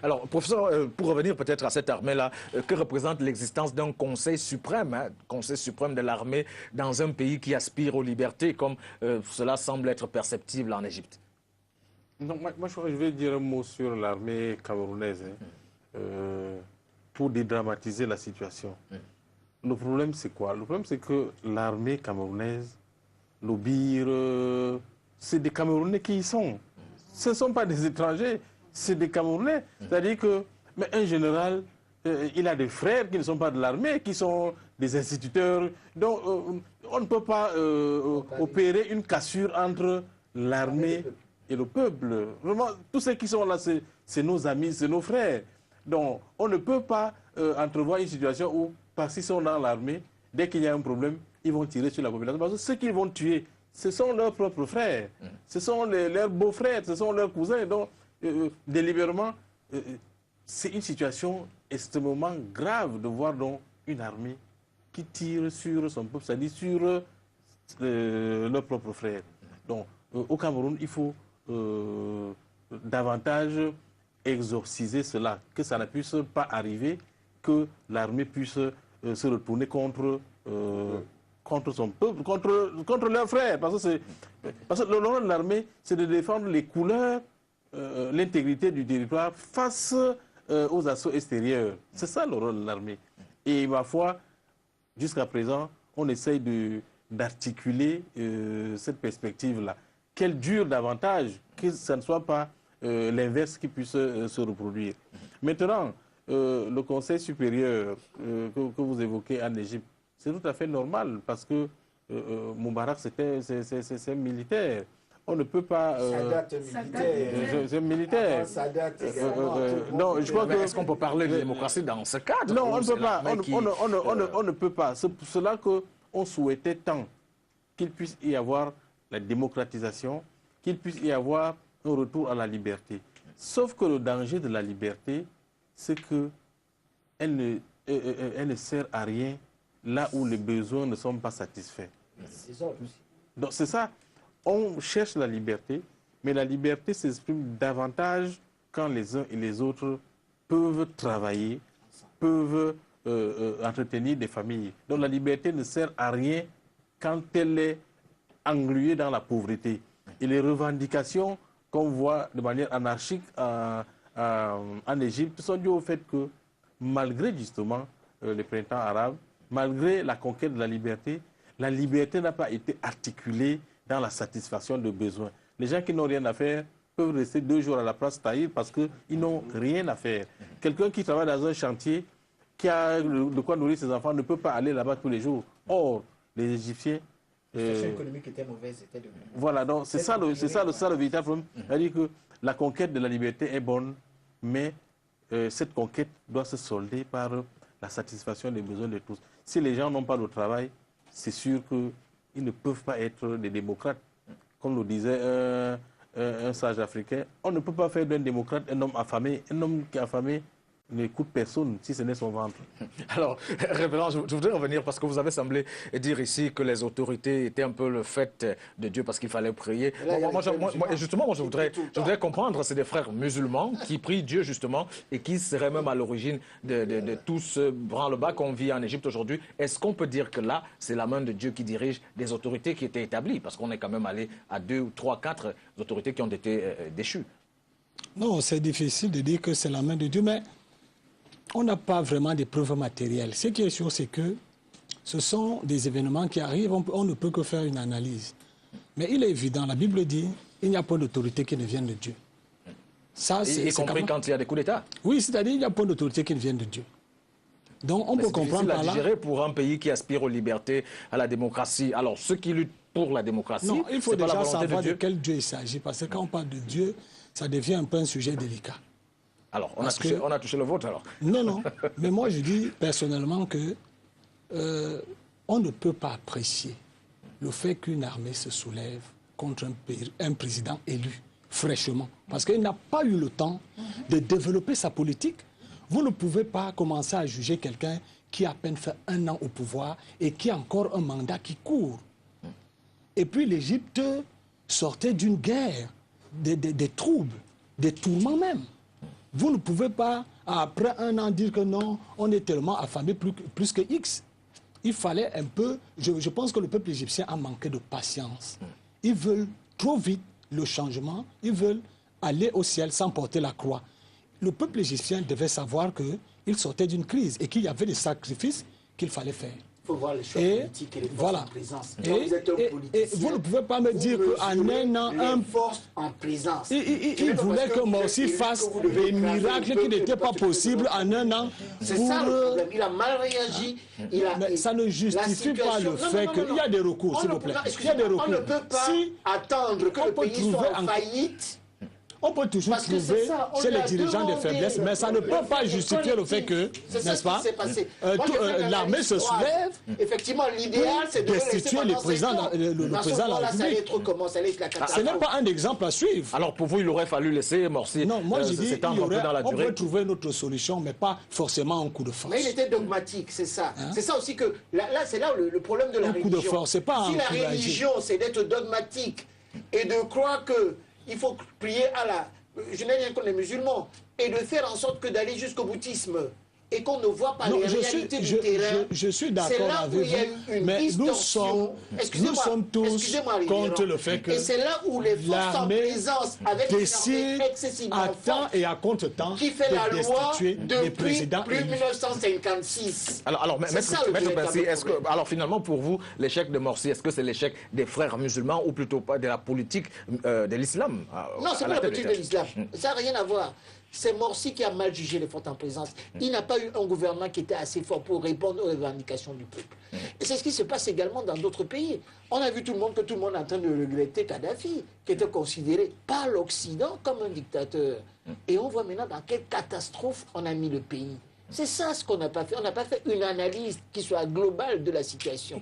Alors, professeur, pour revenir peut-être à cette armée-là, que représente l'existence d'un conseil suprême de l'armée dans un pays qui aspire aux libertés, comme cela semble être perceptible en Égypte? Non, moi je vais dire un mot sur l'armée camerounaise, pour dédramatiser la situation. Le problème, c'est quoi? Le problème, c'est que l'armée camerounaise, le BIR, c'est des Camerounais qui y sont. Ce ne sont pas des étrangers, c'est des Camerounais. C'est-à-dire qu'un général, il a des frères qui ne sont pas de l'armée, qui sont des instituteurs. Donc, on ne peut pas opérer une cassure entre l'armée et le peuple. Vraiment, tous ceux qui sont là, c'est nos amis, c'est nos frères. Donc, on ne peut pas entrevoir une situation où, parce qu'ils sont dans l'armée, dès qu'il y a un problème, ils vont tirer sur la population. Parce que ceux qu'ils vont tuer, ce sont leurs propres frères, ce sont leurs beaux-frères, ce sont leurs cousins. Donc, délibérément, c'est une situation extrêmement grave de voir donc une armée qui tire sur son peuple, c'est-à-dire sur leurs propres frères. Donc, au Cameroun, il faut davantage exorciser cela, que ça ne puisse pas arriver, que l'armée puisse se retourner contre son peuple, contre leurs frères. Parce que le rôle de l'armée, c'est de défendre les couleurs, l'intégrité du territoire face aux assauts extérieurs. C'est ça le rôle de l'armée. Et ma foi, jusqu'à présent, on essaye d'articuler cette perspective-là. Qu'elle dure davantage, que ça ne soit pas l'inverse qui puisse se reproduire. Maintenant, le Conseil supérieur que vous évoquez en Égypte, c'est tout à fait normal parce que Moubarak, c'est un militaire. On ne peut pas... c'est un militaire. Non, je crois que... Est-ce qu'on peut parler de démocratie dans ce cadre? Non, on ne peut pas. On ne peut pas. C'est pour cela qu'on souhaitait tant qu'il puisse y avoir la démocratisation, qu'il puisse y avoir un retour à la liberté. Sauf que le danger de la liberté, c'est qu'elle ne sert à rien là où les besoins ne sont pas satisfaits. Donc c'est ça. On cherche la liberté, mais la liberté s'exprime davantage quand les uns et les autres peuvent travailler, peuvent entretenir des familles. Donc la liberté ne sert à rien quand elle est engluée dans la pauvreté. Et les revendications qu'on voit de manière anarchique en Égypte sont dues au fait que, malgré justement les printemps arabes, malgré la conquête de la liberté n'a pas été articulée dans la satisfaction de besoins. Les gens qui n'ont rien à faire peuvent rester 2 jours à la place Tahrir parce qu'ils n'ont rien à faire. Quelqu'un qui travaille dans un chantier, qui a de quoi nourrir ses enfants, ne peut pas aller là-bas tous les jours. Or, les Égyptiens... La situation économique était mauvaise, c'était de... Voilà, donc c'est ça le véritable problème. C'est-à-dire que la conquête de la liberté est bonne, mais cette conquête doit se solder par la satisfaction des besoins de tous. Si les gens n'ont pas de travail, c'est sûr qu'ils ne peuvent pas être des démocrates. Comme le disait un sage africain, on ne peut pas faire d'un démocrate un homme affamé. Un homme qui est affamé n'écoute personne si ce n'est son ventre. Alors, révérend, je voudrais revenir parce que vous avez semblé dire ici que les autorités étaient un peu le fait de Dieu parce qu'il fallait prier. Je voudrais comprendre, c'est des frères musulmans qui prient Dieu justement et qui seraient même à l'origine de tout ce branle-bas qu'on vit en Égypte aujourd'hui. Est-ce qu'on peut dire que là, c'est la main de Dieu qui dirige des autorités qui étaient établies? Parce qu'on est quand même allé à 2 ou 3, 4 autorités qui ont été déchues. Non, c'est difficile de dire que c'est la main de Dieu, mais on n'a pas vraiment de preuves matérielles. Ce qui est sûr, c'est que ce sont des événements qui arrivent, on ne peut que faire une analyse. Mais il est évident, la Bible dit, il n'y a pas d'autorité qui ne vienne de Dieu. Ça, y compris quand il y a des coups d'État. Oui, c'est-à-dire qu'il y a point d'autorité qui vient de Dieu. Donc on peut comprendre par là... C'est difficile à digérer pour un pays qui aspire aux libertés, à la démocratie. Alors, ceux qui luttent pour la démocratie, non, il faut déjà savoir de de quel Dieu il s'agit. Parce que quand on parle de Dieu, ça devient un peu un sujet délicat. Alors, on a touché le vôtre, alors. Non, non. Mais moi, je dis personnellement que on ne peut pas apprécier le fait qu'une armée se soulève contre un président élu fraîchement. Parce qu'il n'a pas eu le temps de développer sa politique. Vous ne pouvez pas commencer à juger quelqu'un qui a à peine fait 1 an au pouvoir et qui a encore un mandat qui court. Et puis l'Égypte sortait d'une guerre, des troubles, des tourments même. Vous ne pouvez pas, après 1 an, dire que non, on est tellement affamé plus que X. Il fallait un peu... Je pense que le peuple égyptien a manqué de patience. Ils veulent trop vite le changement, ils veulent aller au ciel sans porter la croix. Le peuple égyptien devait savoir qu'il sortait d'une crise et qu'il y avait des sacrifices qu'il fallait faire. Il faut voir les choix politiques et les forces en présence. Quand vous êtes un politicien, vous ne pouvez pas me dire qu'en 1 an, un force en présence. Il voulait que Morsi fasse des miracles qui n'étaient pas possibles en 1 an. C'est ça le problème. Il a mal réagi. Mais ça ne justifie pas le fait qu'il y a des recours, s'il vous plaît. Il y a des recours. On ne peut pas attendre que le pays soit en faillite. On peut toujours trouver chez les dirigeants des faiblesses, mais ça ne peut pas justifier le fait que, n'est-ce pas, l'armée se soulève. Effectivement, l'idéal, c'est de destituer le président de la République. Ce n'est pas un exemple à suivre. Alors pour vous, il aurait fallu laisser Morsi. Non, moi je dis on peut trouver une autre solution, mais pas forcément un coup de force. Mais il était dogmatique, c'est ça. C'est ça aussi que, là c'est là le problème de la religion. Un coup de force, c'est pas un coup Si la religion, c'est d'être dogmatique et de croire que il faut prier à la... Je n'ai rien contre les musulmans. Et de faire en sorte que d'aller jusqu'au bouddhisme et qu'on ne voit pas les réalités du terrain. Je suis d'accord avec vous, mais nous sommes tous contre le fait que et c'est là où les forces en présence avec décide à temps et à contre-temps qui fait la loi depuis plus 1956. Alors Maître Percy, alors finalement pour vous, l'échec de Morsi, est-ce que c'est l'échec des frères musulmans ou plutôt pas de la politique de l'islam? Non, c'est pas la politique de l'islam. Ça n'a rien à voir. C'est Morsi qui a mal jugé les forces en présence. Il n'a pas eu un gouvernement qui était assez fort pour répondre aux revendications du peuple. Et c'est ce qui se passe également dans d'autres pays. On a vu tout le monde est en train de regretter Kadhafi, qui était considéré par l'Occident comme un dictateur. Et on voit maintenant dans quelle catastrophe on a mis le pays. C'est ça ce qu'on n'a pas fait. On n'a pas fait une analyse qui soit globale de la situation.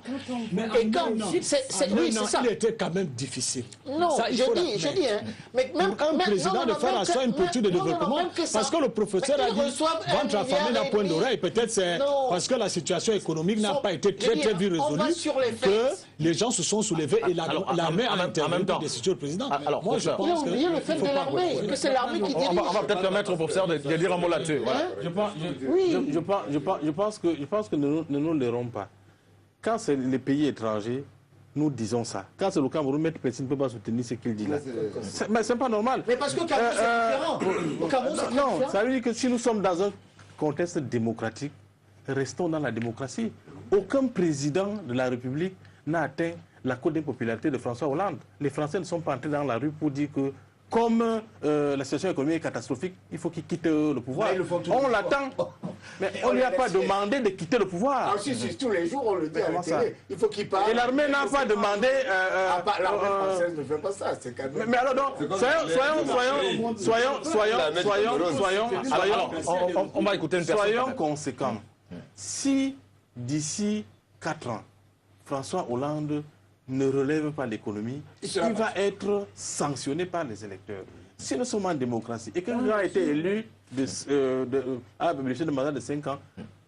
Mais il était quand même difficile. Non, ça, je dis, hein. Mais même un président de faire à soi une politique de développement, parce que le professeur a dit, ventre affamé d'un point d'oreille, peut-être c'est parce que la situation économique n'a pas été très vite résolue que les gens se sont soulevés et l'armée a intervenu pour destituer le président. Alors, moi, je pense que... le fait de l'armée, que c'est l'armée qui dirige. On va peut-être permettre au professeur de dire un mot là-dessus. Je pense que ne nous l'aurons pas. Quand c'est les pays étrangers, nous disons ça. Quand c'est le Cameroun, Maître Percy ne peut pas soutenir ce qu'il dit là. Mais c'est pas normal. Mais parce que Cameroun, c'est différent. Au Cameroun, c'est non, différent. ça veut dire que si nous sommes dans un contexte démocratique, restons dans la démocratie. Aucun président de la République n'a atteint la cote d'impopularité de François Hollande. Les Français ne sont pas entrés dans la rue pour dire que comme la situation économique est catastrophique, il faut qu'il quitte le pouvoir. On l'attend. Mais on ne lui a pas demandé de quitter le pouvoir. Ah si, tous les jours on le dit à la télé. Il faut qu'il parle. Et l'armée n'a pas demandé... l'armée française ne fait pas ça, c'est quand même... Mais alors donc, on va écouter une personne. Soyons conséquents. Si d'ici 4 ans, François Hollande ne relève pas l'économie, il va être sanctionné par les électeurs. Si nous sommes en démocratie et que nous avons été élus à de mandat de 5 ans,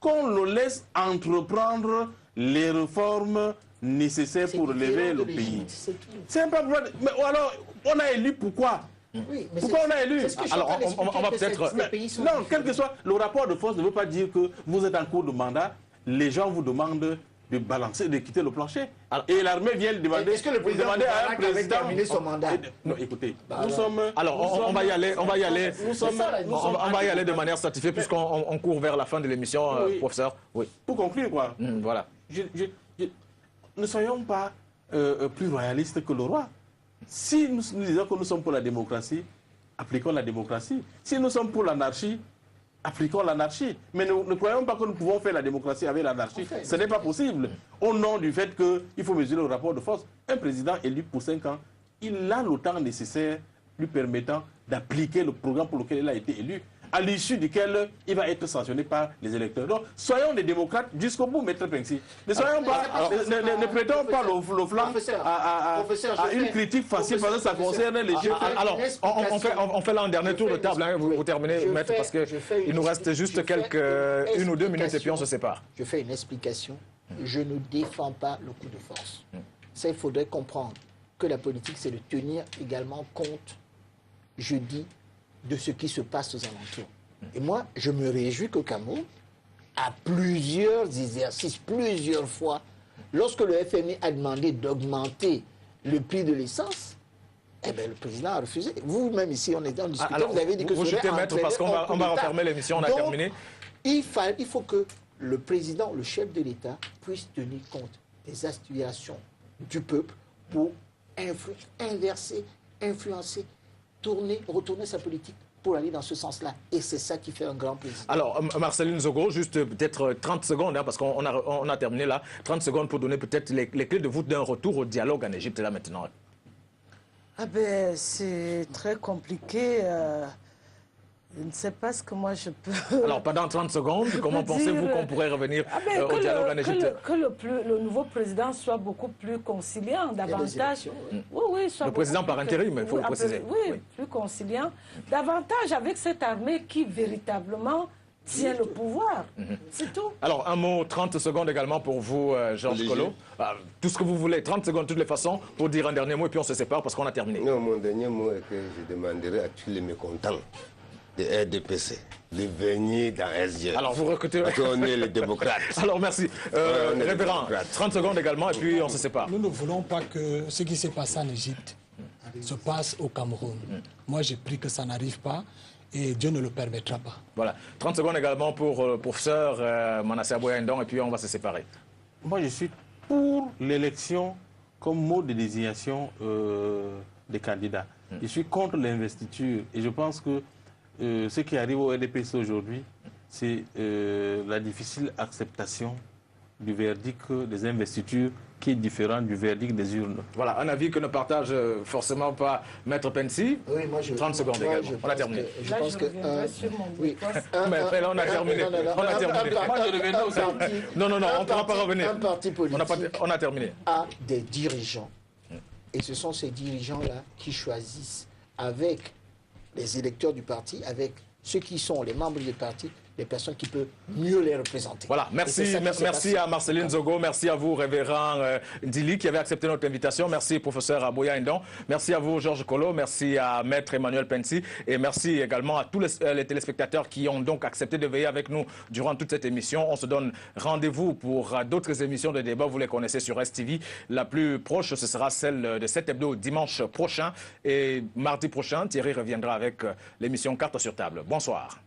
qu'on le laisse entreprendre les réformes nécessaires pour relever le pays. C'est un peu... Mais alors, on a élu pourquoi? Oui, mais pourquoi on a élu? Alors, on va peut-être... Non, quel que soit, le rapport de force ne veut pas dire que vous êtes en cours de mandat, les gens vous demandent de balancer, de quitter le plancher. Et l'armée vient demander... Est-ce que le président avait terminé son mandat? Non, écoutez, nous sommes... Alors, on va y aller de manière certifiée, puisqu'on court vers la fin de l'émission, professeur. Oui. Pour conclure, quoi. Voilà. Ne soyons pas plus royalistes que le roi. Si nous disons que nous sommes pour la démocratie, appliquons la démocratie. Si nous sommes pour l'anarchie, appliquons l'anarchie. Mais ne croyons pas que nous pouvons faire la démocratie avec l'anarchie. Ce n'est pas possible. Au nom du fait qu'il faut mesurer le rapport de force, un président élu pour 5 ans, il a le temps nécessaire lui permettant d'appliquer le programme pour lequel il a été élu, à l'issue duquel il va être sanctionné par les électeurs. Donc, soyons des démocrates jusqu'au bout, Maître Pensi. Ne prêtons pas le flanc à une critique facile parce que ça concerne les jeux. Alors, on fait là un dernier tour de table. Hein, vous terminez, Maître, parce qu'il nous reste juste une ou deux minutes et puis on se sépare. Je fais une explication. Je ne défends pas le coup de force. Ça, il faudrait comprendre que la politique, c'est de tenir également compte, je dis, de ce qui se passe aux alentours. Et moi, je me réjouis qu'au Cameroun, à plusieurs exercices, plusieurs fois, lorsque le FMI a demandé d'augmenter le prix de l'essence, eh bien, le président a refusé. Vous-même ici, on était en discutant, alors, vous avez dit que vous jetez, Maître, parce qu'on va refermer l'émission, on a terminé. Il faut que le président, le chef de l'État, puisse tenir compte des aspirations du peuple pour inverser, influencer, retourner sa politique pour aller dans ce sens-là. Et c'est ça qui fait un grand plaisir. Alors, Marceline Zogo, juste peut-être 30 secondes, hein, parce qu'on a terminé là, 30 secondes pour donner peut-être les clés de voûte d'un retour au dialogue en Égypte là maintenant. Ah ben, c'est très compliqué. Je ne sais pas ce que moi je peux... Alors, pendant 30 secondes, comment pensez-vous qu'on pourrait revenir au dialogue en Égypte? Que le nouveau président soit beaucoup plus conciliant, davantage... Oui, le président par intérim, il faut le préciser. Oui, plus conciliant. Davantage avec cette armée qui véritablement tient le pouvoir. C'est tout. Alors, un mot, 30 secondes également pour vous, Georges Kolo. Tout ce que vous voulez, 30 secondes de toutes les façons, pour dire un dernier mot et puis on se sépare parce qu'on a terminé. Non, mon dernier mot est que je demanderai à tous les mécontents de RDPC de venir dans SGF. Alors, vous recrutez... Parce qu'on est les démocrates. Alors, merci. Révérend, 30 secondes également et puis on se sépare. Nous ne voulons pas que ce qui s'est passé en Égypte se passe au Cameroun. Moi, j'ai pris que ça n'arrive pas et Dieu ne le permettra pas. Voilà. 30 secondes également pour le professeur Manasseh Aboya-Ndong et puis on va se séparer. Moi, je suis pour l'élection comme mode de désignation des candidats. Je suis contre l'investiture et je pense que ce qui arrive au RDPC aujourd'hui, c'est la difficile acceptation du verdict des investitures qui est différent du verdict des urnes. Voilà, un avis que ne partage forcément pas Maître Pensi. Oui, moi 30 secondes également. On a terminé. Je pense que... Oui. Mais là, on a terminé. On a terminé. Moi, je reviendrai aussi. Non, on ne pourra pas revenir. Un parti politique on a terminé. a des dirigeants. Et ce sont ces dirigeants-là qui choisissent avec les électeurs du parti, avec ceux qui sont les membres du parti, les personnes qui peuvent mieux les représenter. Voilà, merci à Marceline Zogo, merci à vous, révérend Dili, qui avait accepté notre invitation, merci professeur Aboya-Ndong, merci à vous, Georges Kolo, merci à Maître Emmanuel Pensi, et merci également à tous les téléspectateurs qui ont donc accepté de veiller avec nous durant toute cette émission. On se donne rendez-vous pour d'autres émissions de débat, vous les connaissez sur STV. La plus proche, ce sera celle de 7 hebdo dimanche prochain, et mardi prochain, Thierry reviendra avec l'émission Carte sur table. Bonsoir.